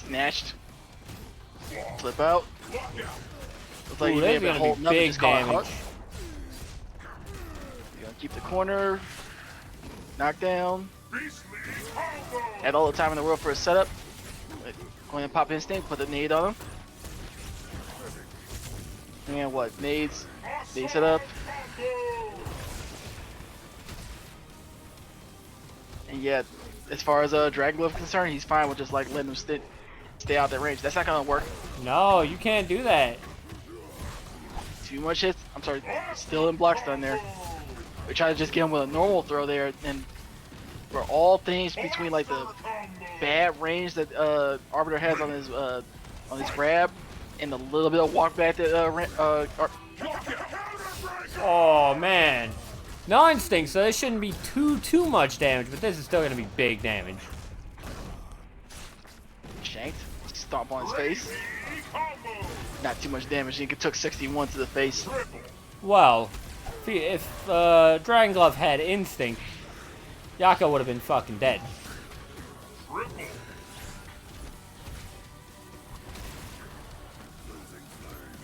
Snatched. Flip out. Looks like Ooh, you may this have is been gonna holding be up and big just caught damage. hook. You're gonna keep the corner. Knockdown. Beastly combo. Had all the time in the world for a setup. Going to pop instinct, put the nade on him. And what? Nades. Nade setup. And yet, as far as Dragon Glove is concerned, he's fine with just like letting him stay out that range. That's not gonna work. No, you can't do that. Too much hits. I'm sorry, still in block stun there. We try to just get him with a normal throw there, and for all things between like the bad range that Arbiter has on his grab, and the little bit of walk back that Oh man. No instinct, so this shouldn't be too much damage, but this is still gonna be big damage. shanked, stomp on his face. Not too much damage. He took 61 to the face. Well, if Dragon Glove had instinct, Yako would have been fucking dead.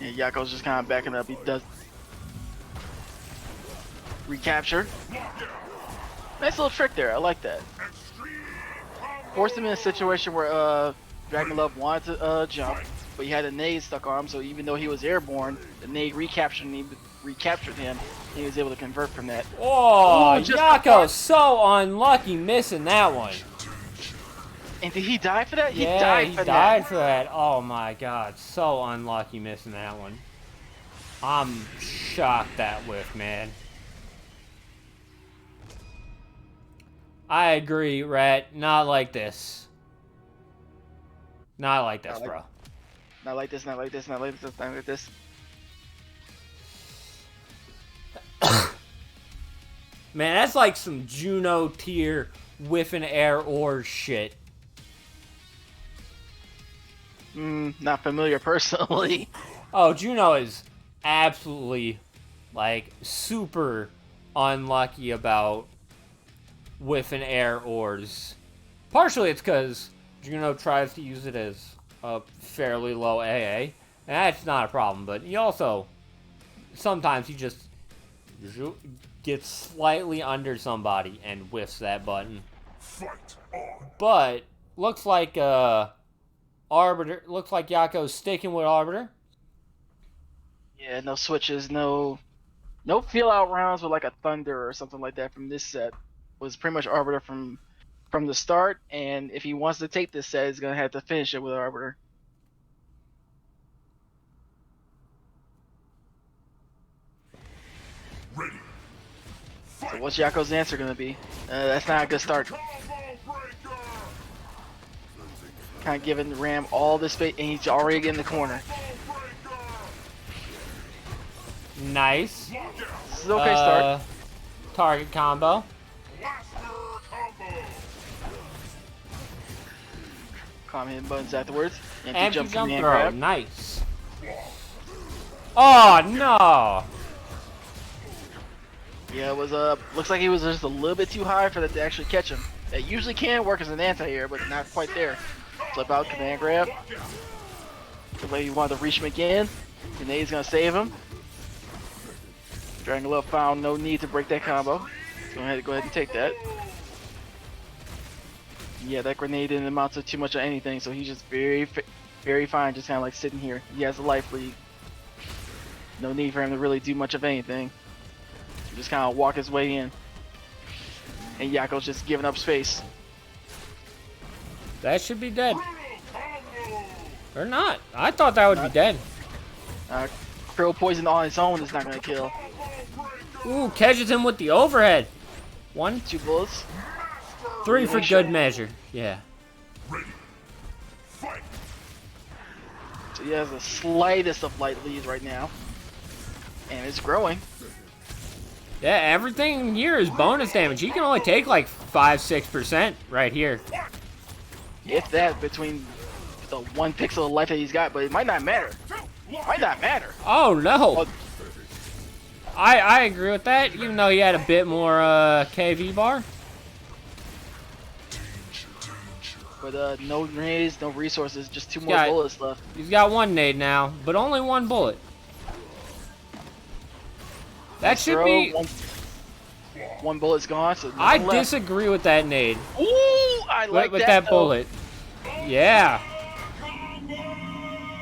And Yako's just kind of backing up. He does recapture. Nice little trick there. I like that. Forced him in a situation where Dragon Glove wanted to jump, but he had a nade stuck on him. So even though he was airborne, the nade recaptured him. He was able to convert from that. Oh, Ooh, just Yako, so unlucky missing that one. And did he die for that? Yeah, he for died that. for that. Oh my god, so unlucky missing that one. I'm shocked that whiff, man. I agree, Rat. Not like this. Not like this, Not like- bro. Not like this, not like this, not like this, not like this. Man, that's like some Juno tier whiffing air or shit. Not familiar personally. Oh, Juno is absolutely, like, super unlucky about whiffing air ors. Partially it's because Juno tries to use it as a fairly low AA, and that's not a problem, but he also, sometimes he just gets slightly under somebody and whiffs that button. Fight on. But, looks like, Arbiter, looks like Yako's sticking with Arbiter. Yeah, no switches, no feel out rounds with like a Thunder or something like that from this set. Was pretty much Arbiter from the start, and if he wants to take this set, he's gonna have to finish it with Arbiter. Ready. So what's Yako's answer gonna be? That's not a good start. Combo breaker. Kind of giving Ram all this space, and he's already in the corner. Combo breaker. Nice. This is an okay start. Target combo. Blaster combo. Calm hit buttons afterwards. Empty jump command throw. grab. Nice. Oh no! Yeah, it was looks like he was just a little bit too high for that to actually catch him. That usually can work as an anti-air, but not quite there. Flip out, command grab. Looks like he wanted to reach him again. Grenade's gonna save him. Dragon Glove found no need to break that combo. Go ahead and take that. Yeah, that grenade didn't amount to too much of anything, so he's just very fine, just kind of like sitting here. He has a life lead. No need for him to really do much of anything. Just kind of walk his way in. And Yako's just giving up space. That should be dead. Or not. I thought that would be dead. Krill poison on its own is not going to kill. Ooh, catches him with the overhead. 1, 2 bullets. 3 for good measure. Yeah. So he has the slightest of light leads right now. And it's growing. Yeah, everything here is bonus damage. He can only take like 5-6% right here. If that, between the 1 pixel of life that he's got, but it might not matter. Might not matter. Oh no. Oh, I agree with that, even though he had a bit more KV bar. but no grenades, no resources, just 2 more got- bullets left. He's got 1 nade now, but only 1 bullet. That should Throw, be... one bullet's gone, so I nothing left. disagree with that nade. Ooh, I like with that, that bullet. Yeah.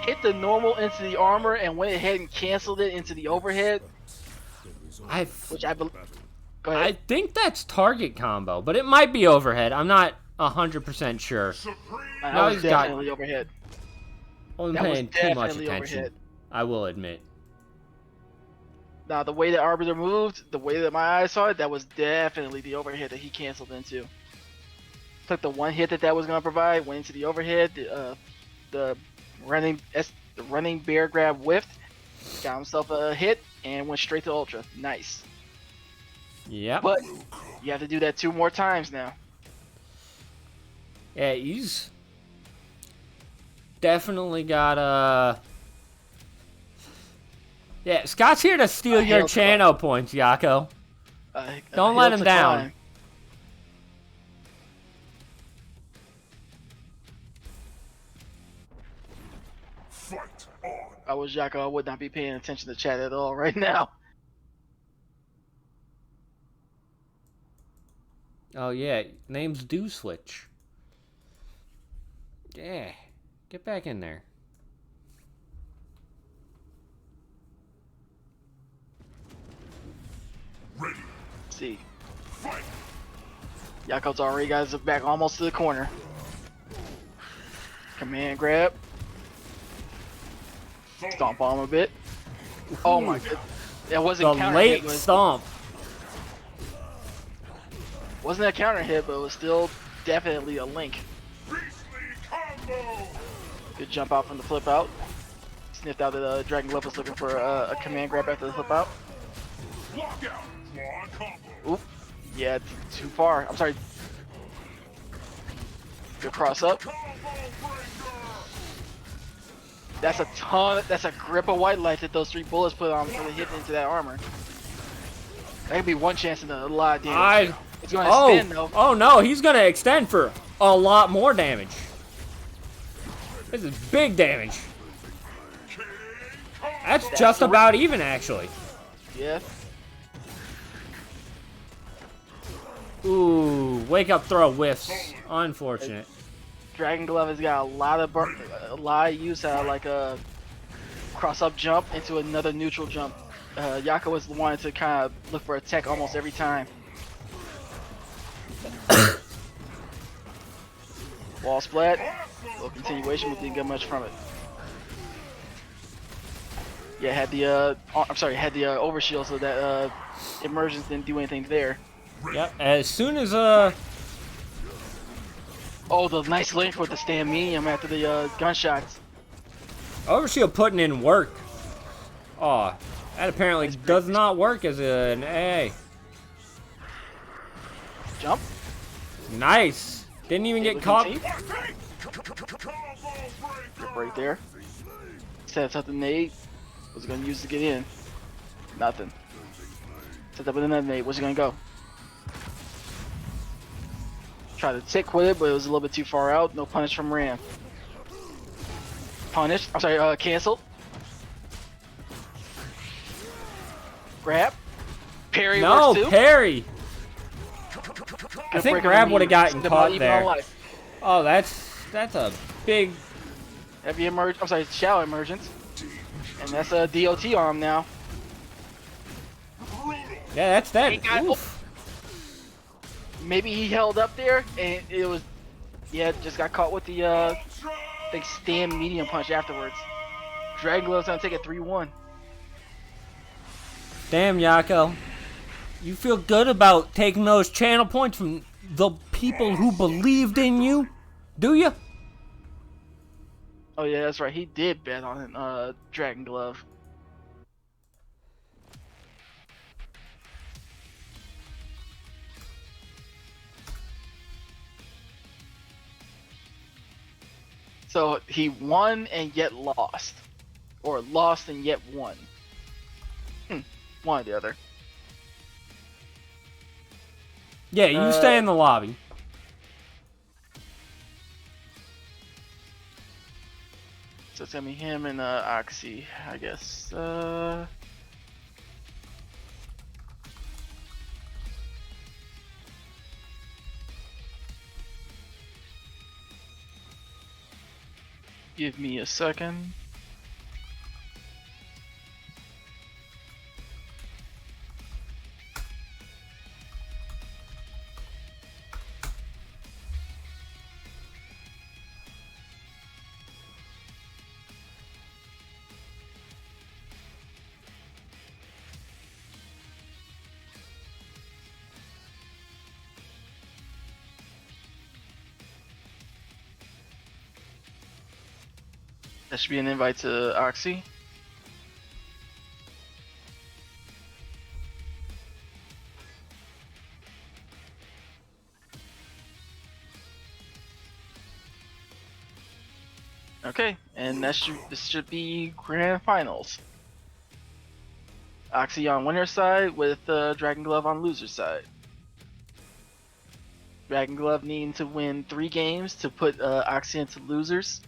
Hit the normal into the armor and went ahead and canceled it into the overhead, which I believe. Go I ahead. think that's target combo, but it might be overhead. I'm not 100% sure. That no, was he's got- definitely overhead. I'm That was paying too much definitely attention. overhead. I will admit. Now, the way that Arbiter moved, the way that my eyes saw it, that was definitely the overhead that he canceled into. Took the 1 hit that was going to provide, went into the overhead. The running bear grab whiffed, got himself a hit, and went straight to Ultra. Nice. Yep. But you have to do that 2 more times now. Yeah, he's definitely got Yeah, Scott's here to steal your hail to Chano points, Yako. Don't let him down. Fight on. I was Yako, I would not be paying attention to chat at all right now. Oh yeah, name's Do Switch. Yeah, get back in there. Ready. See, Fight. Yako's already got his back almost to the corner. Command grab. Stomp on him a bit. Oh my god. That wasn't The counter late hit. stomp. Wasn't a counter hit, but it was still definitely a link. Beastly combo. Good jump out from the flip out. Sniffed out that Dragon Glove was looking for a command grab after the flip out. Lock out. One combo. Oop. Yeah, too far. I'm sorry. Good cross up. Combo breaker. That's a ton. That's a grip of white light that those 3 bullets put on for the hit into that armor. That could be 1 chance in a lot of damage. It's going to spin though. Oh no, he's gonna extend for a lot more damage. This is big damage. That's just about even, actually. Yeah. Ooh, wake up throw whiffs. Unfortunate. Dragon Glove has got a lot of use out of like a cross up jump into another neutral jump. Yako was wanting to kind of look for a tech almost every time. Wall splat, little continuation, but didn't get much from it. Yeah, had the had the overshield, so that emergence didn't do anything there. Yep. As soon as Oh, the nice link with the stand medium after the gunshots. Overshield putting in work. Oh, that apparently does not work as an A. Jump. Nice. Didn't even get caught. Right there. Set up the nade. Was it gonna use to get in? Nothing. Set up with another nade. Where's it gonna go? Tried to tick with it, but it was a little bit too far out. No punish from Ram. Punish. I'm sorry. Canceled. Grab. Parry No, works too. parry. I Good think break on Grab the would have knee. gotten Step caught out even on there. life. Oh, that's a big. Heavy emerge. I'm sorry. Shallow emergence. And that's a DOT on him now. Brutal Yeah, that's that. He got- Oof. Maybe he held up there and it was, yeah, just got caught with the I think stand medium punch afterwards. Dragon Glove's gonna take a 3-1. Damn, Yako. You feel good about taking those channel points from the people who believed in you? Do you? Oh yeah, that's right. He did bet on Dragon Glove. So he won and yet lost, or lost and yet won. One or the other. Yeah, you stay in the lobby. So it's gonna be him and Oxy, I guess. Give me a second. That should be an invite to Oxy. Okay, and this should be grand finals. Oxy on winner's side with Dragon Glove on loser's side. Dragon Glove needing to win 3 games to put Oxy into losers.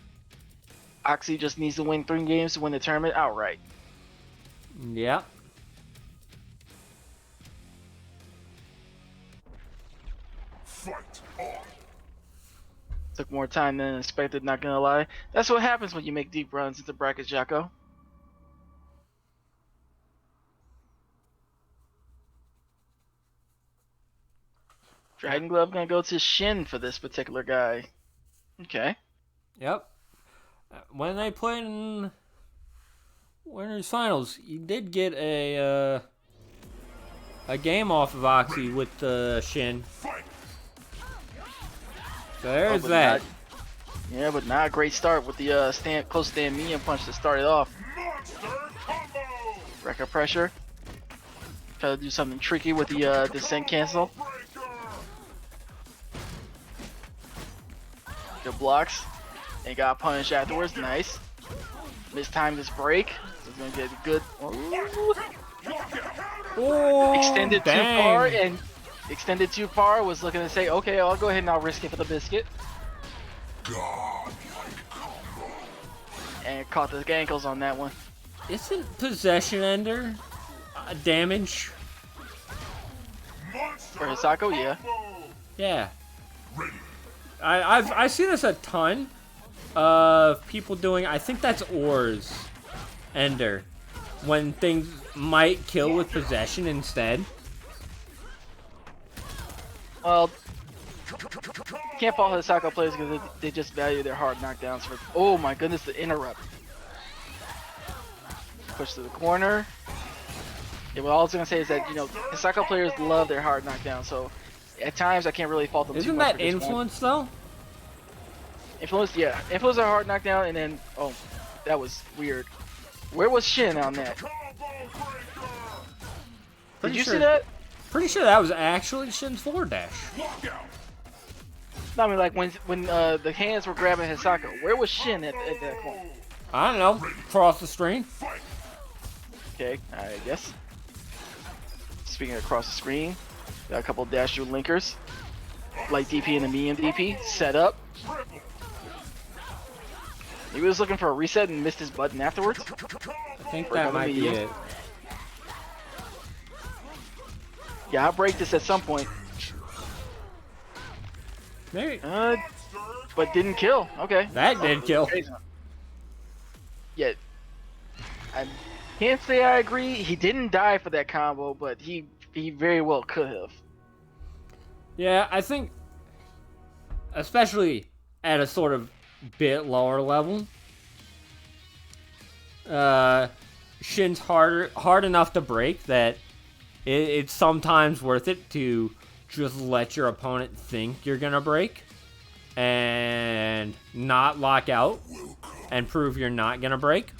Oxy just needs to win 3 games to win the tournament outright. Yeah. Fight on. Took more time than expected, not gonna lie. That's what happens when you make deep runs into brackets, Jocko. Dragon Glove gonna go to Shin for this particular guy. Okay. Yep. When they played in winners finals, you did get a game off of Oxy with Shin. Fight. So there's but that. Yeah, but not a great start with the close stand medium punch to start it off. Monster combo. Record pressure. Try to do something tricky with the descent cancel. Breaker. Good blocks. And got punished afterwards. Nice. Mistimed this break. So it's gonna get a good. Oh, Extended too dang. far and extended too far. Was looking to say, okay, I'll go ahead and I'll risk it for the biscuit. Godlike combo. And caught the ankles on that one. Isn't possession ender damage? Monster For Hisako, yeah. combo. Yeah. Ready. I see this a ton of people doing. I think that's ores ender when things might kill with possession instead. Well, can't fault Hisako players because they just value their hard knockdowns for. Oh my goodness, the interrupt. Push to the corner. Yeah, what I was gonna say is that Hisako players love their hard knockdown, so at times I can't really fault them too Isn't much that for this one. influence though? Influence, yeah. Influence a hard knockdown, and then that was weird. Where was Shin on that? Combo breaker. Did you sure. see that? Pretty sure that was actually Shin's forward dash. Lockout. No, I mean like when the hands were grabbing Hisako. Where was Shin at that point? I don't know. Cross the screen. Fight. Okay, I guess. Speaking of across the screen, got a couple dash through linkers. Light DP and a medium DP. Set up. Triple. He was looking for a reset and missed his button afterwards. I think Break that on the might be medium. it. Yeah, I'll break this at some point. Maybe But didn't kill. Okay. that did kill. Yeah. I can't say I agree. He didn't die for that combo, but he he very well could have. Yeah, I think, especially at a sort of bit lower level, Shin's hard enough to break that it's sometimes worth it to just let your opponent think you're gonna break and not lock out and prove you're not gonna break.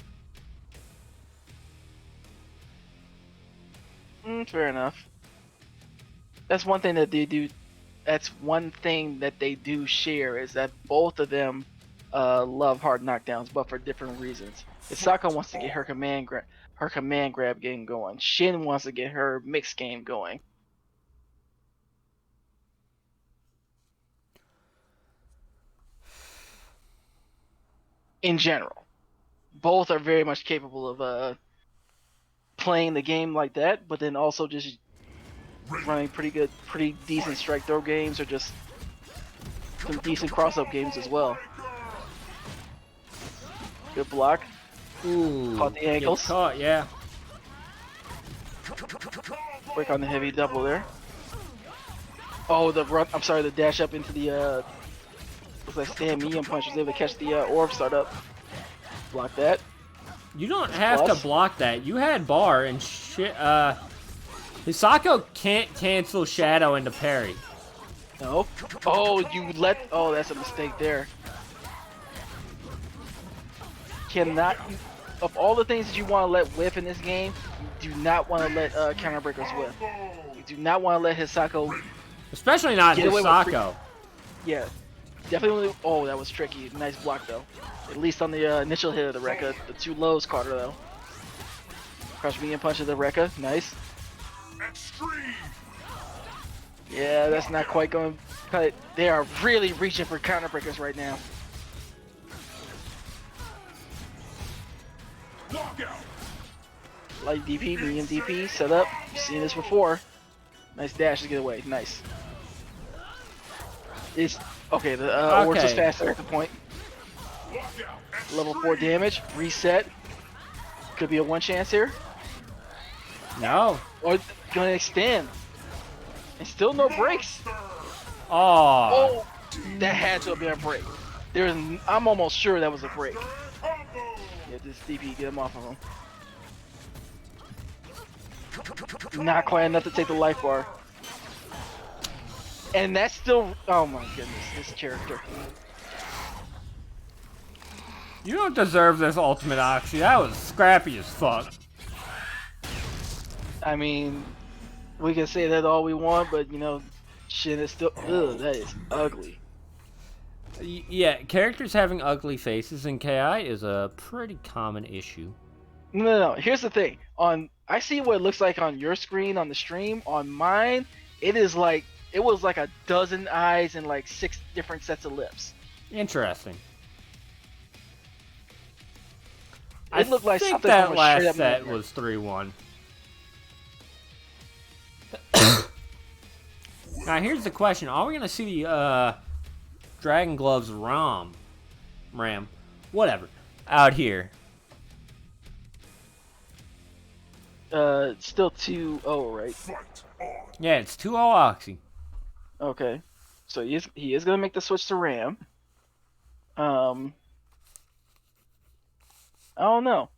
Fair enough. That's one thing that they do. That's one thing that they do share is that both of them love hard knockdowns, but for different reasons. Hisako wants to get her command grab game going. Shin wants to get her mixed game going. In general, both are very much capable of playing the game like that, but then also just running pretty decent strike throw games, or just some decent cross-up games as well. Good block. Ooh, Caught the ankles. get caught, yeah. Quick on the heavy double there. Oh, the run! I'm sorry, the dash up into the looks like stand medium punch was able to catch the orb startup. Block that. You don't have to block that. You had bar and shit. Hisako can't cancel shadow into parry. No. Oh, oh, that's a mistake there. Cannot. Of all the things that you want to let whiff in this game, you do not want to let counter breakers whiff. You do not want to let Hisako. Especially not Get away with Hisako. Yeah, definitely. Oh, that was tricky. Nice block though. At least on the initial hit of the Rekka. The two lows caught her though. Crush medium punch of the Rekka. Nice. Extreme. Yeah, that's not quite going to cut it. They are really reaching for counter breakers right now. Lockout. Light DP, medium DP, set up. You've seen this before. Nice dash to get away. Nice. It's okay. The Orbs is faster at the point. Lockout. Level 4 damage. Reset. Could be a one chance here. No. Or gonna extend. And still no breaks. Oh. Oh, that had to have been a break. I'm almost sure that was a break. Yeah, this DP, get him off of him. Not quite enough to take the life bar. And that's still, oh my goodness, this character. You don't deserve this ultimate Oxy. That was scrappy as fuck. I mean, we can say that all we want, but you know, shit is still, ugh, that is ugly. Yeah, characters having ugly faces in KI is a pretty common issue. No. Here's the thing. I see what it looks like on your screen on the stream. On mine, it was like a dozen eyes and like 6 different sets of lips. Interesting. It looked like think something that from a last straight-up set nightmare. was 3-1. Now here's the question: are we gonna see the Dragon Gloves Ram, whatever, out here? It's still 2-0, right? Fight on. Yeah, it's 2-0 Oxy. Okay. So he is gonna make the switch to Ram. I don't know.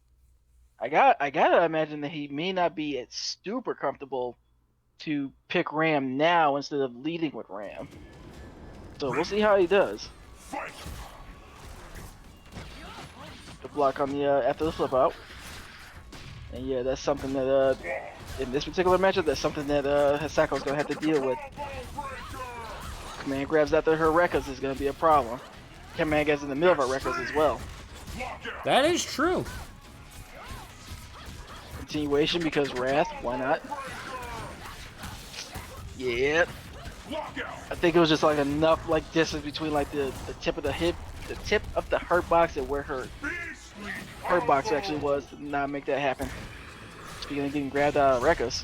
I gotta imagine that he may not be super comfortable to pick Ram now instead of leading with Ram. So we'll see how he does. Fight. The block on the after the flip out. And yeah, that's something that in this particular matchup, that's something that Hisako's gonna have to deal with. Command grabs after her Rekkas is gonna be a problem. Command grabs in the middle of her Rekkas as well. That is true. Continuation because Wrath, why not? Yeah. I think it was just like enough like distance between like the tip of the hip, the tip of the hurt box and where her hurt box actually was to not make that happen. Speaking of getting grabbed out of Rekkas.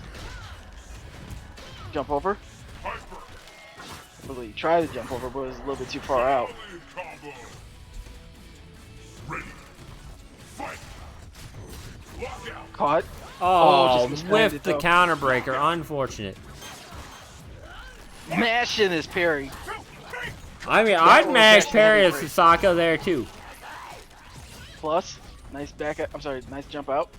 Jump over. Well, he tried to jump over, but it was a little bit too far out. Ready. Fight. Lockout. Caught. Oh, just whiffed misplaced the it, though. counter breaker. Unfortunate. Mashing his parry. I mean, I'd was mash actually parry heavy as break. Sasako there too. Plus, nice back. I'm sorry, nice jump out.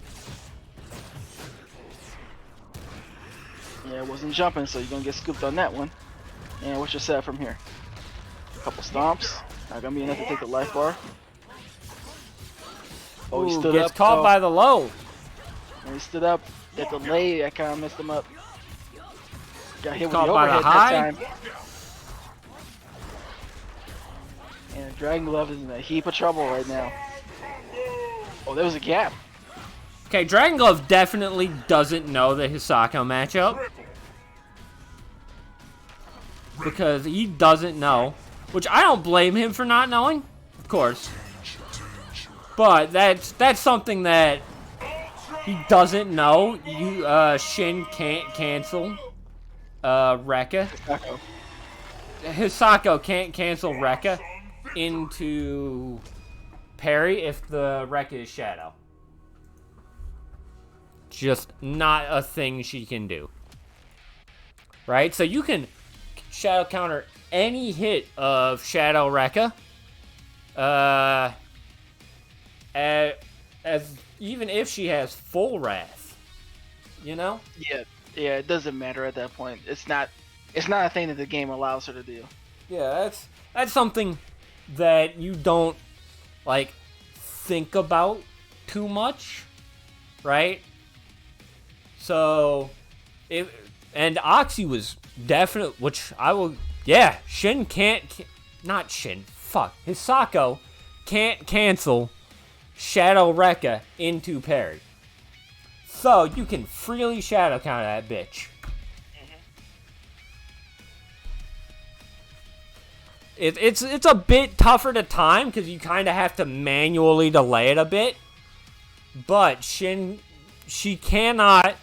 Yeah, it wasn't jumping, so you're gonna get scooped on that one. And what's your setup from here? A couple stomps. Not gonna be enough to take the life bar. Oh, he Ooh, stood gets up. caught though. by the low. And he stood up. That delay, that kind of messed him up. Got hit with the Caught by the overhead high. that time. And Dragon Glove is in a heap of trouble right now. Oh, there was a gap. Okay, Dragon Glove definitely doesn't know the Hisako matchup. Because he doesn't know. Which I don't blame him for not knowing. Of course. But that's something that he doesn't know. Shin can't cancel Rekka. Taco. Hisako can't cancel Rekka into parry if the Rekka is Shadow. Just not a thing she can do. Right? So you can Shadow counter any hit of Shadow Rekka. As even if she has full wrath. You know? Yeah, it doesn't matter at that point. It's not a thing that the game allows her to do. Yeah, that's something that you don't like think about too much, right? So, and Oxy was definite, which I will, yeah. Shin can't, not Shin. Fuck, Hisako can't cancel Shadow Rekka into parry, so you can freely shadow counter that bitch. It's a bit tougher to time because you kind of have to manually delay it a bit. But she cannot.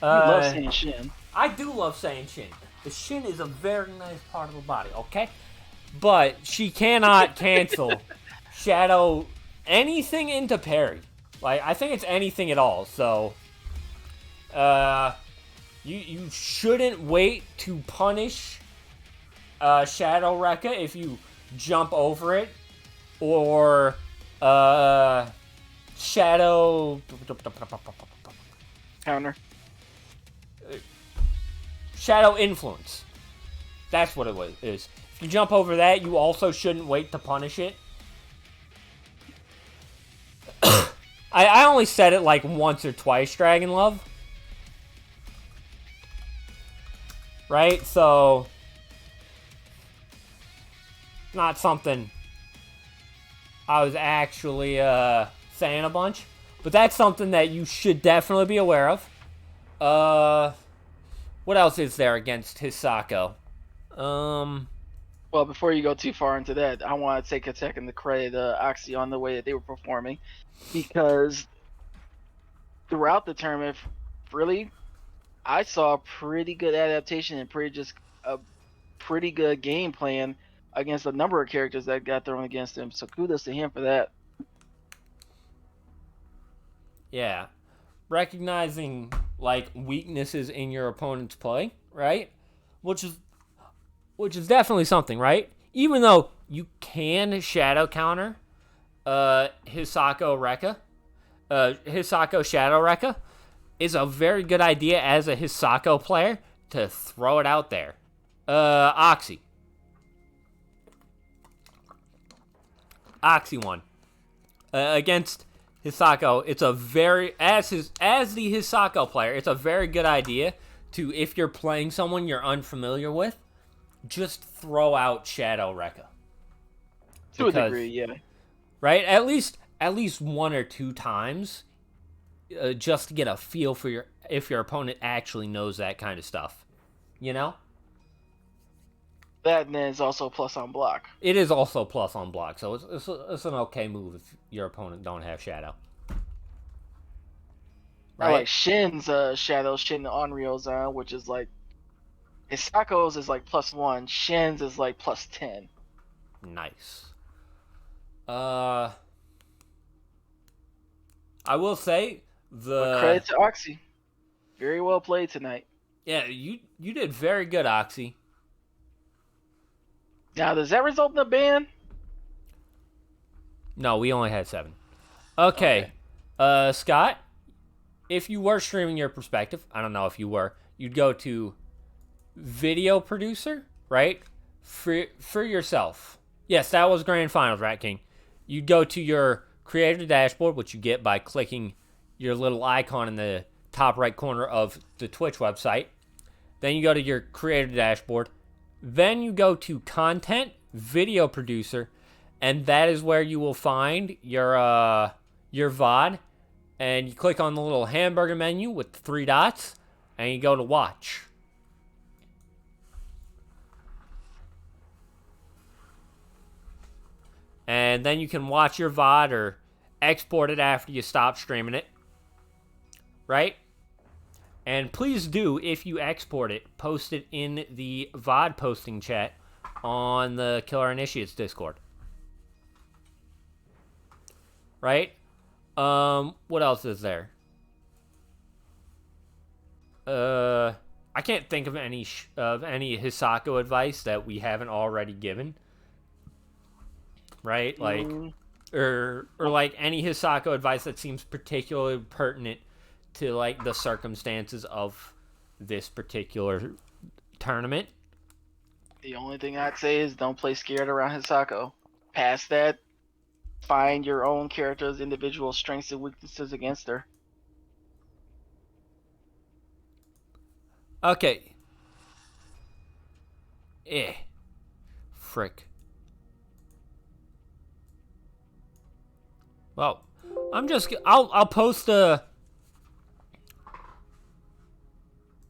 You love saying Shin. I do love saying Shin. The Shin is a very nice part of the body, okay? But she cannot cancel Shadow anything into parry. Like, I think it's anything at all. So, you shouldn't wait to punish Shadow Rekka if you jump over it, or Shadow Counter. Shadow Influence. That's what it is. If you jump over that, you also shouldn't wait to punish it. I only said it like once or twice, Dragon Love. Right? So, not something I was actually saying a bunch. But that's something that you should definitely be aware of. What else is there against Hisako? Well, before you go too far into that, I want to take a second to credit Oxy on the way that they were performing, because throughout the tournament, really, I saw a pretty good adaptation and a pretty good game plan against a number of characters that got thrown against him. So kudos to him for that. Yeah. Recognizing, like, weaknesses in your opponent's play, right? Which is definitely something, right? Even though you can shadow counter Hisako Rekka, Hisako Shadow Rekka is a very good idea as a Hisako player to throw it out there. Oxy won. Against Hisako, it's a very, as the Hisako player, it's a very good idea to, if you're playing someone you're unfamiliar with, just throw out Shadow Rekka. To a degree, yeah. Right? At least one or two times, just to get a feel for if your opponent actually knows that kind of stuff. You know? That and then is also plus on block. It is also plus on block, so it's an okay move if your opponent don't have Shadow. Right? I like Shin's Shadow, Shin Onryo's which is like, Hisako's is like +1, Shin's is like +10. Nice. I will say, But credit to Oxy. Very well played tonight. Yeah, you did very good, Oxy. Now, does that result in a ban? No, we only had 7. Okay. Scott, if you were streaming your perspective, I don't know if you were, you'd go to video producer, right? For yourself. Yes, that was grand finals, Rat King. You'd go to your creator dashboard, which you get by clicking your little icon in the top right corner of the Twitch website. Then you go to your creator dashboard. Then you go to content, video producer, and that is where you will find your VOD. And you click on the little hamburger menu with the 3 dots, and you go to watch. And then you can watch your VOD or export it after you stop streaming it. Right? And please do, if you export it, post it in the VOD posting chat on the Killer Initiates Discord. Right? What else is there? I can't think of any Hisako advice that we haven't already given. Right? Like, or like any Hisako advice that seems particularly pertinent to like the circumstances of this particular tournament. The only thing I'd say is don't play scared around Hisako. Past that, find your own character's individual strengths and weaknesses against her. Okay. Frick. Well, I'll post a...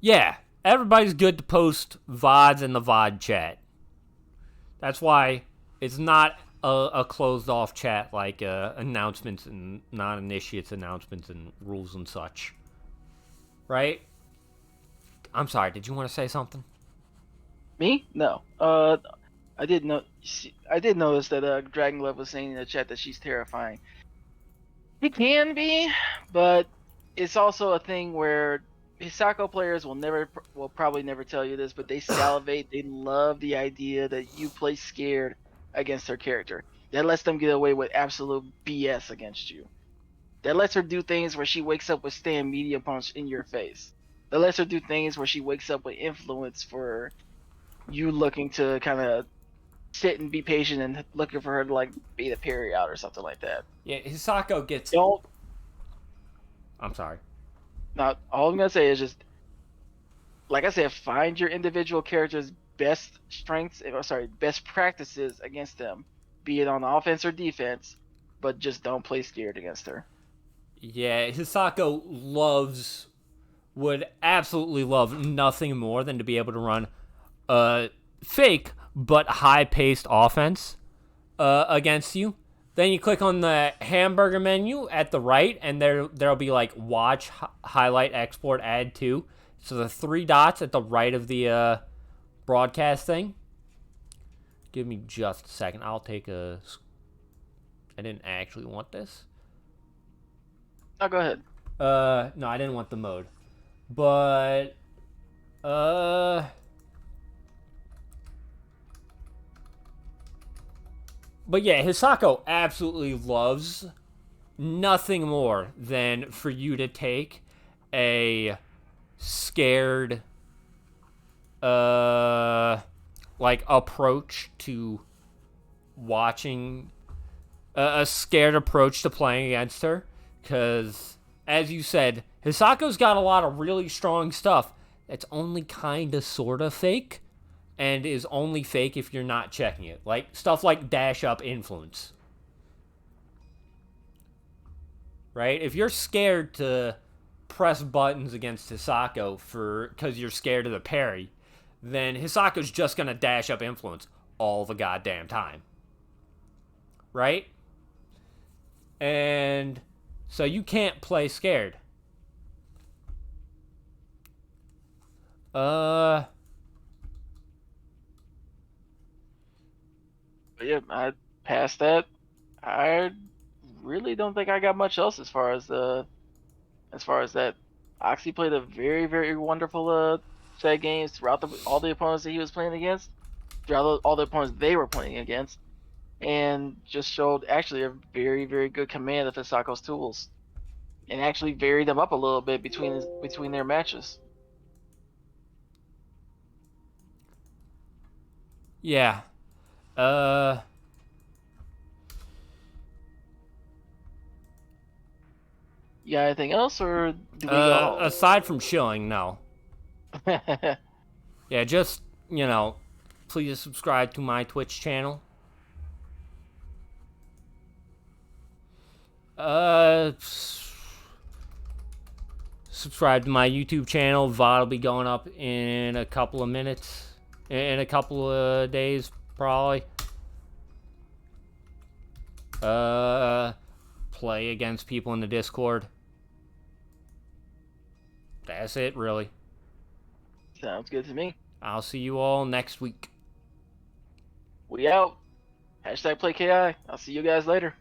Yeah, everybody's good to post VODs in the VOD chat. That's why it's not a closed-off chat like announcements and non-initiates announcements and rules and such. Right? I'm sorry, did you want to say something? Me? No. I did notice that Dragon Love was saying in the chat that she's terrifying. He can be, but it's also a thing where Hisako players will probably never tell you this, but they salivate. They love the idea that you play scared against their character. That lets them get away with absolute BS against you. That lets her do things where she wakes up with stand media punch in your face. That lets her do things where she wakes up with influence for you looking to kind of sit and be patient and looking for her to like bait a parry out or something like that. Yeah, Hisako gets... I'm sorry. Now, all I'm going to say is just, like I said, find your individual character's best strengths, best practices against them, be it on offense or defense, but just don't play scared against her. Yeah, Hisako would absolutely love nothing more than to be able to run a fake but high-paced offense against you. Then you click on the hamburger menu at the right, and there'll be like watch, highlight, export, add to. So the 3 dots at the right of the broadcast thing. Give me just a second. I'll take a... I didn't actually want this. Oh, go ahead. No, I didn't want the mode. But... But yeah, Hisako absolutely loves nothing more than for you to take a scared, like, approach to watching, a scared approach to playing against her. Because, as you said, Hisako's got a lot of really strong stuff that's only kind of sort of fake. And is only fake if you're not checking it. Like, stuff like dash up influence. Right? If you're scared to press buttons against Hisako because you're scared of the parry, then Hisako's just going to dash up influence all the goddamn time. Right? And so you can't play scared. Yeah, past that, I really don't think I got much else as far as as far as that. Oxy played a very, very wonderful set of games throughout all the opponents that he was playing against, throughout all the opponents they were playing against, and just showed actually a very, very good command of Hisako's tools, and actually varied them up a little bit between their matches. Yeah. You got anything else, or do we go Aside from chilling, no. home? Yeah, just, please subscribe to my Twitch channel. Subscribe to my YouTube channel. VOD will be going up in a couple of minutes. In a couple of days, probably. Play against people in the Discord. That's it, really. Sounds good to me. I'll see you all next week. We out. #PlayKI. I'll see you guys later.